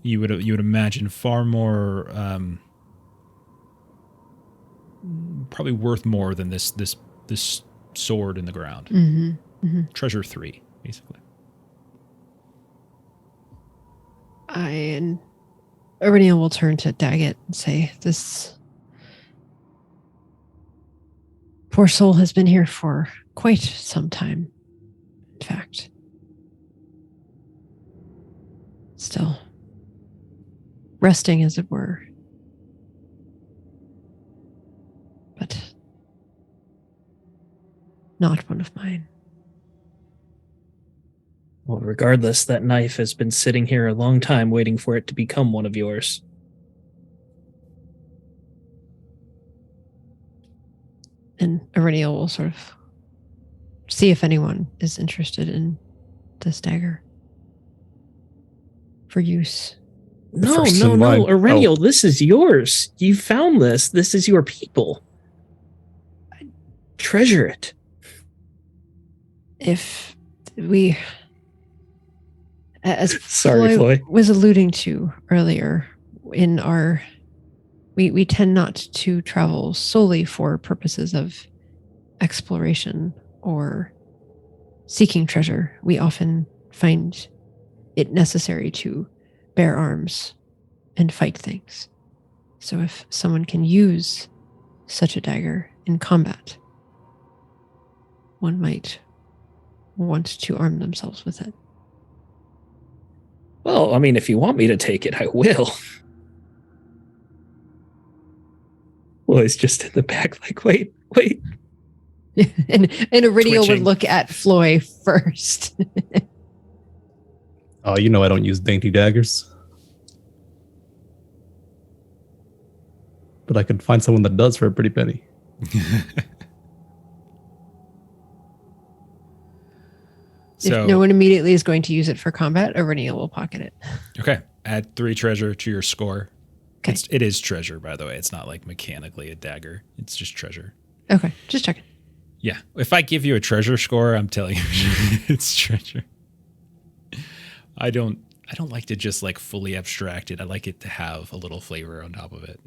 you would imagine, far more, probably worth more than this sword in the ground. Mm-hmm. Mm-hmm. Treasure 3, basically. And Aurenia will turn to Daggett and say, "This poor soul has been here for quite some time. In fact, still resting, as it were. But not one of mine." Well, regardless, that knife has been sitting here a long time waiting for it to become one of yours. And Aurenia will sort of see if anyone is interested in this dagger for use. No, Aurenial, this is yours. You found this. This is your people. Treasure it. If we, as Sorry, Floy was alluding to earlier, in our, we tend not to travel solely for purposes of exploration or seeking treasure. We often find it necessary to bear arms and fight things. So if someone can use such a dagger in combat, one might want to arm themselves with it. Well, I mean, if you want me to take it, I will. Floyd's just in the back like, wait. and Aurenia would Twitching. look at Floy first. Oh, I don't use dainty daggers. But I could find someone that does for a pretty penny. So, if no one immediately is going to use it for combat, Aurenia will pocket it. okay, add 3 treasure to your score. Okay. It is treasure, by the way. It's not like mechanically a dagger. It's just treasure. Okay, just checking. Yeah. If I give you a treasure score, I'm telling you it's treasure. I don't like to just like fully abstract it. I like it to have a little flavor on top of it.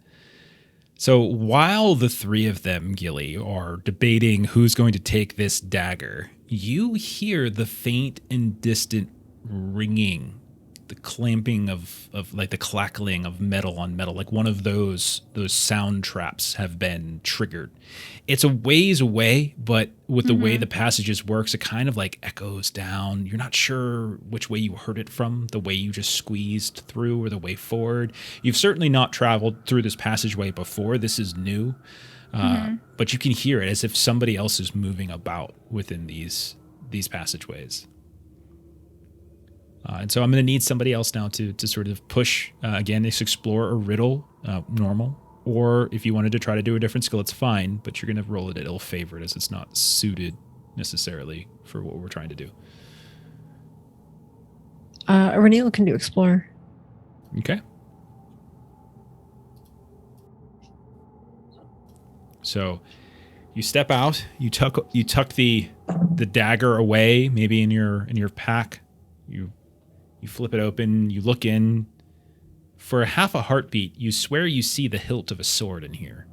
So while the three of them, Gilly, are debating who's going to take this dagger, you hear the faint and distant ringing, the clamping of like the crackling of metal on metal, like one of those sound traps have been triggered. It's a ways away, but with the way the passages works, it kind of like echoes down. You're not sure which way you heard it from, the way you just squeezed through or the way forward. You've certainly not traveled through this passageway before. This is new, but you can hear it as if somebody else is moving about within these passageways. And so I'm going to need somebody else now to sort of push, again, this explore or riddle, normal. Or if you wanted to try to do a different skill, it's fine, but you're going to roll it at ill-favored as it's not suited necessarily for what we're trying to do. Reneel can do explore. Okay. So you step out, you tuck the dagger away, maybe in your pack. You flip it open, you look in. For half a heartbeat, you swear you see the hilt of a sword in here.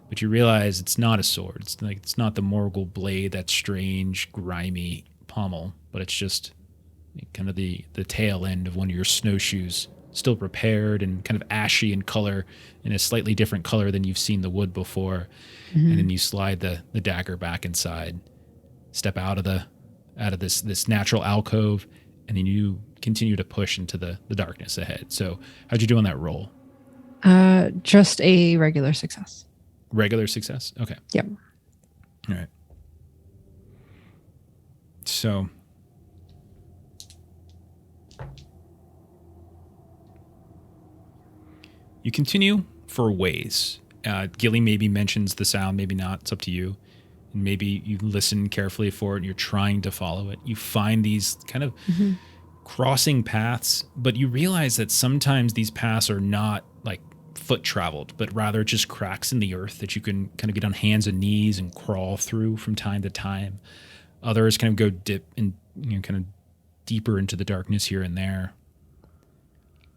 But you realize it's not a sword. It's not the Morgul blade, that strange, grimy pommel, but it's just kind of the tail end of one of your snowshoes, still repaired and kind of ashy in color, in a slightly different color than you've seen the wood before. And then you slide the dagger back inside, step out of this natural alcove, and then you continue to push into the darkness ahead. So how'd you do on that roll? Just a regular success. Regular success? Okay. Yep. All right. So you continue for a ways. Gilly maybe mentions the sound, maybe not. It's up to you. And maybe you listen carefully for it and you're trying to follow it. You find these kind of crossing paths, but you realize that sometimes these paths are not like foot traveled, but rather just cracks in the earth that you can kind of get on hands and knees and crawl through from time to time. Others kind of go dip and kind of deeper into the darkness here and there.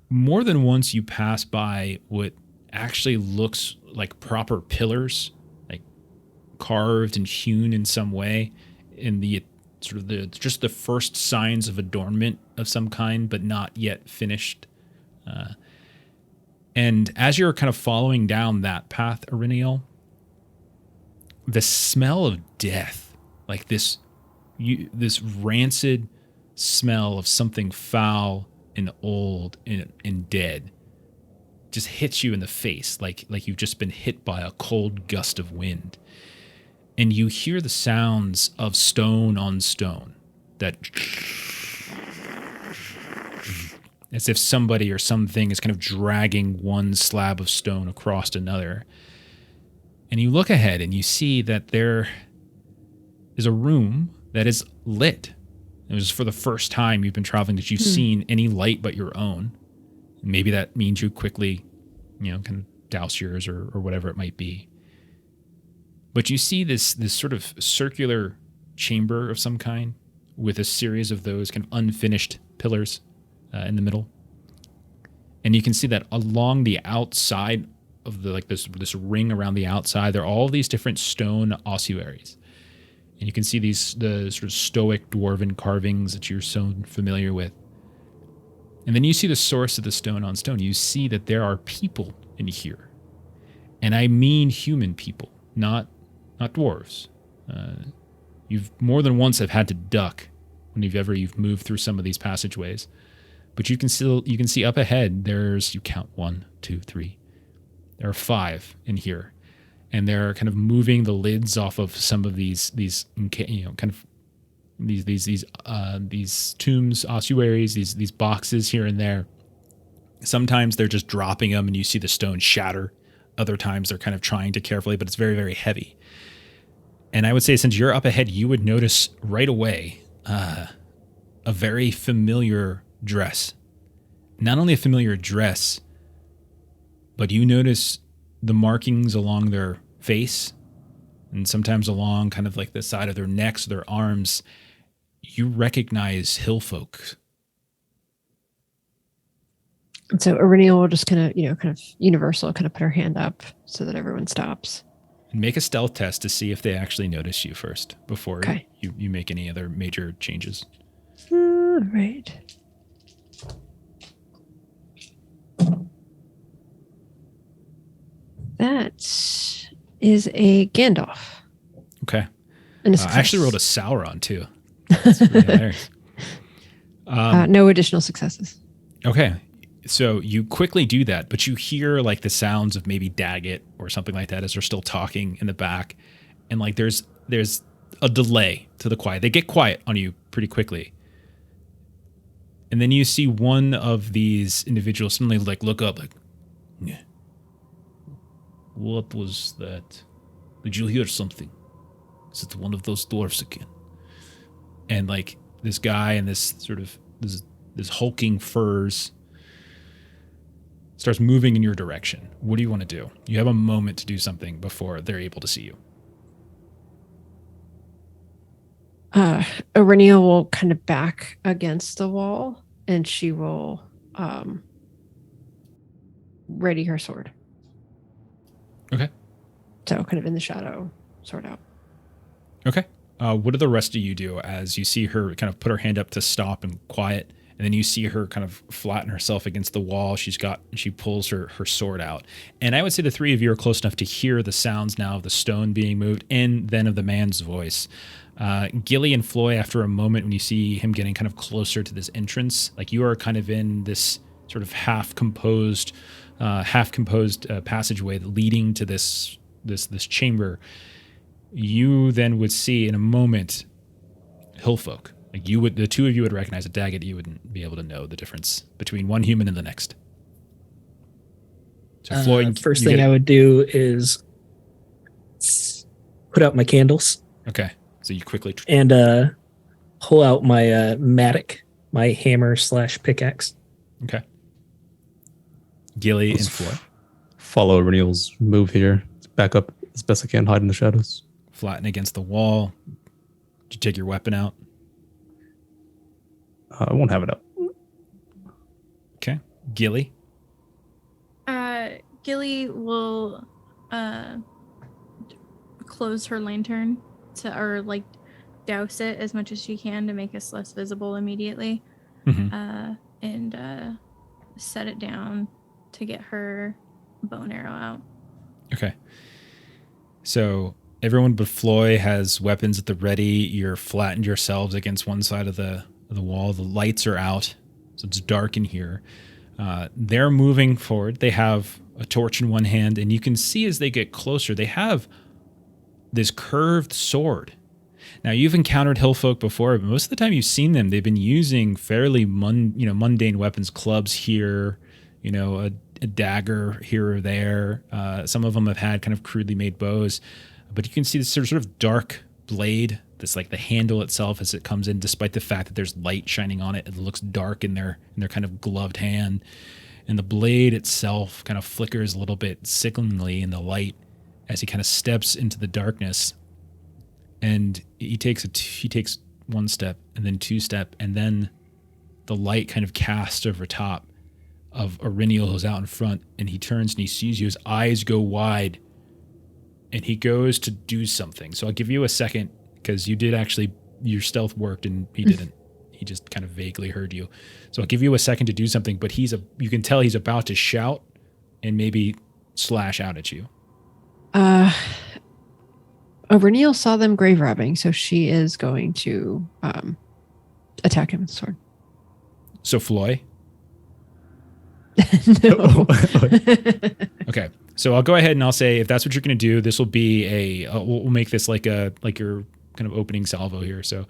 More than once you pass by what actually looks like proper pillars, like carved and hewn in some way, in the sort of just the first signs of adornment of some kind, but not yet finished. And as you're kind of following down that path, Iriniel, the smell of death, like this rancid smell of something foul and old and dead, just hits you in the face, like you've just been hit by a cold gust of wind. And you hear the sounds of stone on stone, that as if somebody or something is kind of dragging one slab of stone across another. And you look ahead and you see that there is a room that is lit. It was for the first time you've been traveling that you've seen any light but your own. Maybe that means you quickly, kind of douse yours or whatever it might be. But you see this sort of circular chamber of some kind with a series of those kind of unfinished pillars in the middle. And you can see that along the outside of this ring around the outside, there are all these different stone ossuaries. And you can see the sort of stoic dwarven carvings that you're so familiar with. And then you see the source of the stone on stone. You see that there are people in here. And I mean human people, not dwarves. You've more than once have had to duck when you've moved through some of these passageways. But you can see up ahead, you count 1, 2, 3. There are 5 in here. And they're kind of moving the lids off of some of these tombs, ossuaries, these boxes here and there. Sometimes they're just dropping them and you see the stone shatter. Other times they're kind of trying to carefully, but it's very, very heavy. And I would say, since you're up ahead, you would notice right away a very familiar dress. Not only a familiar dress, but you notice the markings along their face and sometimes along kind of like the side of their necks, their arms. You recognize hill folk. And so Aurenia will just kind of universal, kind of put her hand up so that everyone stops. And make a stealth test to see if they actually notice you first before Okay. you make any other major changes. All right. That is a Gandalf. Okay. And I actually rolled a Sauron too. That's pretty hilarious. No additional successes. Okay. So you quickly do that, but you hear like the sounds of maybe Daggett or something like that as they're still talking in the back. And like there's a delay to the quiet. They get quiet on you pretty quickly. And then you see one of these individuals suddenly like look up like, "Yeah. What was that? Did you hear something? Is it one of those dwarfs again?" And like this guy in this sort of this hulking furs starts moving in your direction. What do you want to do? You have a moment to do something before they're able to see you. Aurenia will kind of back against the wall and she will ready her sword. Okay. So kind of in the shadow, sword out. Okay. What do the rest of you do as you see her kind of put her hand up to stop and quiet, and then you see her kind of flatten herself against the wall. She pulls her sword out. And I would say the three of you are close enough to hear the sounds now of the stone being moved and then of the man's voice. Gilly and Floy, after a moment when you see him getting kind of closer to this entrance, like you are kind of in this sort of half-composed passageway leading to this chamber. You then would see in a moment hillfolk. Like the two of you would recognize a Daggett. You wouldn't be able to know the difference between one human and the next. So Floyd, first thing I would do is put out my candles. Okay, so you quickly and pull out my mattock, my hammer / pickaxe. Okay. Gilly and Floyd. Follow Renewal's move here. Back up as best I can, hide in the shadows. Flatten against the wall. Did you take your weapon out? I won't have it up. Okay. Gilly? Gilly will close her lantern or like douse it as much as she can to make us less visible immediately. Mm-hmm. And set it down to get her bow and arrow out. Okay. So everyone but Floy has weapons at the ready. You're flattened yourselves against one side of the wall. The lights are out, so it's dark in here. They're moving forward. They have a torch in one hand, and you can see as they get closer, they have this curved sword. Now, you've encountered hillfolk before, but most of the time you've seen them, they've been using fairly mundane weapons, clubs here, a dagger here or there. Some of them have had kind of crudely made bows, but you can see this sort of dark blade. This like the handle itself as it comes in, despite the fact that there's light shining on it, it looks dark in their kind of gloved hand, and the blade itself kind of flickers a little bit sickeningly in the light as he kind of steps into the darkness. And he takes one step and then two step, and then the light kind of casts over top of Aurenial who's out in front, and he turns and he sees you. His eyes go wide, and he goes to do something. So I'll give you a second, because you did actually, your stealth worked and he didn't. He just kind of vaguely heard you. So I'll give you a second to do something, but you can tell he's about to shout and maybe slash out at you. Aurenial saw them grave robbing, so she is going to attack him with the sword. So Floy? No. Okay. So I'll go ahead and I'll say, if that's what you're going to do, this will be we'll make this like your kind of opening salvo here. So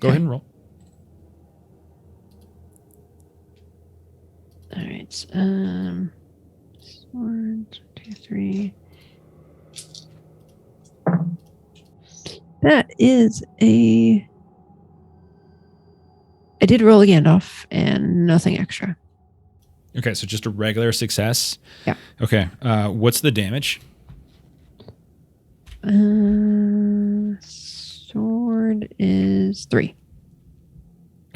go ahead and roll. All right. 1, 2, 3. That is I did roll a Gandalf and nothing extra. Okay, so just a regular success. Yeah. Okay. What's the damage? Sword is 3.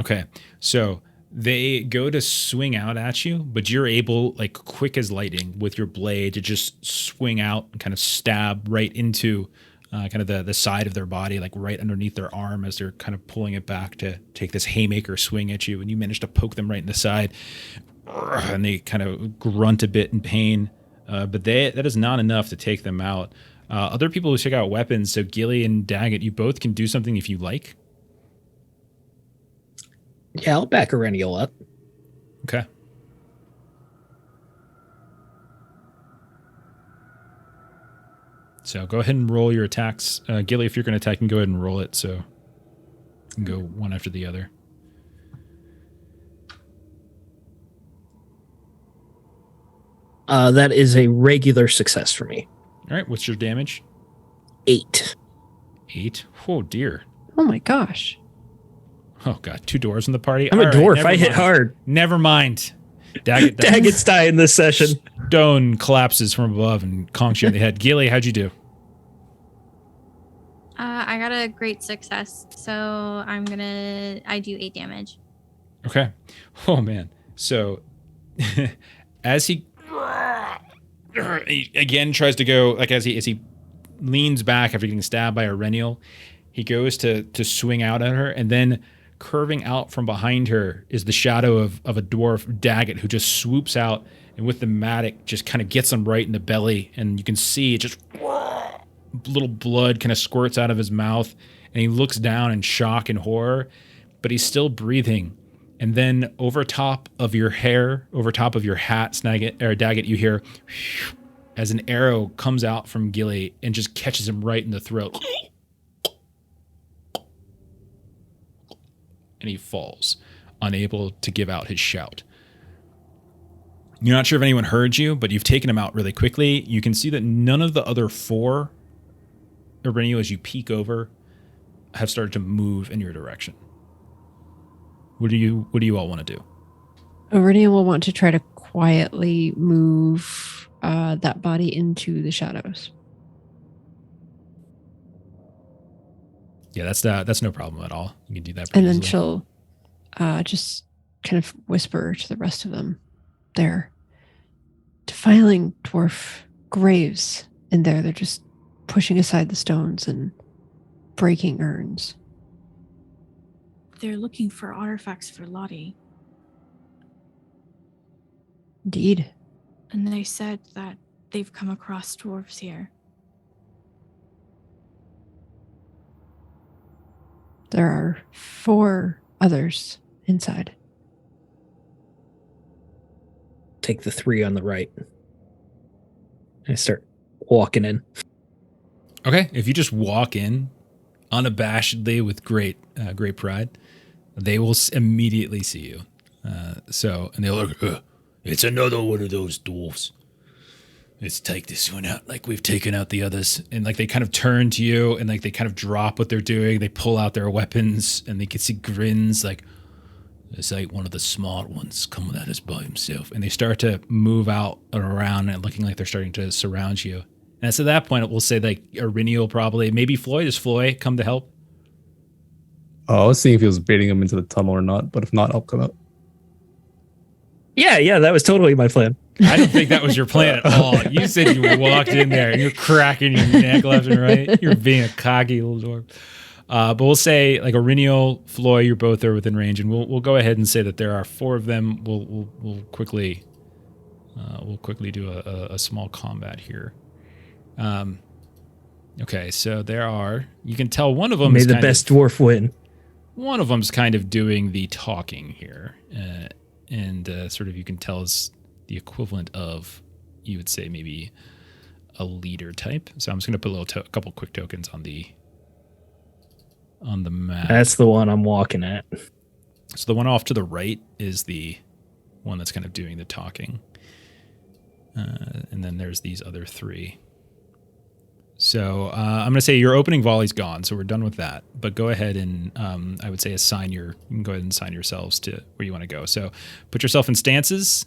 Okay. So They go to swing out at you, but you're able, like quick as lightning with your blade, to just swing out and kind of stab right into kind of the side of their body, like right underneath their arm as they're kind of pulling it back to take this haymaker swing at you. And you manage to poke them right in the side. And they kind of grunt a bit in pain. But that is not enough to take them out. Other people who check out weapons, so Gilly and Daggett, you both can do something if you like. Yeah, I'll back Erennial up. Okay. So go ahead and roll your attacks. Gilly, if you're going to attack, you can go ahead and roll it. So you can go one after the other. That is a regular success for me. All right. What's your damage? 8. 8. Oh, dear. Oh my gosh. Oh, God. 2 dwarves in the party? I'm All a right, dwarf. never I hit mind. hard. Never mind. Daggett dies. Daggett's dying this session. Stone collapses from above and conks you in the head. Gilly, how'd you do? I got a great success, so I do 8 damage. Okay. Oh, man. So as he again tries to go, like as he leans back after getting stabbed by a Renial, he goes to swing out at her, and then curving out from behind her is the shadow of a dwarf, Daggett, who just swoops out and with the mattock just kind of gets him right in the belly, and you can see it just little blood kind of squirts out of his mouth, and he looks down in shock and horror, but he's still breathing. And then over top of your hair, over top of your hat, Daggett, you hear as an arrow comes out from Gilly and just catches him right in the throat. And he falls, unable to give out his shout. You're not sure if anyone heard you, but you've taken him out really quickly. You can see that none of the other 4, Erennial, as you peek over, have started to move in your direction. What do you all want to do? Iridian will want to try to quietly move that body into the shadows. Yeah, that's no problem at all. You can do that. And then easily. she'll just kind of whisper to the rest of them, they're defiling dwarf graves in there. They're just pushing aside the stones and breaking urns. They're looking for artifacts for Lottie. Indeed. And they said that they've come across dwarves here. There are 4 others inside. Take the 3 on the right. I start walking in. Okay, if you just walk in unabashedly with great pride, they will immediately see you. And they'll look, It's another one of those dwarfs. Let's take this one out like we've taken out the others. and like they kind of turn to you, and like they kind of drop what they're doing. They pull out their weapons, and they can see grins like, This ain't one of the smart ones coming at us by himself. and they start to move out and around, and looking like they're starting to surround you. And it's at that point we'll say like Irinial probably, maybe Floyd. Does Floyd come to help? Oh, I was seeing if he was baiting him into the tunnel or not, but if not, I'll come up. Yeah, that was totally my plan. I don't think that was your plan at all. You said you walked in there and you're cracking your neck left and right. You're being a cocky little dwarf. But we'll say like Irinial, Floyd, you're both there within range, and we'll go ahead and say that there are 4 of them. We'll quickly do a small combat here. Okay, so there are. You can tell one of them May is the kind best of, dwarf win. One of them's kind of doing the talking here, and sort of you can tell is the equivalent of, you would say maybe a leader type. So I'm just going to put a couple quick tokens on the map. That's the one I'm walking at. So the one off to the right is the one that's kind of doing the talking, and then there's these other 3. So I'm going to say your opening volley's gone, so we're done with that. But go ahead and I would say you can go ahead and assign yourselves to where you want to go. So put yourself in stances,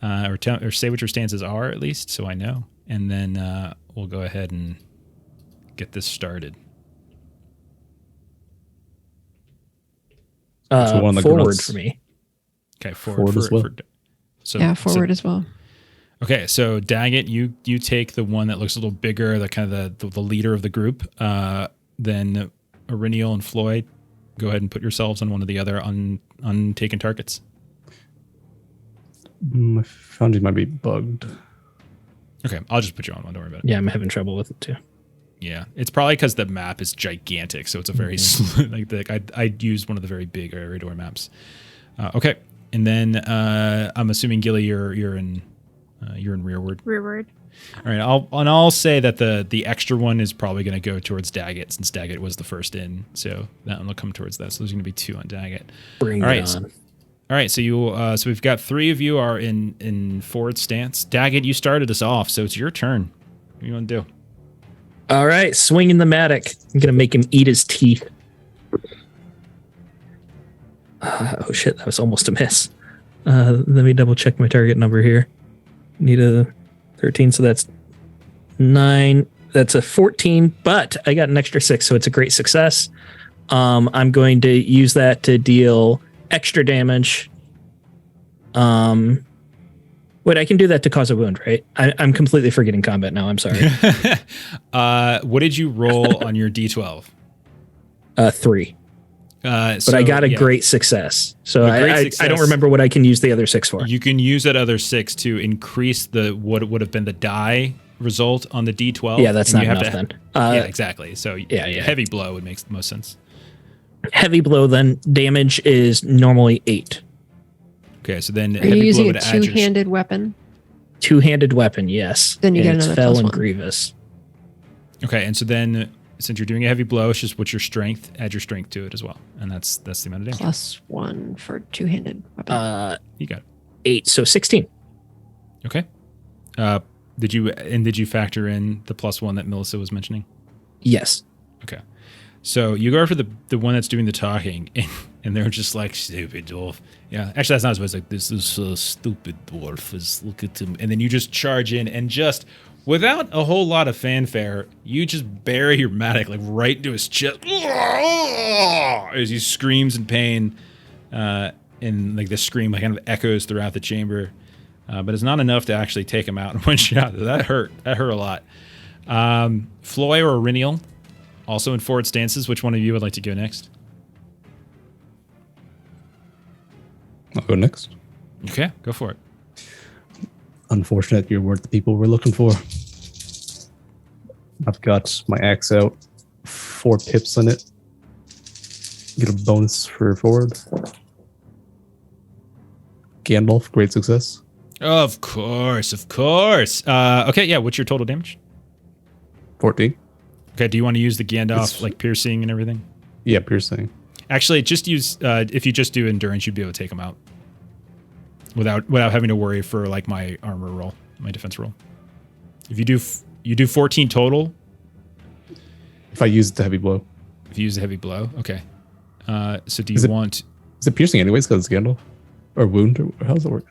or say what your stances are at least, so I know. And then we'll go ahead and get this started. So one on the Forward grunts. for me. Okay, Forward as well. Yeah, forward as well. Okay, so Daggett, you take the one that looks a little bigger, the kind of the leader of the group. Then Iriniel and Floyd, go ahead and put yourselves on one of the other untaken targets. My foundry might be bugged. Okay, I'll just put you on one. Don't worry about it. Yeah, I'm having trouble with it too. Yeah, it's probably because the map is gigantic, so it's a very I'd used one of the very big area door maps. Okay, and then I'm assuming Gilly, you're in rearward. Rearward. All right, I'll say that the extra one is probably going to go towards Daggett since Daggett was the first in, so that one will come towards that. So there's going to be 2 on Daggett. Bring All it right, on. All right, so so we've got 3 of you are in forward stance. Daggett, you started us off, so it's your turn. What do you want to do? All right, swinging the Matic. I'm gonna make him eat his teeth. Oh shit, that was almost a miss. Let me double check my target number here. Need a 13, so that's 9. That's a 14, but I got an extra 6, so it's a great success. I'm going to use that to deal extra damage. Wait, I can do that to cause a wound, right? I'm completely forgetting combat now. I'm sorry. What did you roll on your D12? 3. But I got a great success. So I don't remember what I can use the other 6 for. You can use that other 6 to increase what would have been the die result on the D12. Yeah, that's not enough then. Yeah, exactly. So yeah. Heavy blow would make the most sense. Heavy blow, then damage is normally 8. Okay, so then Are you using a two-handed weapon? Two-handed weapon, yes. Then you get it's another fell +1. and grievous. Okay, and so then since you're doing a heavy blow, it's just what's your strength? Add your strength to it as well, and that's the amount of damage. +1 for two-handed weapon. You got it. 8, so 16. Okay. Did you factor in the +1 that Melissa was mentioning? Yes. Okay. So you go for the one that's doing the talking, and they're just like, stupid dwarf. Yeah, actually, that's not as bad. It's like, this is a stupid dwarf. Look at him. And then you just charge in, and just without a whole lot of fanfare, you just bury your Matic like right into his chest as he screams in pain, and like the scream like kind of echoes throughout the chamber. But it's not enough to actually take him out in one shot. That hurt. That hurt a lot. Floy or Iriniel, also in forward stances. Which one of you would like to go next? I'll go next. Okay, go for it. Unfortunate you weren't the people we're looking for. I've got my axe out, 4 pips on it. Get a bonus for forward. Gandalf, great success. Of course, of course. Okay, yeah, what's your total damage? 14. Okay, do you want to use the Gandalf, like piercing and everything? Yeah, piercing. Actually, just use, if you just do endurance, you'd be able to take them out. Without having to worry for like my armor roll, my defense roll. If you do 14 total. If I use the heavy blow. If you use the heavy blow, okay. So do you want... Is it piercing anyways because it's Gandalf? Or wound? Or how does it work?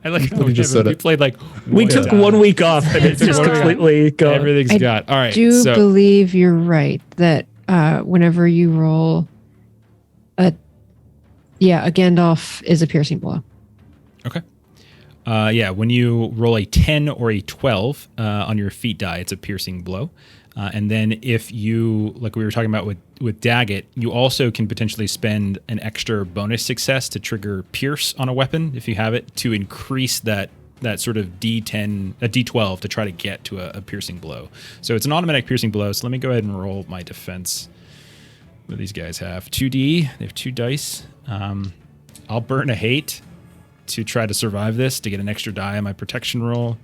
I like how we played like... We took 1 week off and it's just completely gone. Everything's got. All right. I do believe you're right that whenever you roll a Gandalf is a piercing blow. Okay. Yeah, when you roll a 10 or a 12 on your feet die, it's a piercing blow. And then if you, like we were talking about with Daggett, you also can potentially spend an extra bonus success to trigger pierce on a weapon if you have it to increase that sort of D10, a D12 to try to get to a piercing blow. So it's an automatic piercing blow. So let me go ahead and roll my defense. What do these guys have? 2D. They have 2 dice. I'll burn a hate to try to survive this to get an extra die on my protection roll.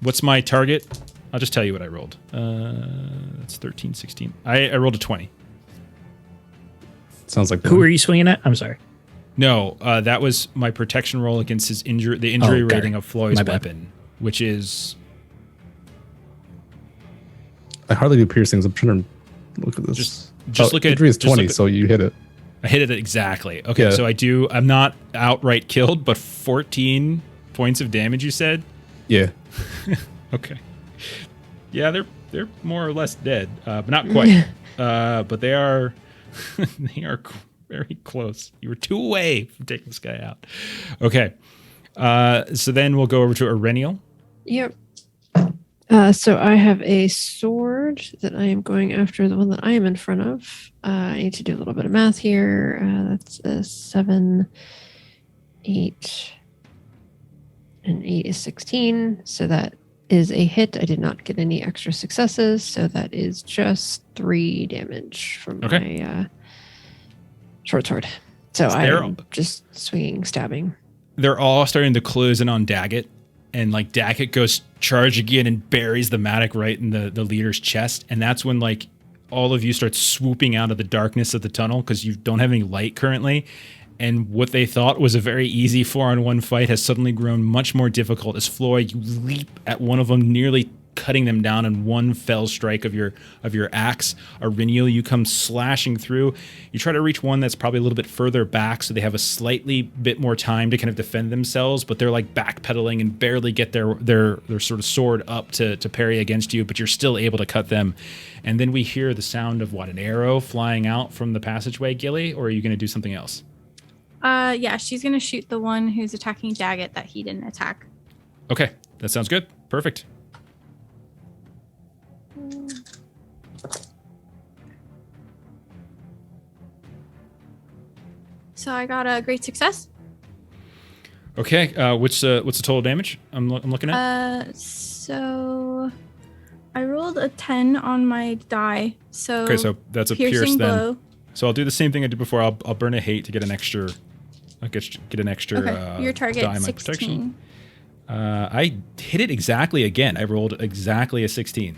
What's my target? I'll just tell you what I rolled. That's 13, 16. I rolled a 20. Sounds like... Who are you swinging at? I'm sorry. No, that was my protection roll against his the injury rating of Floyd's weapon, which is... I hardly do piercings. I'm trying to look at this. Just look at... Injury is 20, so you hit it. I hit it exactly. Okay, so I'm not outright killed, but 14 points of damage, you said? Yeah. Okay. Yeah, they're more or less dead, but not quite. But they are Very close. You were 2 away from taking this guy out. Okay. So then we'll go over to Arenial. Yep. So I have a sword that I am going after, the one that I am in front of. I need to do a little bit of math here. That's a 7, 8, and 8 is 16. So that is a hit. I did not get any extra successes. So that is just 3 damage from my short sword. So I'm just swinging, stabbing. They're all starting to close in on Daggett. And like Daggett goes charge again and buries the Matic right in the leader's chest. And that's when like all of you start swooping out of the darkness of the tunnel because you don't have any light currently. And what they thought was a very easy 4-on-1 fight has suddenly grown much more difficult as Floyd, you leap at one of them, nearly cutting them down in one fell strike of your axe. Arenial, you come slashing through. You try to reach one that's probably a little bit further back, so they have a slightly bit more time to kind of defend themselves, but they're like backpedaling and barely get their sort of sword up to parry against you, but you're still able to cut them. And then we hear the sound of an arrow flying out from the passageway, Gilly, or are you going to do something else? Yeah, she's gonna shoot the one who's attacking Daggett that he didn't attack. Okay, that sounds good. Perfect. So I got a great success. Okay, what's the total damage I'm looking at? So I rolled a 10 on my die. So okay, so that's a pierce then. So I'll do the same thing I did before. I'll burn a hate to get an extra. I guess get an extra. Okay. Your target die 16. Protection. I hit it exactly again. I rolled exactly a 16.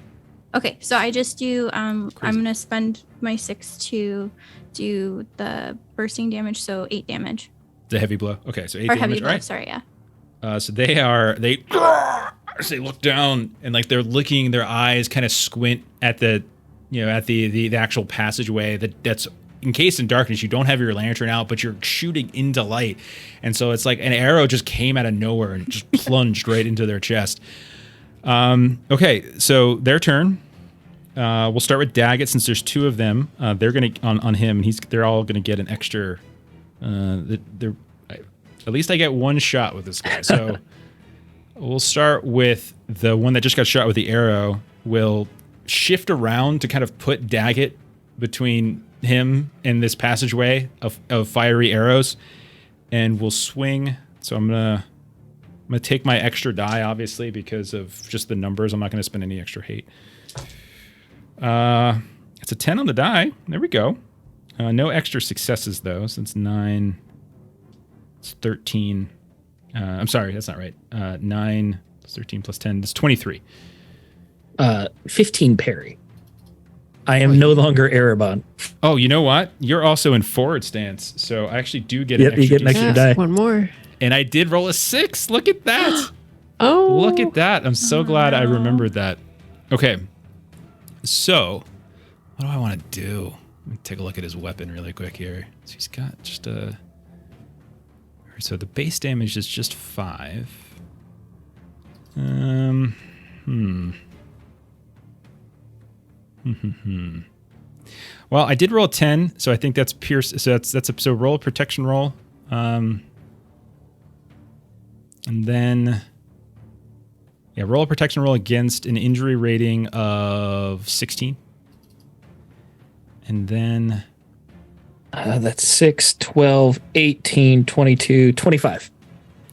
Okay, so I just do. I'm gonna spend my 6 to do the bursting damage, so 8 damage. The heavy blow. Okay, so 8 or damage. Heavy blow, right? sorry, yeah. So they look down and like they're looking. Their eyes kind of squint at the actual passageway that's encased in darkness. You don't have your lantern out, but you're shooting into light, and so it's like an arrow just came out of nowhere and just plunged right into their chest. Okay, so their turn. We'll start with Daggett since there's 2 of them. They're gonna on him. They're all gonna get an extra. At least I get 1 shot with this guy. So we'll start with the one that just got shot with the arrow. We'll shift around to kind of put Daggett between him and this passageway of fiery arrows, and we'll swing. So I'm gonna take my extra die, obviously, because of just the numbers. I'm not gonna spend any extra hate. It's a 10 on the die. There we go. No extra successes though, since 9. It's 13. I'm sorry, that's not right. 9 plus 13 plus 10. It's 23. 15 parry. I am no longer Erebon. Oh, you know what? You're also in forward stance, so I actually do get an extra. You get an extra die. 1 more. And I did roll a 6. Look at that. Oh, Look at that. I'm so glad I remembered that. Okay. So, what do I want to do? Let me take a look at his weapon really quick here. So he's got just a... So the base damage is just 5. Well, I did roll a 10, so I think that's pierce. So so roll a protection roll. And then... Yeah, roll a protection roll against an injury rating of 16. And then... That's 6, 12, 18, 22, 25.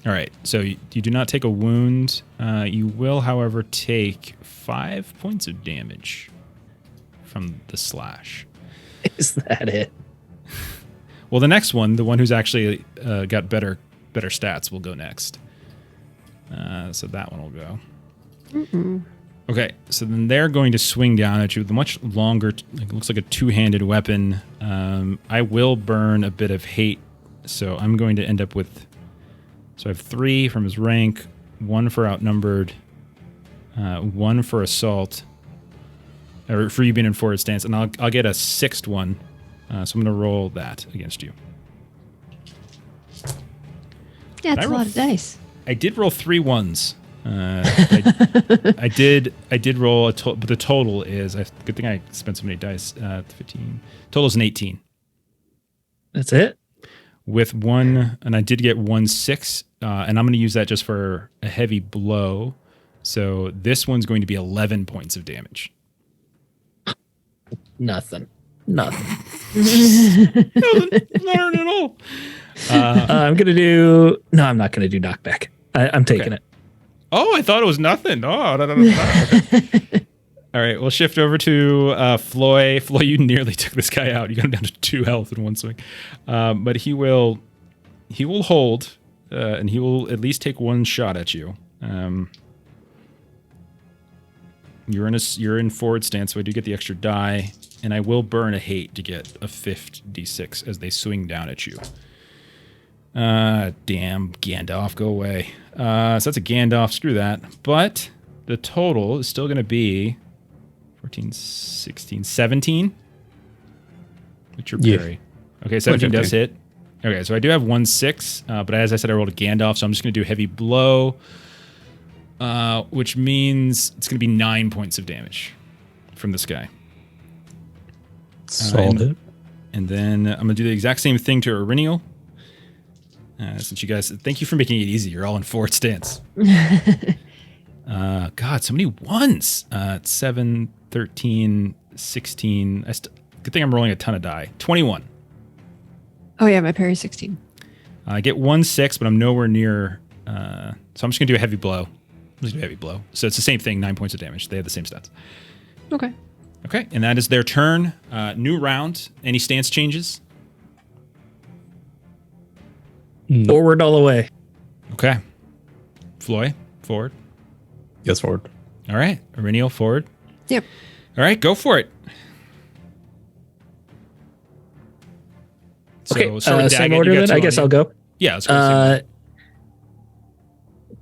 All right, so you do not take a wound. You will, however, take 5 points of damage from the slash. Is that it? Well, the next one, the one who's actually got better stats, will go next. So that one will go. Mm-mm. Okay, so then they're going to swing down at you with a much longer, it looks like a 2-handed weapon. I will burn a bit of hate, so I'm going to end up with... So I have 3 from his rank, 1 for outnumbered, 1 for assault, or for you being in forward stance, and I'll get a 6th one. So I'm going to roll that against you. Yeah, it's a lot of dice. I did roll 3 1s. I did roll but the total is good thing I spent so many dice. 15. Total is an 18. That's it? With one, and I did get 1/6, and I'm going to use that just for a heavy blow. So this one's going to be 11 points of damage. Nothing. Not at all. I'm going to do... No, I'm not going to do knockback. I'm taking it. Oh, I thought it was nothing. Oh, okay. All right, we'll shift over to Floy. Floy, you nearly took this guy out. You got him down to 2 health in one swing. But he will hold, and he will at least take one shot at you. You're in forward stance, so I do get the extra die, and I will burn a hate to get a 5th d6 as they swing down at you. Damn, Gandalf, go away. So that's a Gandalf, screw that. But the total is still going to be 14, 16, 17. What's your parry? Okay, 17 does hit. Okay, so I do have 1/6, but as I said, I rolled a Gandalf, so I'm just going to do heavy blow, which means it's going to be 9 points of damage from this guy. Solid. And then I'm going to do the exact same thing to Irinial. Since you guys, thank you for making it easy. You're all in forward stance. God, so many ones. 7, 13, 16. Good thing I'm rolling a ton of die. 21. Oh yeah, my parry's 16. I get 1/6, but I'm nowhere near. So I'm just going to do a heavy blow. I'm just going to do a heavy blow. So it's the same thing, 9 points of damage. They have the same stats. Okay. Okay, and that is their turn. New round. Any stance changes? Forward all the way. Okay. Floy, forward. Yes, forward. All right. Irinial, forward. Yep. All right, go for it. So, Okay, start with same Daggett, order you got then? I two guess on I'll you. go. Yeah, let's go. Same order.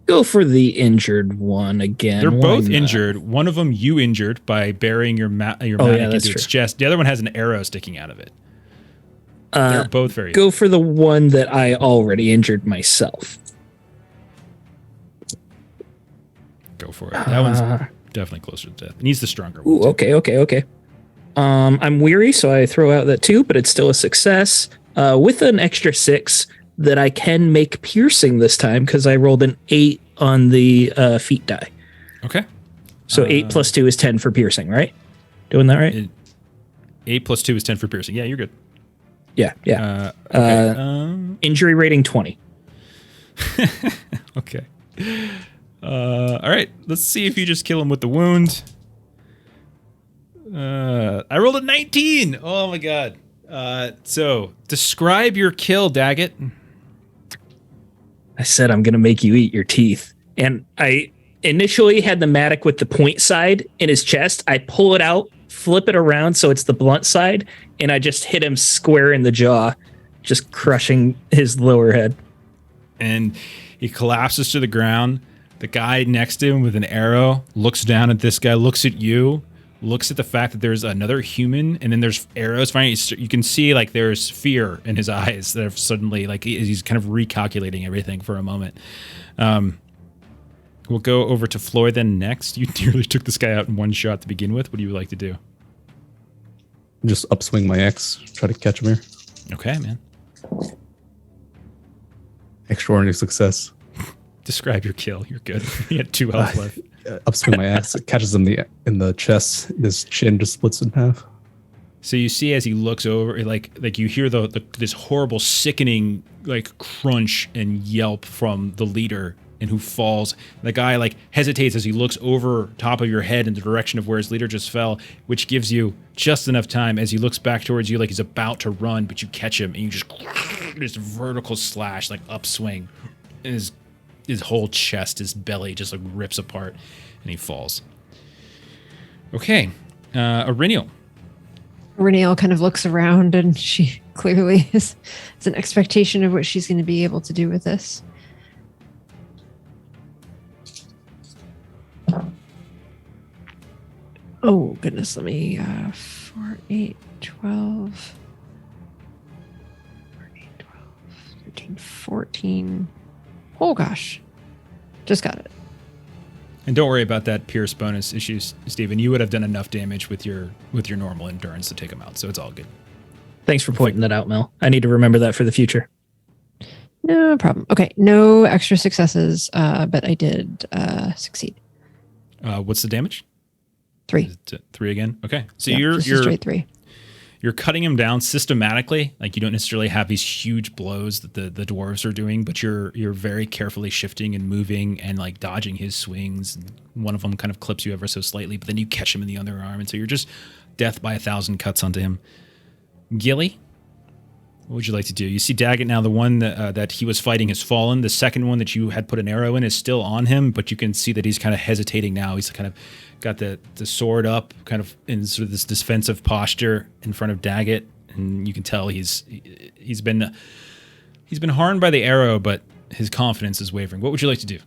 Go for the injured one again. They're Why both not? injured. One of them you injured by burying your mattock that's into its true. chest. The other one has an arrow sticking out of it. They're both very Go for the one that I already injured myself. Go for it. That one's definitely closer to death. It needs the stronger one. Ooh, okay. I'm weary, so I throw out that 2, but it's still a success. With an extra 6 that I can make piercing this time because I rolled an 8 on the feet die. Okay. So 8 plus 2 is 10 for piercing, right? Doing that right? 8 plus 2 is 10 for piercing. Yeah, you're good. Yeah. Okay. Injury rating 20. Okay. All right. Let's see if you just kill him with the wound. I rolled a 19. Oh my god. So describe your kill, Daggett. I said I'm going to make you eat your teeth. And I initially had the mattock with the point side in his chest. I pull it out, flip it around so it's the blunt side, and I just hit him square in the jaw, just crushing his lower head. And he collapses to the ground. The guy next to him with an arrow looks down at this guy, looks at you, looks at the fact that there's another human, and then there's arrows. You can see like there's fear in his eyes that have suddenly like he's kind of recalculating everything for a moment. We'll go over to Floyd then next. You nearly took this guy out in one shot to begin with. What do you like to do? Just upswing my axe, try to catch him here. Okay, man. Extraordinary success. Describe your kill. You're good. You had 2 health left. Upswing my axe, it catches him in the chest. His chin just splits in half. So you see as he looks over, like you hear this horrible, sickening like crunch and yelp from the leader, and who falls. The guy like hesitates as he looks over top of your head in the direction of where his leader just fell, which gives you just enough time as he looks back towards you like he's about to run, but you catch him and you just this vertical slash, like upswing. And his whole chest, his belly just like rips apart and he falls. Okay. Irinial. Renee kind of looks around and she clearly has an expectation of what she's going to be able to do with this. Oh, goodness. Let me, 4, 8, 12, 13, 14. Oh, gosh. Just got it. And don't worry about that Pierce bonus issues, Steven. You would have done enough damage with your normal endurance to take him out, so it's all good. Thanks for pointing that out, Mel. I need to remember that for the future. No problem. Okay, no extra successes, but I did succeed. What's the damage? 3. Is it 3 again? Okay. So Yep, you're just a straight 3. you're cutting him down systematically. Like, you don't necessarily have these huge blows that the dwarves are doing, but you're very carefully shifting and moving and like dodging his swings. One of them kind of clips you ever so slightly, but then you catch him in the other arm, and so you're just death by 1,000 cuts onto him. Gilly, what would you like to do? You see Daggett now. The one that he was fighting has fallen. The second one that you had put an arrow in is still on him, but you can see that he's kind of hesitating now. He's kind of got the sword up, kind of in sort of this defensive posture in front of Daggett, and you can tell he's been harmed by the arrow, but his confidence is wavering. What would you like to do?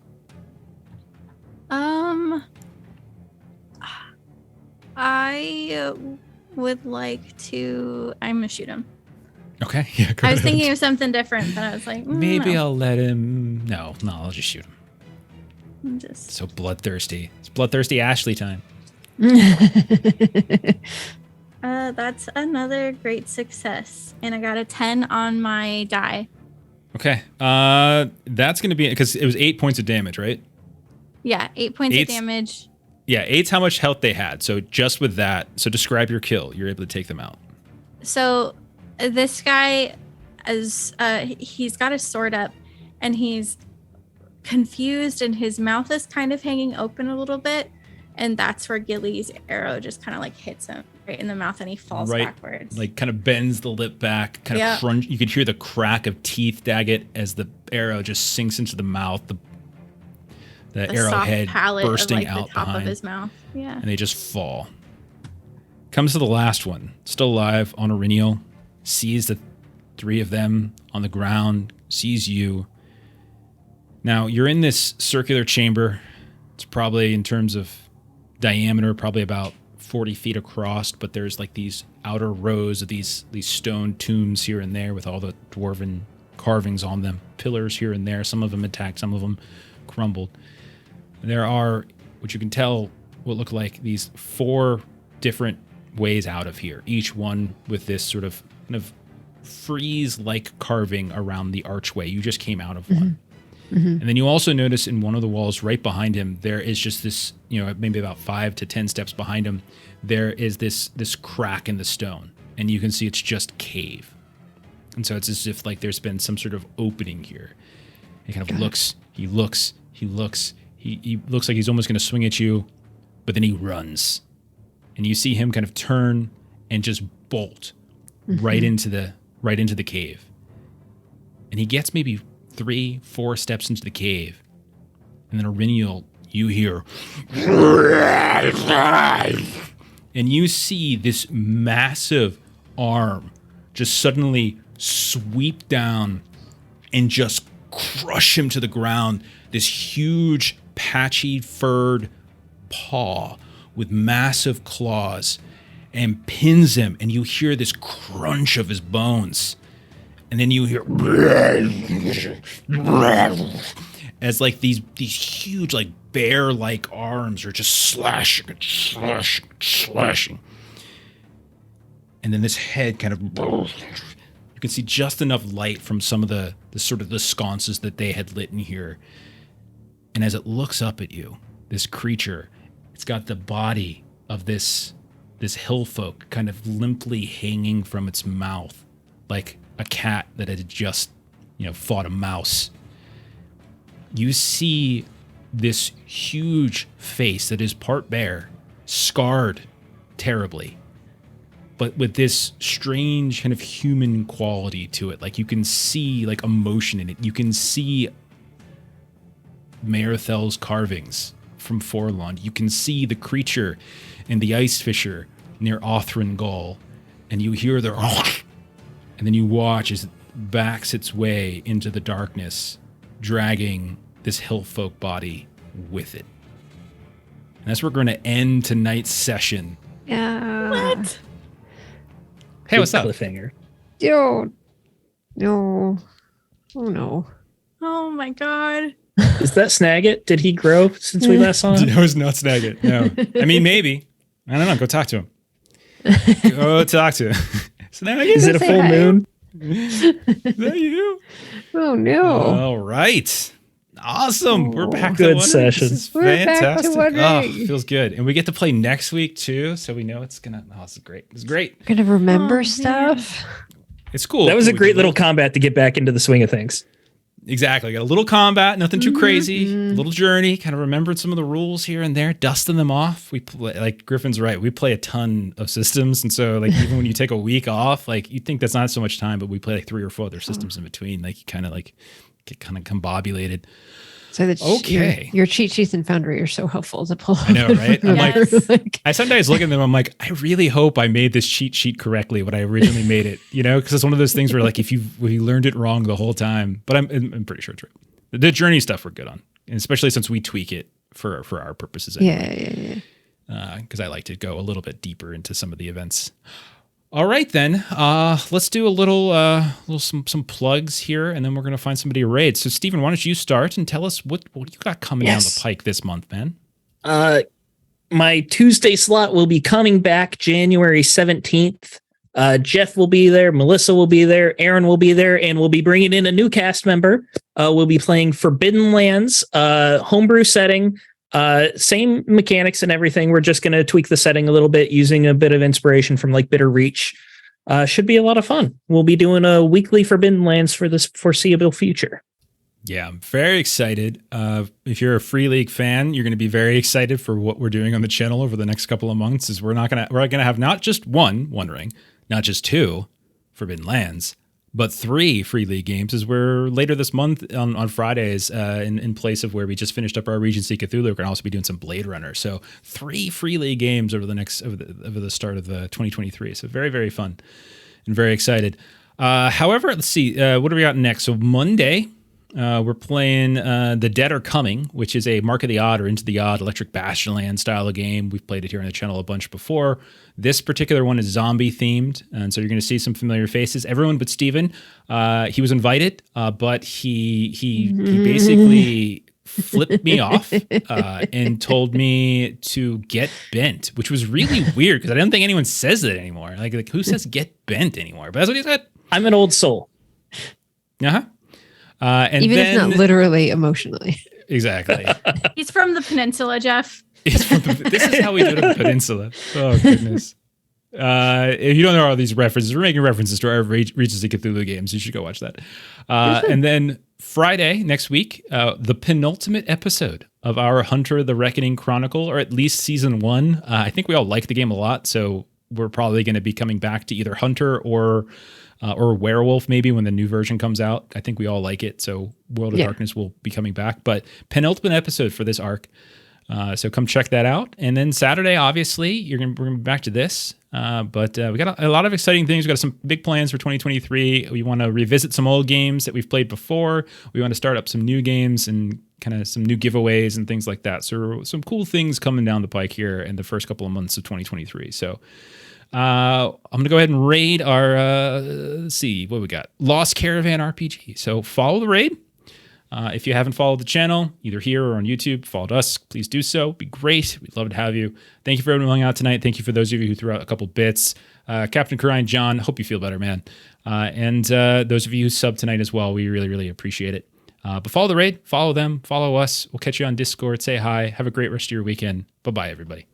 I would like to. I'm gonna shoot him. Okay, yeah. Go I was ahead. thinking of something different, but I was like, Maybe no. I'll let him. No, I'll just shoot him. I'm just. So bloodthirsty. It's bloodthirsty Ashley time. That's another great success, and I got a 10 on my die. Okay. That's going to be, because it was 8 points of damage, right? Yeah, 8 points Eight's- of damage. Yeah, 8's how much health they had. So just with that, so describe your kill. You're able to take them out. So this guy, as he's got his sword up, and he's confused, and his mouth is kind of hanging open a little bit, and that's where Gilly's arrow just kind of like hits him right in the mouth, and he falls backwards. Like kind of bends the lip back, kind Yeah. of crunch. You could hear the crack of teeth, Daggett, as the arrow just sinks into the mouth. The the soft arrowhead palate bursting of like out the top behind, of his mouth. Yeah. and they just fall. Comes to the last one, still alive on Aurinial, sees the 3 of them on the ground, sees you. Now, you're in this circular chamber. It's probably, in terms of diameter, probably about 40 feet across, but there's like these outer rows of these stone tombs here and there with all the dwarven carvings on them, pillars here and there, some of them intact, some of them crumbled. There are, what you can tell, what look like these 4 different ways out of here, each one with this sort of kind of frieze-like carving around the archway. You just came out of one. And then you also notice in one of the walls right behind him, there is just this, maybe about 5 to 10 steps behind him, there is this crack in the stone, and you can see it's just cave. And so it's as if like there's been some sort of opening here. He kind of looks, he looks like he's almost going to swing at you, but then he runs. And you see him kind of turn and just bolt right into the cave. And he gets maybe 3-4 steps into the cave. And then Aurinial, you hear, and you see this massive arm just suddenly sweep down and just crush him to the ground. This huge, patchy, furred paw with massive claws, and pins him, and you hear this crunch of his bones. And then you hear as like these huge, like bear-like arms are just slashing and slashing and slashing. And then this head kind of, you can see just enough light from some of the sort of the sconces that they had lit in here. And as it looks up at you, this creature, it's got the body of this hill folk kind of limply hanging from its mouth, like a cat that had just, fought a mouse. You see this huge face that is part bear, scarred terribly, but with this strange kind of human quality to it. Like you can see like emotion in it. You can see Marithel's carvings from Forlond. You can see the creature in the ice fissure near Othrengol, and you hear their and then you watch as it backs its way into the darkness, dragging this hillfolk body with it. And that's where we're going to end tonight's session. Yeah. What? Hey, what's up? Cliffhanger. Yo. No. Oh no. Oh my god. Is that Snagit? Did he grow since we last saw him? It was not Snagit. No. I mean, maybe. I don't know. Go talk to him. Go talk to him. So now I Is it a Say full hi. moon? Is that you? Oh no. All right. Awesome. We're back Good to One Ring. session. This is We're back to fantastic. One Oh, Ring. feels good. And we get to play next week too. So we know it's going to, this is great. It's great. We're gonna remember Oh, man. stuff. It's cool. That was a We great did little combat to get back into the swing of things. Exactly. Got a little combat, nothing too crazy. Mhm. A little journey, kind of remembered some of the rules here and there, dusting them off. We play, like Griffin's right. We play a ton of systems. And so like even when you take a week off, like you think that's not so much time, but we play like 3 or 4 other systems in between. Like you kind of like get kind of combobulated. So that Okay. your cheat sheets and Foundry are so helpful to pull. I know, right? I'm like, Yes. I sometimes look at them, I'm like, I really hope I made this cheat sheet correctly when I originally made it, you know, because it's one of those things where like if you learned it wrong the whole time, but I'm pretty sure it's right. The journey stuff we're good on, and especially since we tweak it for our purposes. Anyway. Yeah. Because I like to go a little bit deeper into some of the events. All right, then. Let's do a little some plugs here, and then we're going to find somebody to raid. So, Stephen, why don't you start and tell us what you got coming down the pike this month, man? My Tuesday slot will be coming back January 17th. Jeff will be there, Melissa will be there, Aaron will be there, and we'll be bringing in a new cast member. We'll be playing Forbidden Lands, homebrew setting, same mechanics and everything. We're just going to tweak the setting a little bit using a bit of inspiration from like Bitter Reach. Should be a lot of fun. We'll be doing a weekly Forbidden Lands for this foreseeable future. Yeah, I'm very excited. If you're a Free League fan, you're going to be very excited for what we're doing on the channel over the next couple of months. Is we're going to have not just one Ring, not just 2 Forbidden Lands, but 3 Free League games. As we're later this month on Fridays, in place of where we just finished up our Regency Cthulhu, we're going to also be doing some Blade Runner. So 3 Free League games over the start of the 2023. So very, very fun and very excited. However, let's see, what do we got next? So Monday, we're playing The Dead Are Coming, which is a Mark of the Odd or Into the Odd Electric Bastionland style of game. We've played it here on the channel a bunch before. This particular one is zombie themed, and so you're going to see some familiar faces. Everyone but Steven. He was invited, but he basically flipped me off and told me to get bent, which was really weird because I don't think anyone says that anymore. Like who says get bent anymore? But that's what he said. I'm an old soul. Uh-huh. And Even then, if not literally, emotionally. Exactly. He's from the peninsula, Jeff. This is how we do it on the peninsula. Oh, goodness. If you don't know all these references, we're making references to our Regency Cthulhu games. You should go watch that. And then Friday next week, the penultimate episode of our Hunter the Reckoning Chronicle, or at least season 1. I think we all like the game a lot, so we're probably going to be coming back to either Hunter or Werewolf maybe when the new version comes out. I think we all like it, so World of Darkness will be coming back. But penultimate episode for this arc. So come check that out. And then Saturday, obviously, we're going to be back to this. But we got a lot of exciting things. We got some big plans for 2023. We want to revisit some old games that we've played before. We want to start up some new games and kind of some new giveaways and things like that. So some cool things coming down the pike here in the first couple of months of 2023. So I'm going to go ahead and raid our, let's see, what we got? Lost Caravan RPG. So follow the raid. If you haven't followed the channel, either here or on YouTube, followed us, please do so. It'd be great. We'd love to have you. Thank you for everyone hanging out tonight. Thank you for those of you who threw out a couple bits. Captain Karine, John, hope you feel better, man. And those of you who subbed tonight as well, we really, really appreciate it. But follow the raid, follow them, follow us. We'll catch you on Discord. Say hi. Have a great rest of your weekend. Bye-bye, everybody.